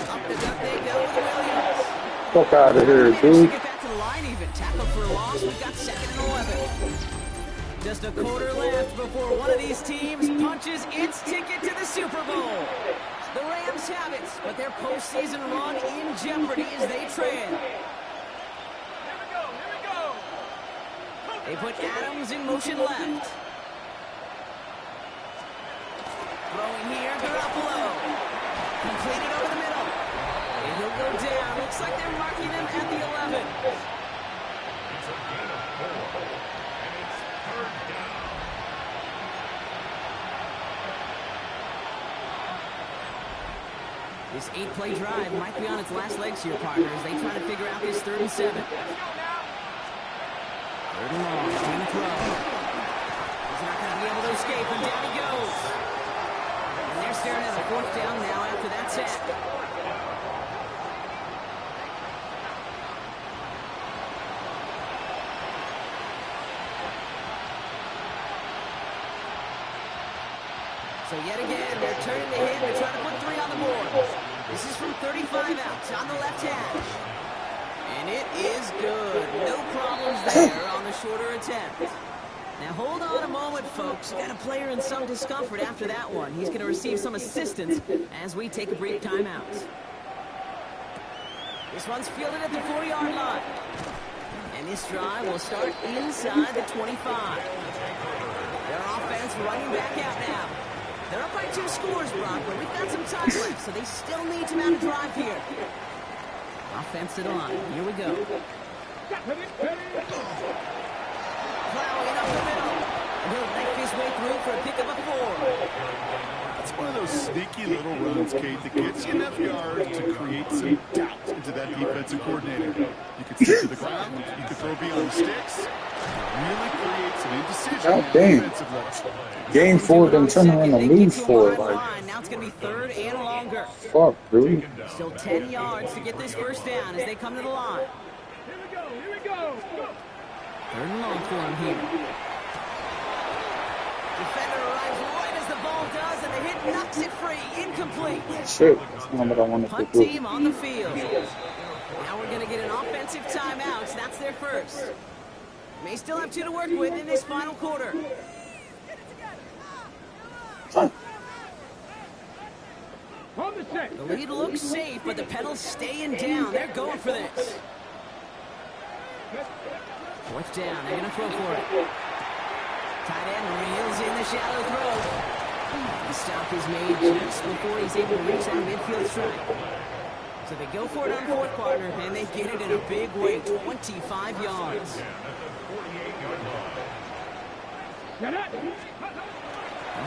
Up the duck they go with Williams. Fuck out of here, dude. Get back to the line even. Tackle for a loss. We've got 2nd and 11. Just a quarter left before one of these teams punches its ticket to the Super Bowl. The Rams have it, but their postseason run in jeopardy as they trail. They put Adams in motion left. Throwing here, Garoppolo. Completed over the middle. And he'll go down. Looks like they're marking him at the 11. It's a gain of 4. This 8-play drive might be on its last legs here, partners. They try to figure out this 3rd and 7. 3rd and long. Team throw. He's not going to be able to escape, and down he goes. And they're staring at a 4th down now after that sack. So yet again, they're turning the hit. They're trying to put 3 on the board. This is from 35 out on the left hash. And it is good. No problems there on the shorter attempt. Now hold on a moment, folks. Got a player in some discomfort after that one. He's going to receive some assistance as we take a brief timeout. This one's fielded at the 40-yard line. And this drive will start inside the 25. Their offense running back out now. They're up by 2 scores, Brock, but we've got some time left, so they still need to mount a drive here. Offense to the line. Here we go. Plowing up the middle. And he'll make his way through for a pick of a 4. It's one of those sneaky little runs, Kate, that gets you enough yards to create some doubt into that defensive coordinator. You can stick to the ground, you can throw beyond the sticks. It really creates an indecision defensively. Game 4, then turn around and lose 4. Like, now it's going to be 3rd and longer. fuck, dude. Still 10 yards to get this 1st down as they come to the line. Here we go. 3rd and long for him here. Defender arrives right as the ball does, and the hit knocks it free. Incomplete. Shit, that's not what I wanted to Punt do. team on the field. Now we're going to get an offensive timeout. So that's their first. May still have 2 to work with in this final quarter. Hold the set. The lead looks safe, but the pedals staying down. They're going for this. 4th down. They're going to throw for it. Tight end reels in the shallow throw. The stop is made just before he's able to reach that midfield strike. So they go for it on 4th, partner, and they get it in a big way, 25 yards. And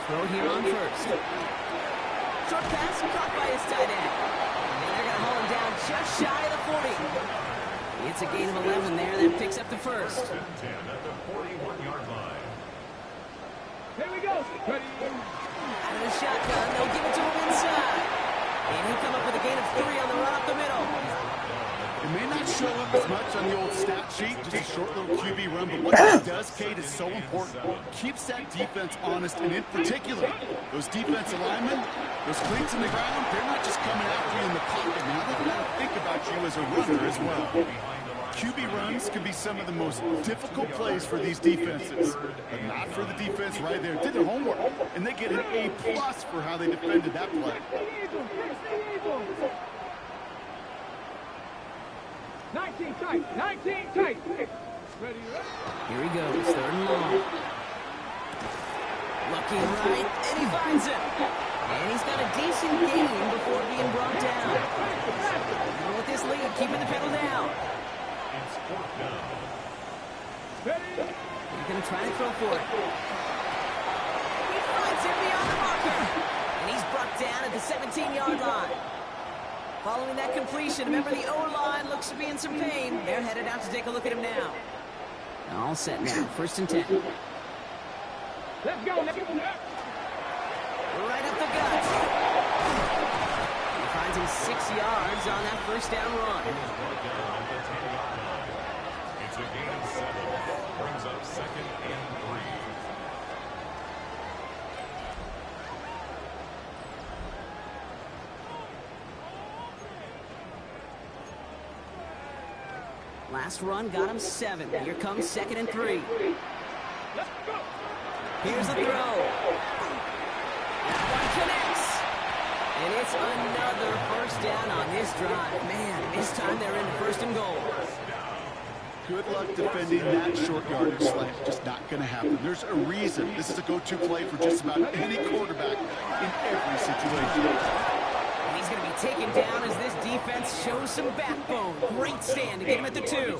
throw here on 1st. Short pass caught by his tight end. And they're going to haul him down just shy of the 40. It's a gain of 11 there. That picks up the 1st. Here we go. Ready. Out of the shotgun, they'll give it to him inside. And he'll come up with a gain of 3 on the run up the middle. It may not show up as much on the old stat sheet, just a short little QB run, but what that does, Kate, is so important. Keeps that defense honest, and in particular, those defensive linemen, those cleats in the ground, they're not just coming after you in the pocket. Now they've got to think about you as a runner as well. QB runs can be some of the most difficult plays for these defenses, but not for the defense right there. Did their homework, and they get an A+ for how they defended that play. 19 tight. 19 tight. Ready. Here he goes, 3rd and long. Looking right, and he finds him. And he's got a decent gain before being brought down. And with this lead, keeping the pedal down. He's going to try and throw for it. He finds him beyond the marker. And he's brought down at the 17-yard line. Following that completion, remember the O-line looks to be in some pain. They're headed out to take a look at him now. All set now, 1st and 10. Let's go. Right up the gut. He finds him 6 yards on that 1st down run. It's a gain of 7. Brings up 2nd and 3. Last run got him 7. Here comes 2nd and 3. Here's the throw. That one connects. And it's another 1st down on this drive. Man, this time they're in 1st and goal. Good luck defending that short yardage slant. Just not going to happen. There's a reason this is a go-to play for just about any quarterback in every situation. And he's going to be taken down as this defense shows some backbone. Great stand to get him at the 2.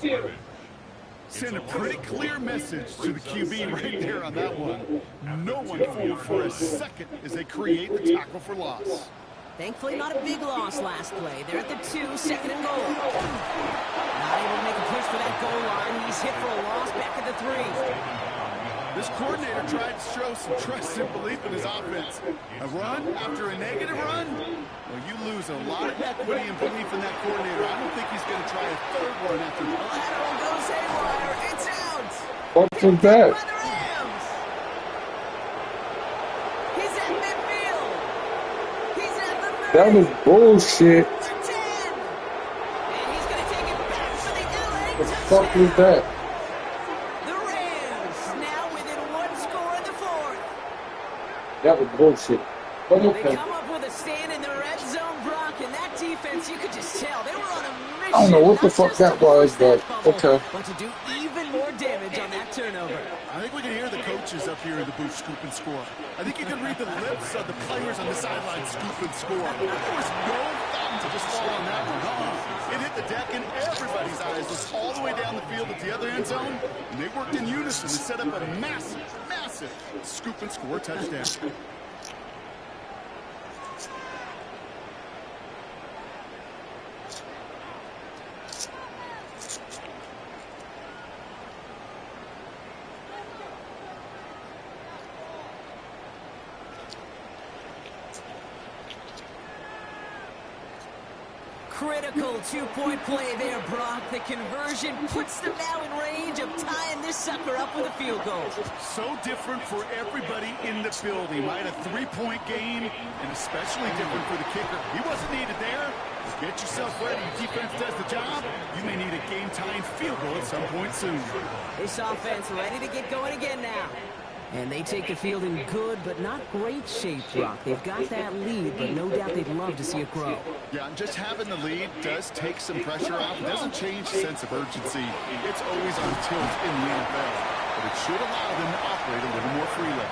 Send a pretty clear message to the QB right there on that one. No one fooled for a second as they create the tackle for loss. Thankfully, not a big loss last play. They're at the 2, 2nd and goal. Not able to make a push for that goal line. He's hit for a loss back at the 3. This coordinator tried to show some trust and belief in his offense. A run after a negative run? Well, you lose a lot of equity and belief in that coordinator. I don't think he's going to try a 3rd one after that. Lateral goes haywire. It's out. What was that? By the Rams. He's at midfield. He's at the 30. That was bullshit. The 10. And he's going to take it back for the LA What the fuck was that? The Rams now within 1 score in the 4th. That was bullshit. But They okay. come up with a stand in the red zone, Brock, and that defense, you could just tell they were on a mission. I don't know what the not fuck just that to force was, but that fumble, okay. but to do even more damage on that turnover. I think we can hear the coaches up here in the booth scoop and score. I think you can read the lips of the players on the sideline scoop and score. There was no thought to just fall on that one. It hit the deck and everybody's eyes was all the way down the field at the other end zone, and they worked in unison to set up a massive, massive scoop and score touchdown. Critical two-point play there, Brock. The conversion puts them now in range of tying this sucker up with a field goal. So different for everybody in the building, right? A three-point game, and especially different for the kicker. He wasn't needed there. Get yourself ready. Defense does the job. You may need a game-tying field goal at some point soon. This offense ready to get going again now. And they take the field in good but not great shape, Brock. They've got that lead, but no doubt they'd love to see it grow. Yeah, and just having the lead does take some pressure off. It doesn't change the sense of urgency. It's always on tilt in the NFL, but it should allow them to operate a little more freely.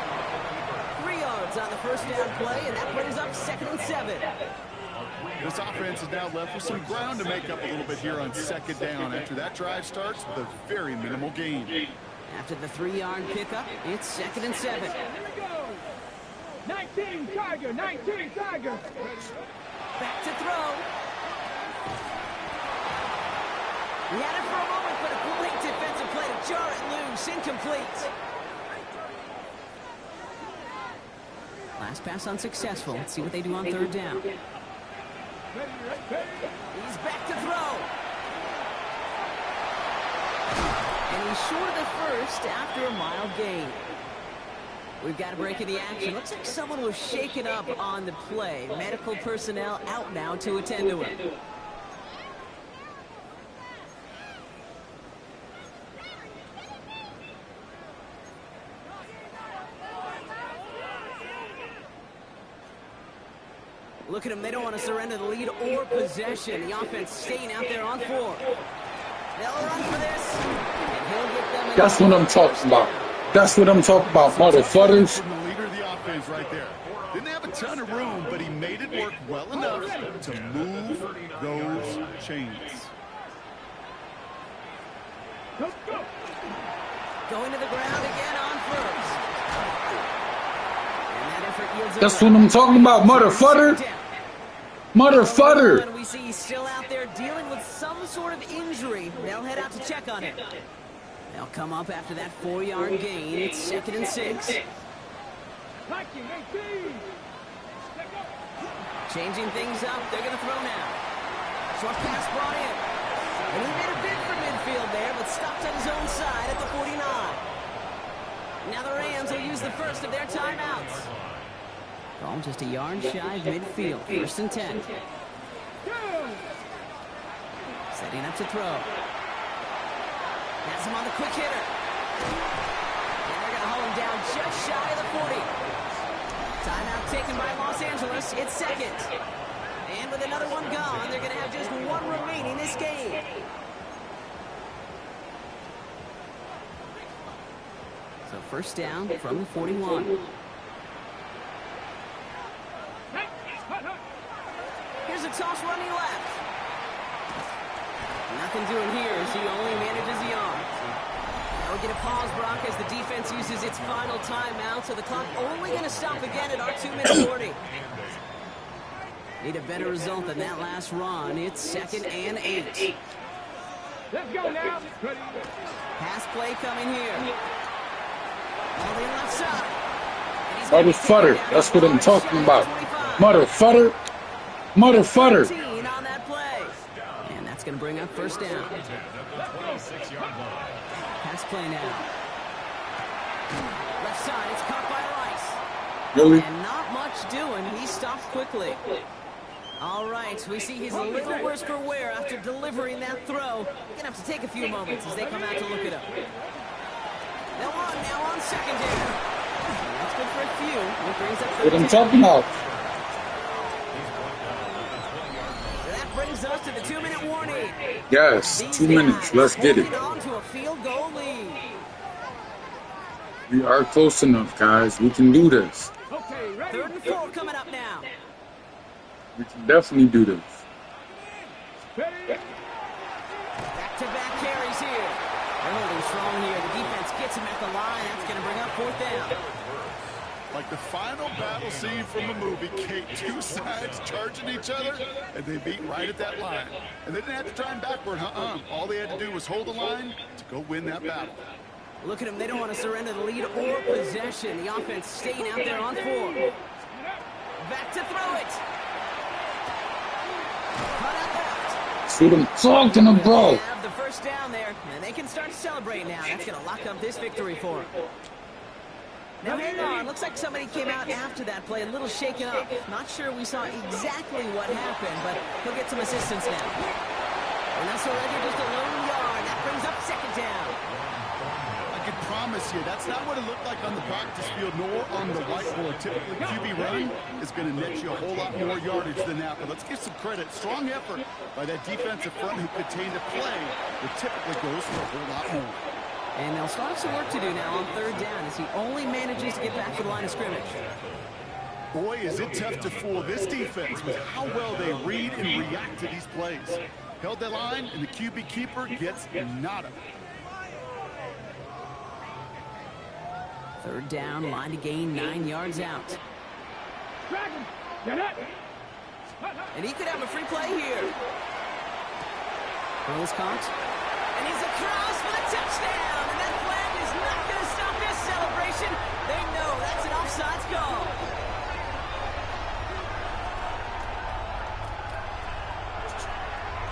3 yards on the first down play, and that brings up 2nd and 7. This offense is now left with some ground to make up a little bit here on 2nd down after that drive starts with a very minimal gain. After the 3-yard pickup, it's 2nd and 7. Here we go. 19 Tiger, 19 Tiger. Back to throw. He had it for a moment, but a great defensive play to jar it loose. Incomplete. Last pass unsuccessful. Let's see what they do on 3rd down. He's back to throw. And he's short of the first after a mild gain. We've got a break in the action. Looks like someone was shaken up on the play. Medical personnel out now to attend to him. Look at them. They don't want to surrender the lead or possession. The offense staying out there on 4. They'll run for this. And he'll get them. That's what I'm talking about. That's what I'm talking about, motherfuckers. The leader of the offense right there. Didn't have a ton of room, but he made it work well enough to move those chains. Going to the ground again on 1st. And that effort yields. That's what I'm talking about, motherfucker. Motherfucker. We see he's still out there dealing with some sort of injury. They'll head out to check on him. They'll come up after that 4-yard gain. It's 2nd and 6. Changing things up. They're going to throw now. Short pass brought in. And he made a bid for midfield there, but stopped on his own side at the 49. Now the Rams will use the first of their timeouts. Ball just a yard shy of midfield. 1st and 10. Setting up to throw. Has him on the quick hitter. And they're going to hold him down just shy of the 40. Timeout taken by Los Angeles. It's 2nd. And with another one gone, they're going to have just 1 remaining this game. So 1st down from the 41. Here's a toss running left. Nothing doing here as he only manages the arm. Now we get a pause, Brock, as the defense uses its final timeout, so the clock only going to stop again at our 2-minute warning. Need a better result than that last run. It's 2nd and 8. Let's go now. Pass play coming here. All the left side. Motherfucker. That's what I'm talking about. Motherfucker. Motherfucker. On that play. And that's going to bring up 1st down. Pass play now. Left side, it's caught by Rice. Really? And not much doing. He stops quickly. All right, we see he's a little worse for wear after delivering that throw. Going to have to take a few moments as they come out to look it up. They'll run now on 2nd down. That's good for a few. It brings up What I'm talking about. That brings us to the 2-minute warning. Yes, 2 minutes. Let's get it. On to a field goal lead. We are close enough, guys. We can do this. Okay, ready? 3rd and 4 coming up now. We can definitely do this. Back-to-back carries here. They're holding strong here. The defense gets him at the line. That's going to bring up 4th down. Like the final battle scene from a movie, Kate, 2 sides charging each other, and they beat right at that line. And they didn't have to try and backward, All they had to do was hold the line to go win that battle. Look at them. They don't want to surrender the lead or possession. The offense staying out there on 4. Back to throw it. Cut out left. See them talking about. They have the first down there, and they can start to celebrate now. That's going to lock up this victory for them. Now hang on, looks like somebody came out after that play, a little shaken up. Not sure we saw exactly what happened, but he'll get some assistance now. And that's already just a lone yard. That brings up second down. I can promise you, that's not what it looked like on the practice field, nor on the whiteboard. Typically, QB run is going to net you a whole lot more yardage than that. But let's give some credit. Strong effort by that defensive front who contained a play that typically goes for a whole lot more. And they'll start some work to do now on third down as he only manages to get back to the line of scrimmage. Boy, is it tough to fool this defense with how well they read and react to these plays. Held that line, and the QB keeper gets nada. Third down, line to gain 9 yards out. And he could have a free play here. Ball is caught. And he's across for the touchdown. And that flag is not going to stop this celebration. They know that's an offsides call.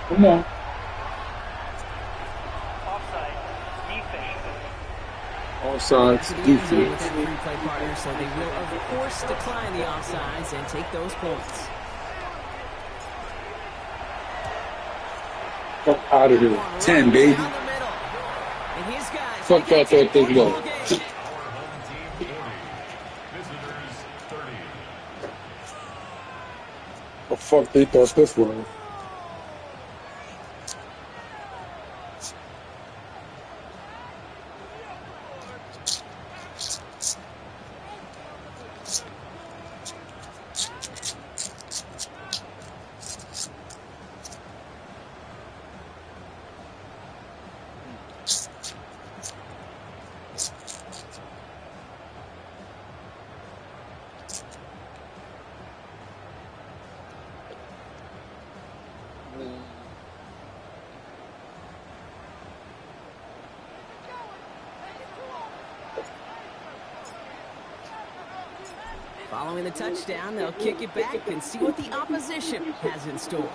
Come on. Offsides defense. With that free play partner, so they will, of course, decline the offsides and take those points. Fuck out of here. 10, baby. Fuck out that thing low. The fuck they thought this was? Following the touchdown, they'll kick it back and see what the opposition has in store.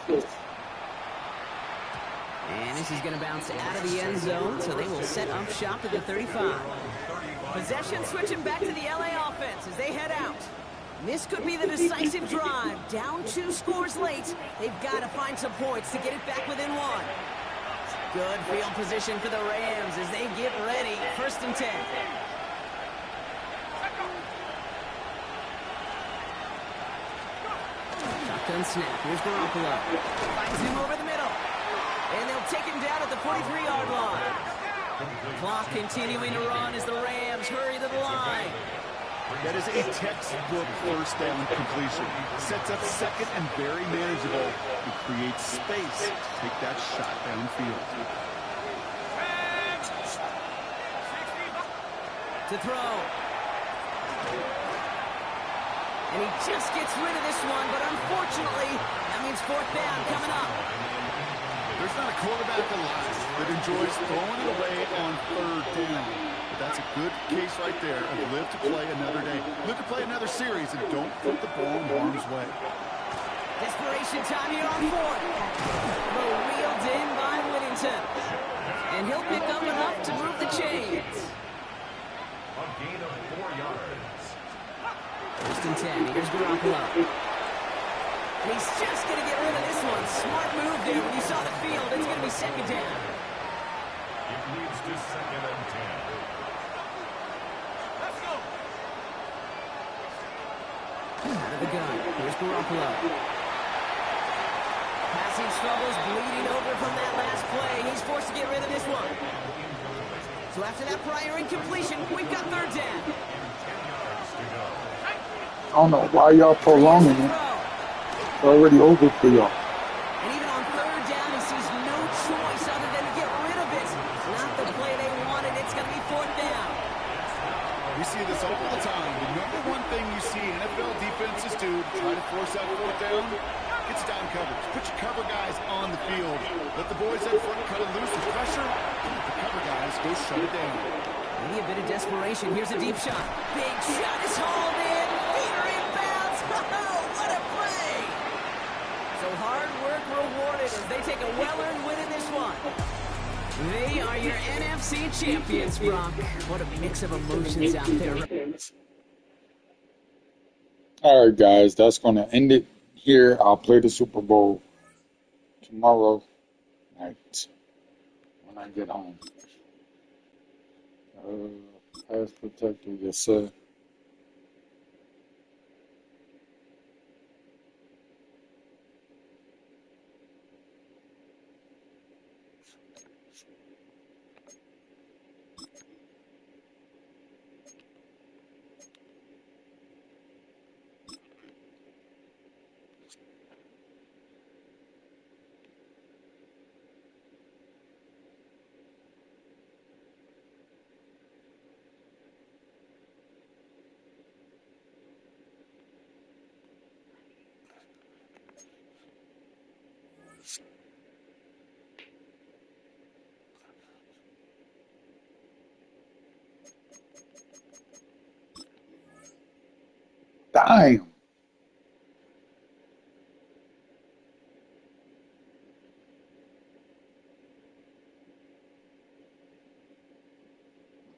And this is going to bounce out of the end zone, so they will set up shop at the 35. Possession switching back to the LA offense as they head out. This could be the decisive drive. Down 2 scores late. They've got to find some points to get it back within 1. Good field position for the Rams as they get ready. 1st and 10. Shotgun snap. Here's Garoppolo. Finds him over the middle. And they'll take him down at the 43-yard line. Clock continuing to run as the Rams hurry to the line. That is a textbook first down completion. Sets up second and very manageable. It creates space to take that shot downfield. To throw. And he just gets rid of this one, but unfortunately, that means 4th down coming up. There's not a quarterback alive that enjoys throwing it away on 3rd down. But that's a good case right there of live to play another day. Live to play another series and don't put the ball in harm's way. Desperation time here on 4th. Throw reeled in by Whittington. And he'll pick up enough to move the chains. A gain of 4 yards. 1st and 10. Here's Garoppolo. And he's just going to get rid of this one. Smart move there. When you saw the field, it's going to be 2nd down. It leads to 2nd and 10. Let's go. Out of the gun. Here's Garoppolo. Passing struggles, bleeding over from that last play. He's forced to get rid of this one. So after that prior incompletion, we've got 3rd down. I don't know why y'all prolonging it. It's already over for y'all. And even on 3rd down, he sees no choice other than to get rid of it. Not the play they wanted. It's going to be 4th down. We see this all the time. The number one thing you see NFL defenses do to try to force that 4th down, it's down coverage. Put your cover guys on the field. Let the boys up front cut it loose with pressure. Let the cover guys go shut it down. Maybe a bit of desperation. Here's a deep shot. Big shot is hauled in. Feet are inbounds. Oh, what a play! So hard work rewarded as they take a well-earned win in this one. They are your NFC champions, Brock. What a mix of emotions out there. All right, guys, that's going to end it here. I'll play the Super Bowl tomorrow night when I get home. Pass protector, yes, sir. Damn.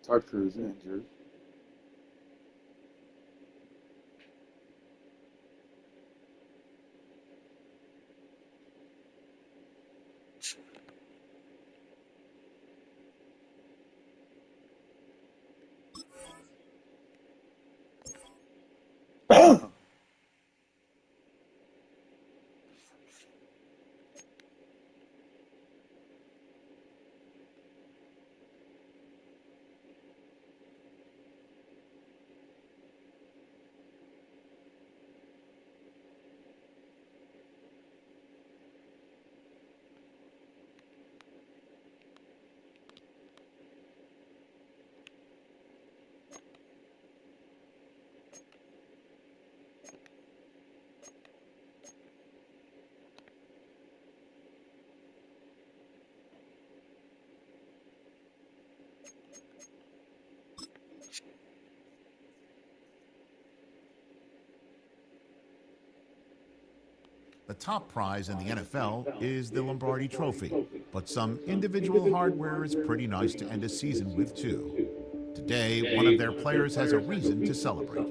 Tucker is injured. The top prize in the NFL is the Lombardi Trophy, but some individual hardware is pretty nice to end a season with, too. Today, one of their players has a reason to celebrate.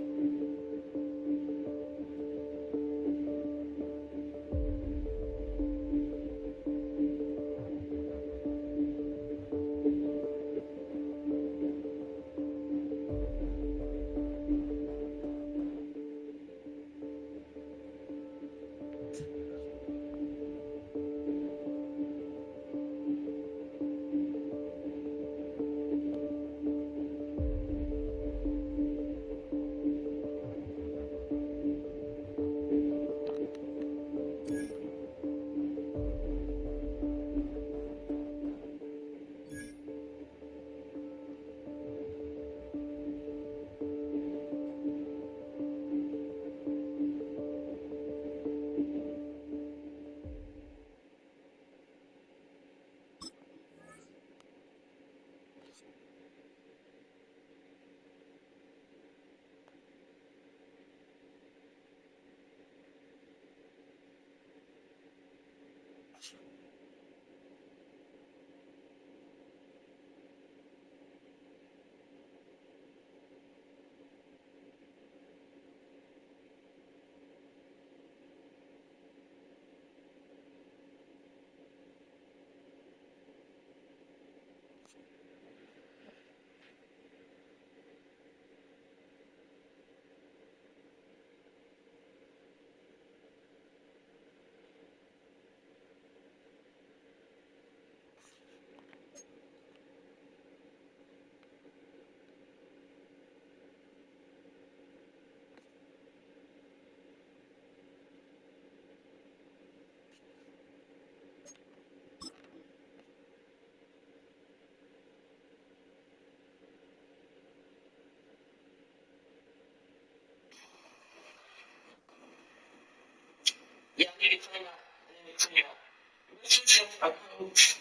Yeah, I need to clean up. I need to clean up. This is a coach.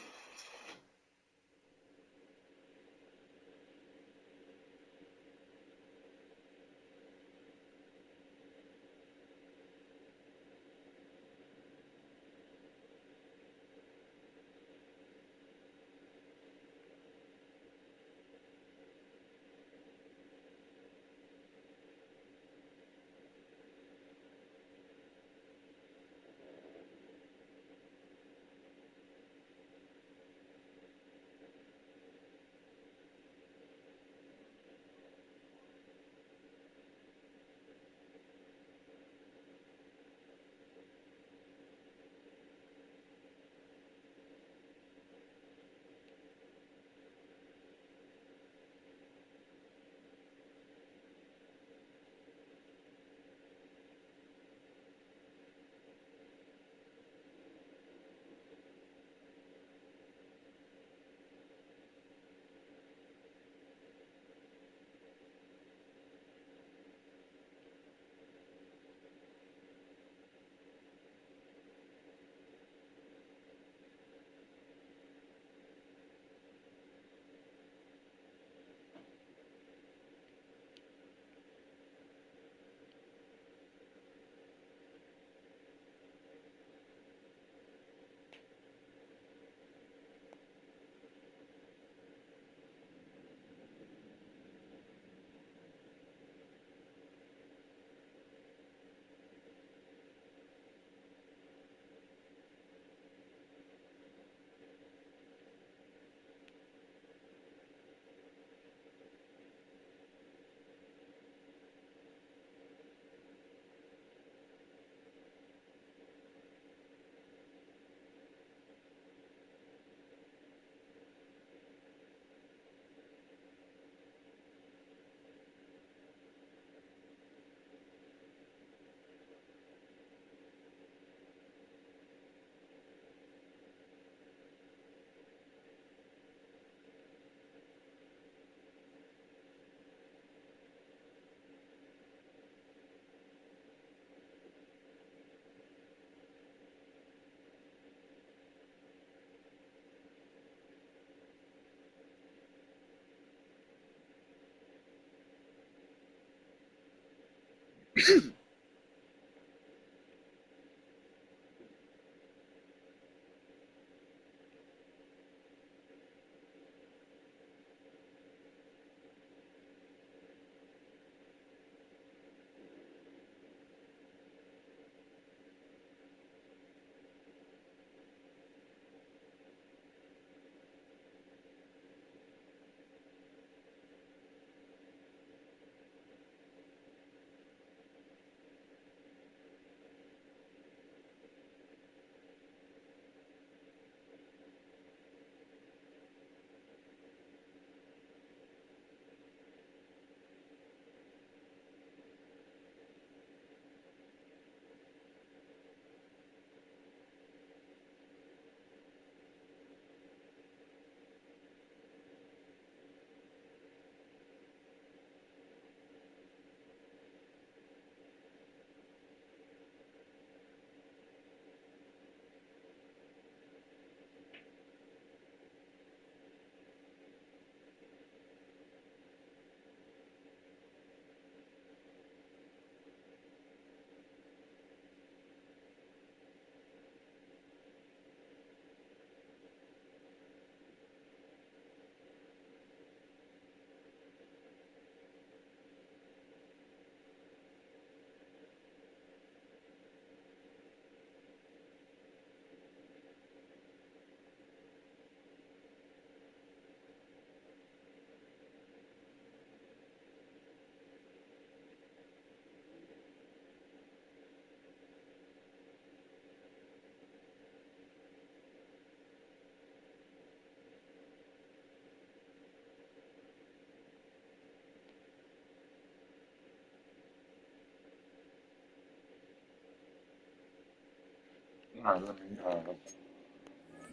Alright,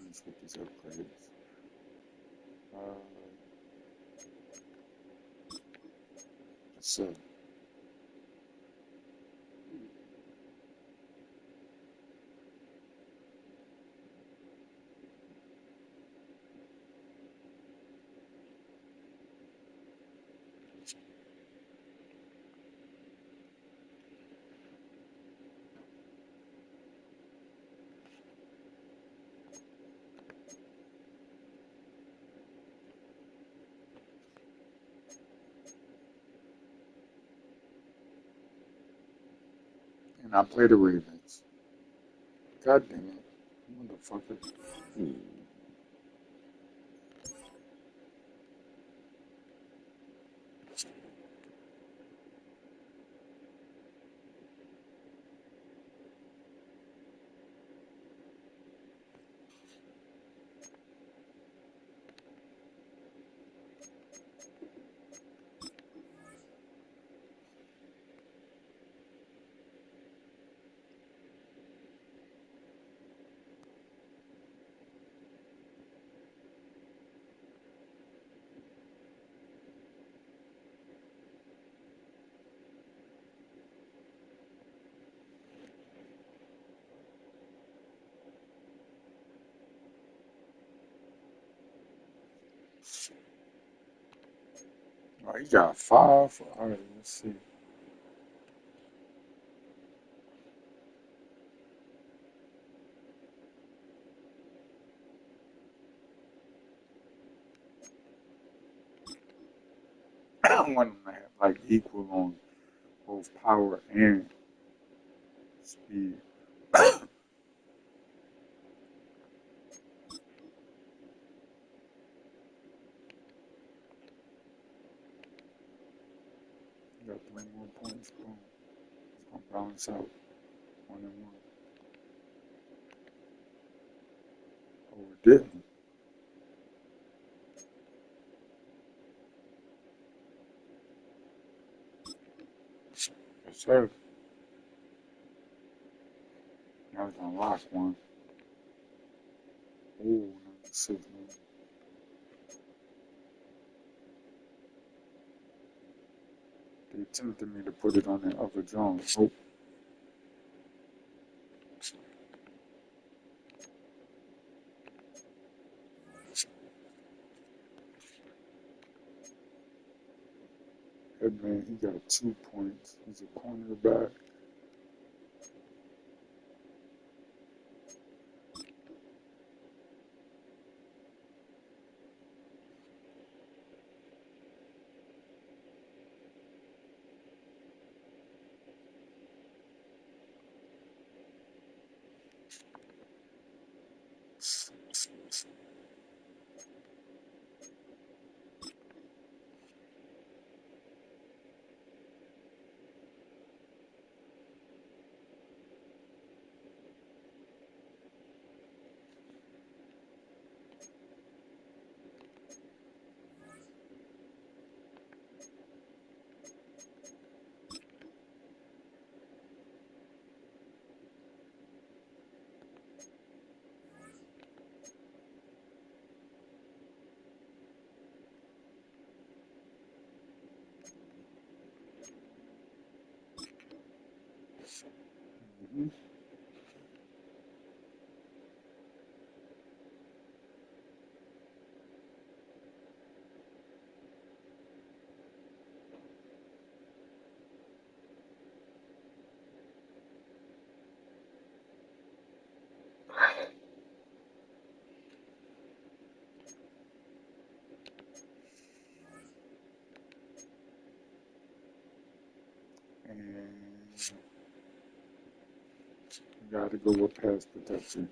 let's get these upgrades. So, and I play the Ravens. God damn it, motherfucker. Oh, he got 5. Alright, let's see. I want him to have like equal on both power and speed. Got 3 more points. Boom. It's gonna balance out 1 and 1. Oh, it didn't. Yes, sir. Now it's gonna lock 1. Ooh, number 6, man. They tempted me to put it on that other Jones. Nope. That man, he got 2 points. He's a cornerback. Mm-hmm. And you got to go with pass protection.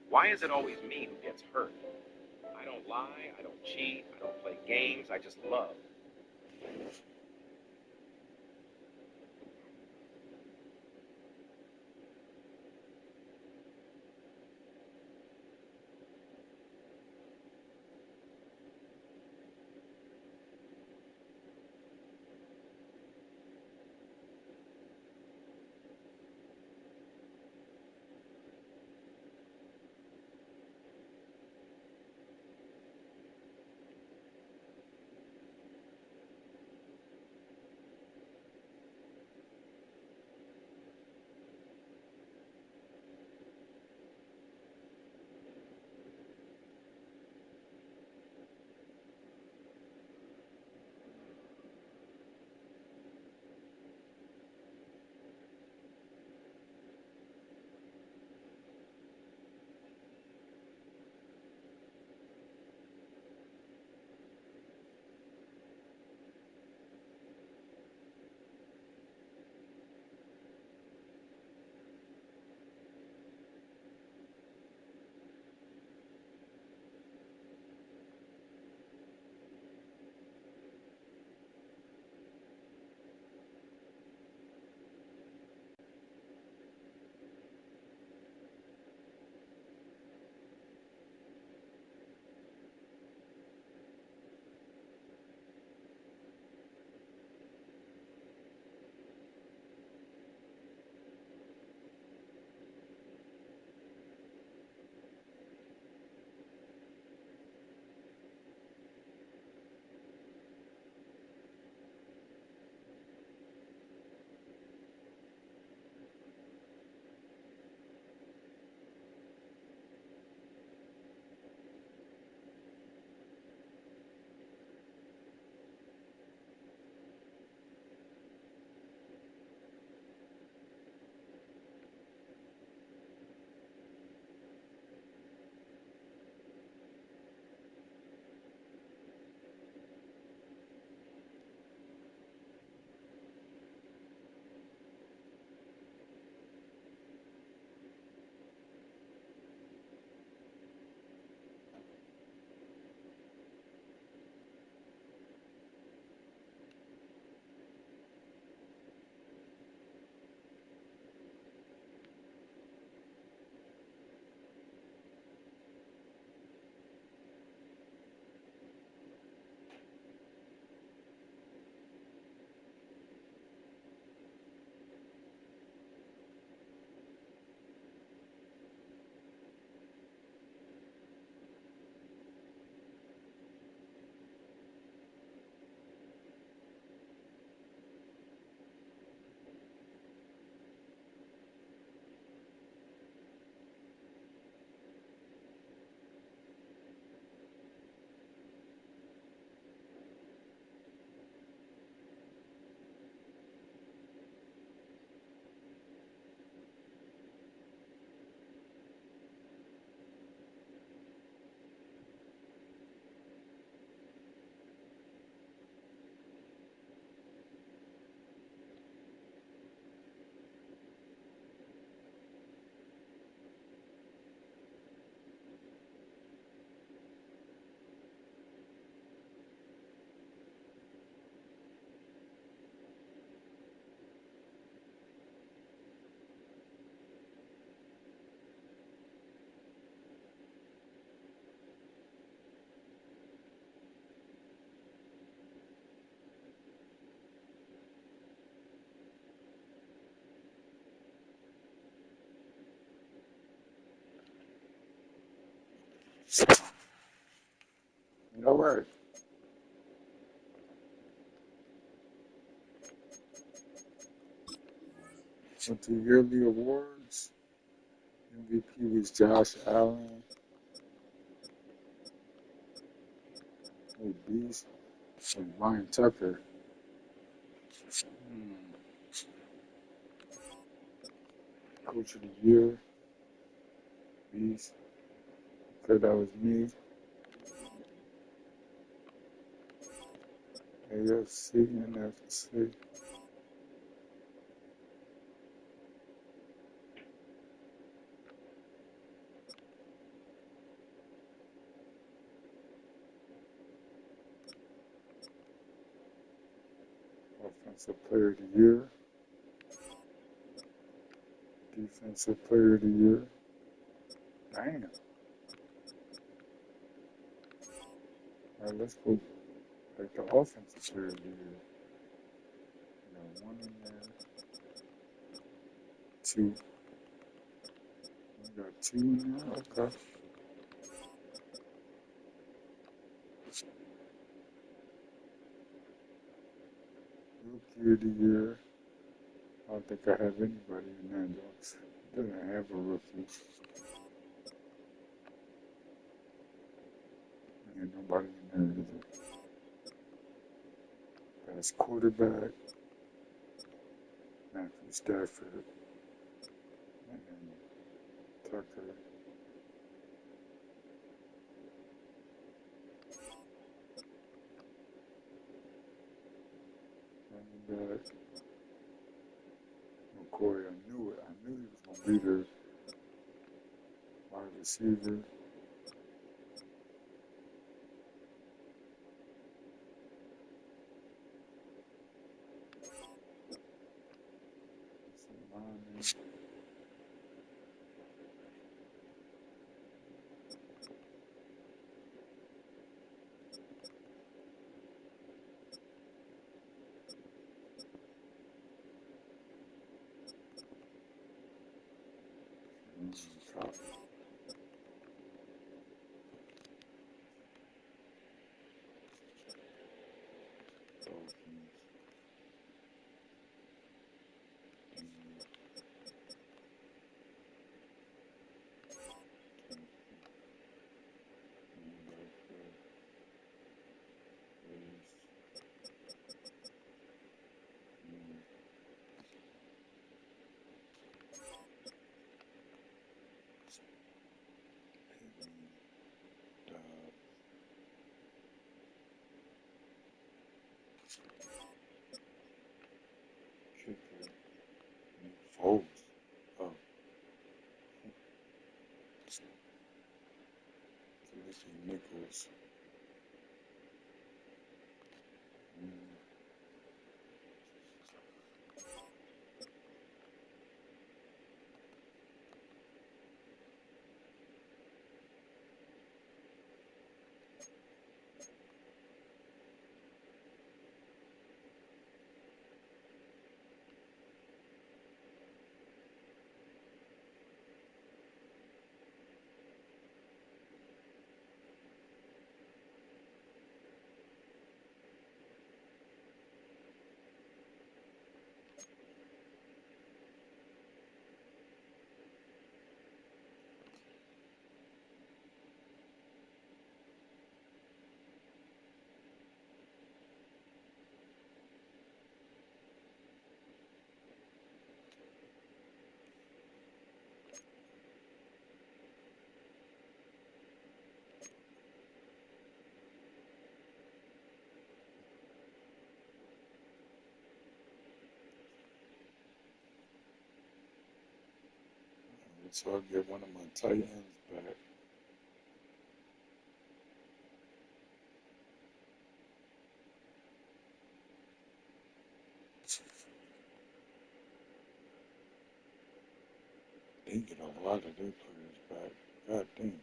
Why is it always me who gets hurt? I don't lie, I don't cheat, I don't play games, I just love. All right. Went to yearly awards. MVP was Josh Allen. Beast. And Ryan Tucker. Coach of the Year. Beast. Okay, that was me. AFC, NFC. Offensive Player of the Year. Defensive Player of the Year. Damn. All right, let's go back to Offensive Player of the Year. Got one in there. Two. We got two in there. Okay. Rookie of the Year. I don't think I have anybody in there. Doesn't have a rookie. Ain't nobody in there either. Best quarterback. Matthew Stafford. And Tucker. Running back. McCoy, I knew it. I knew he was going to be there. Wide receiver. Top. Foles. Oh. Nichols. So I'll get one of my tight ends back. They get a lot of their players back. God damn.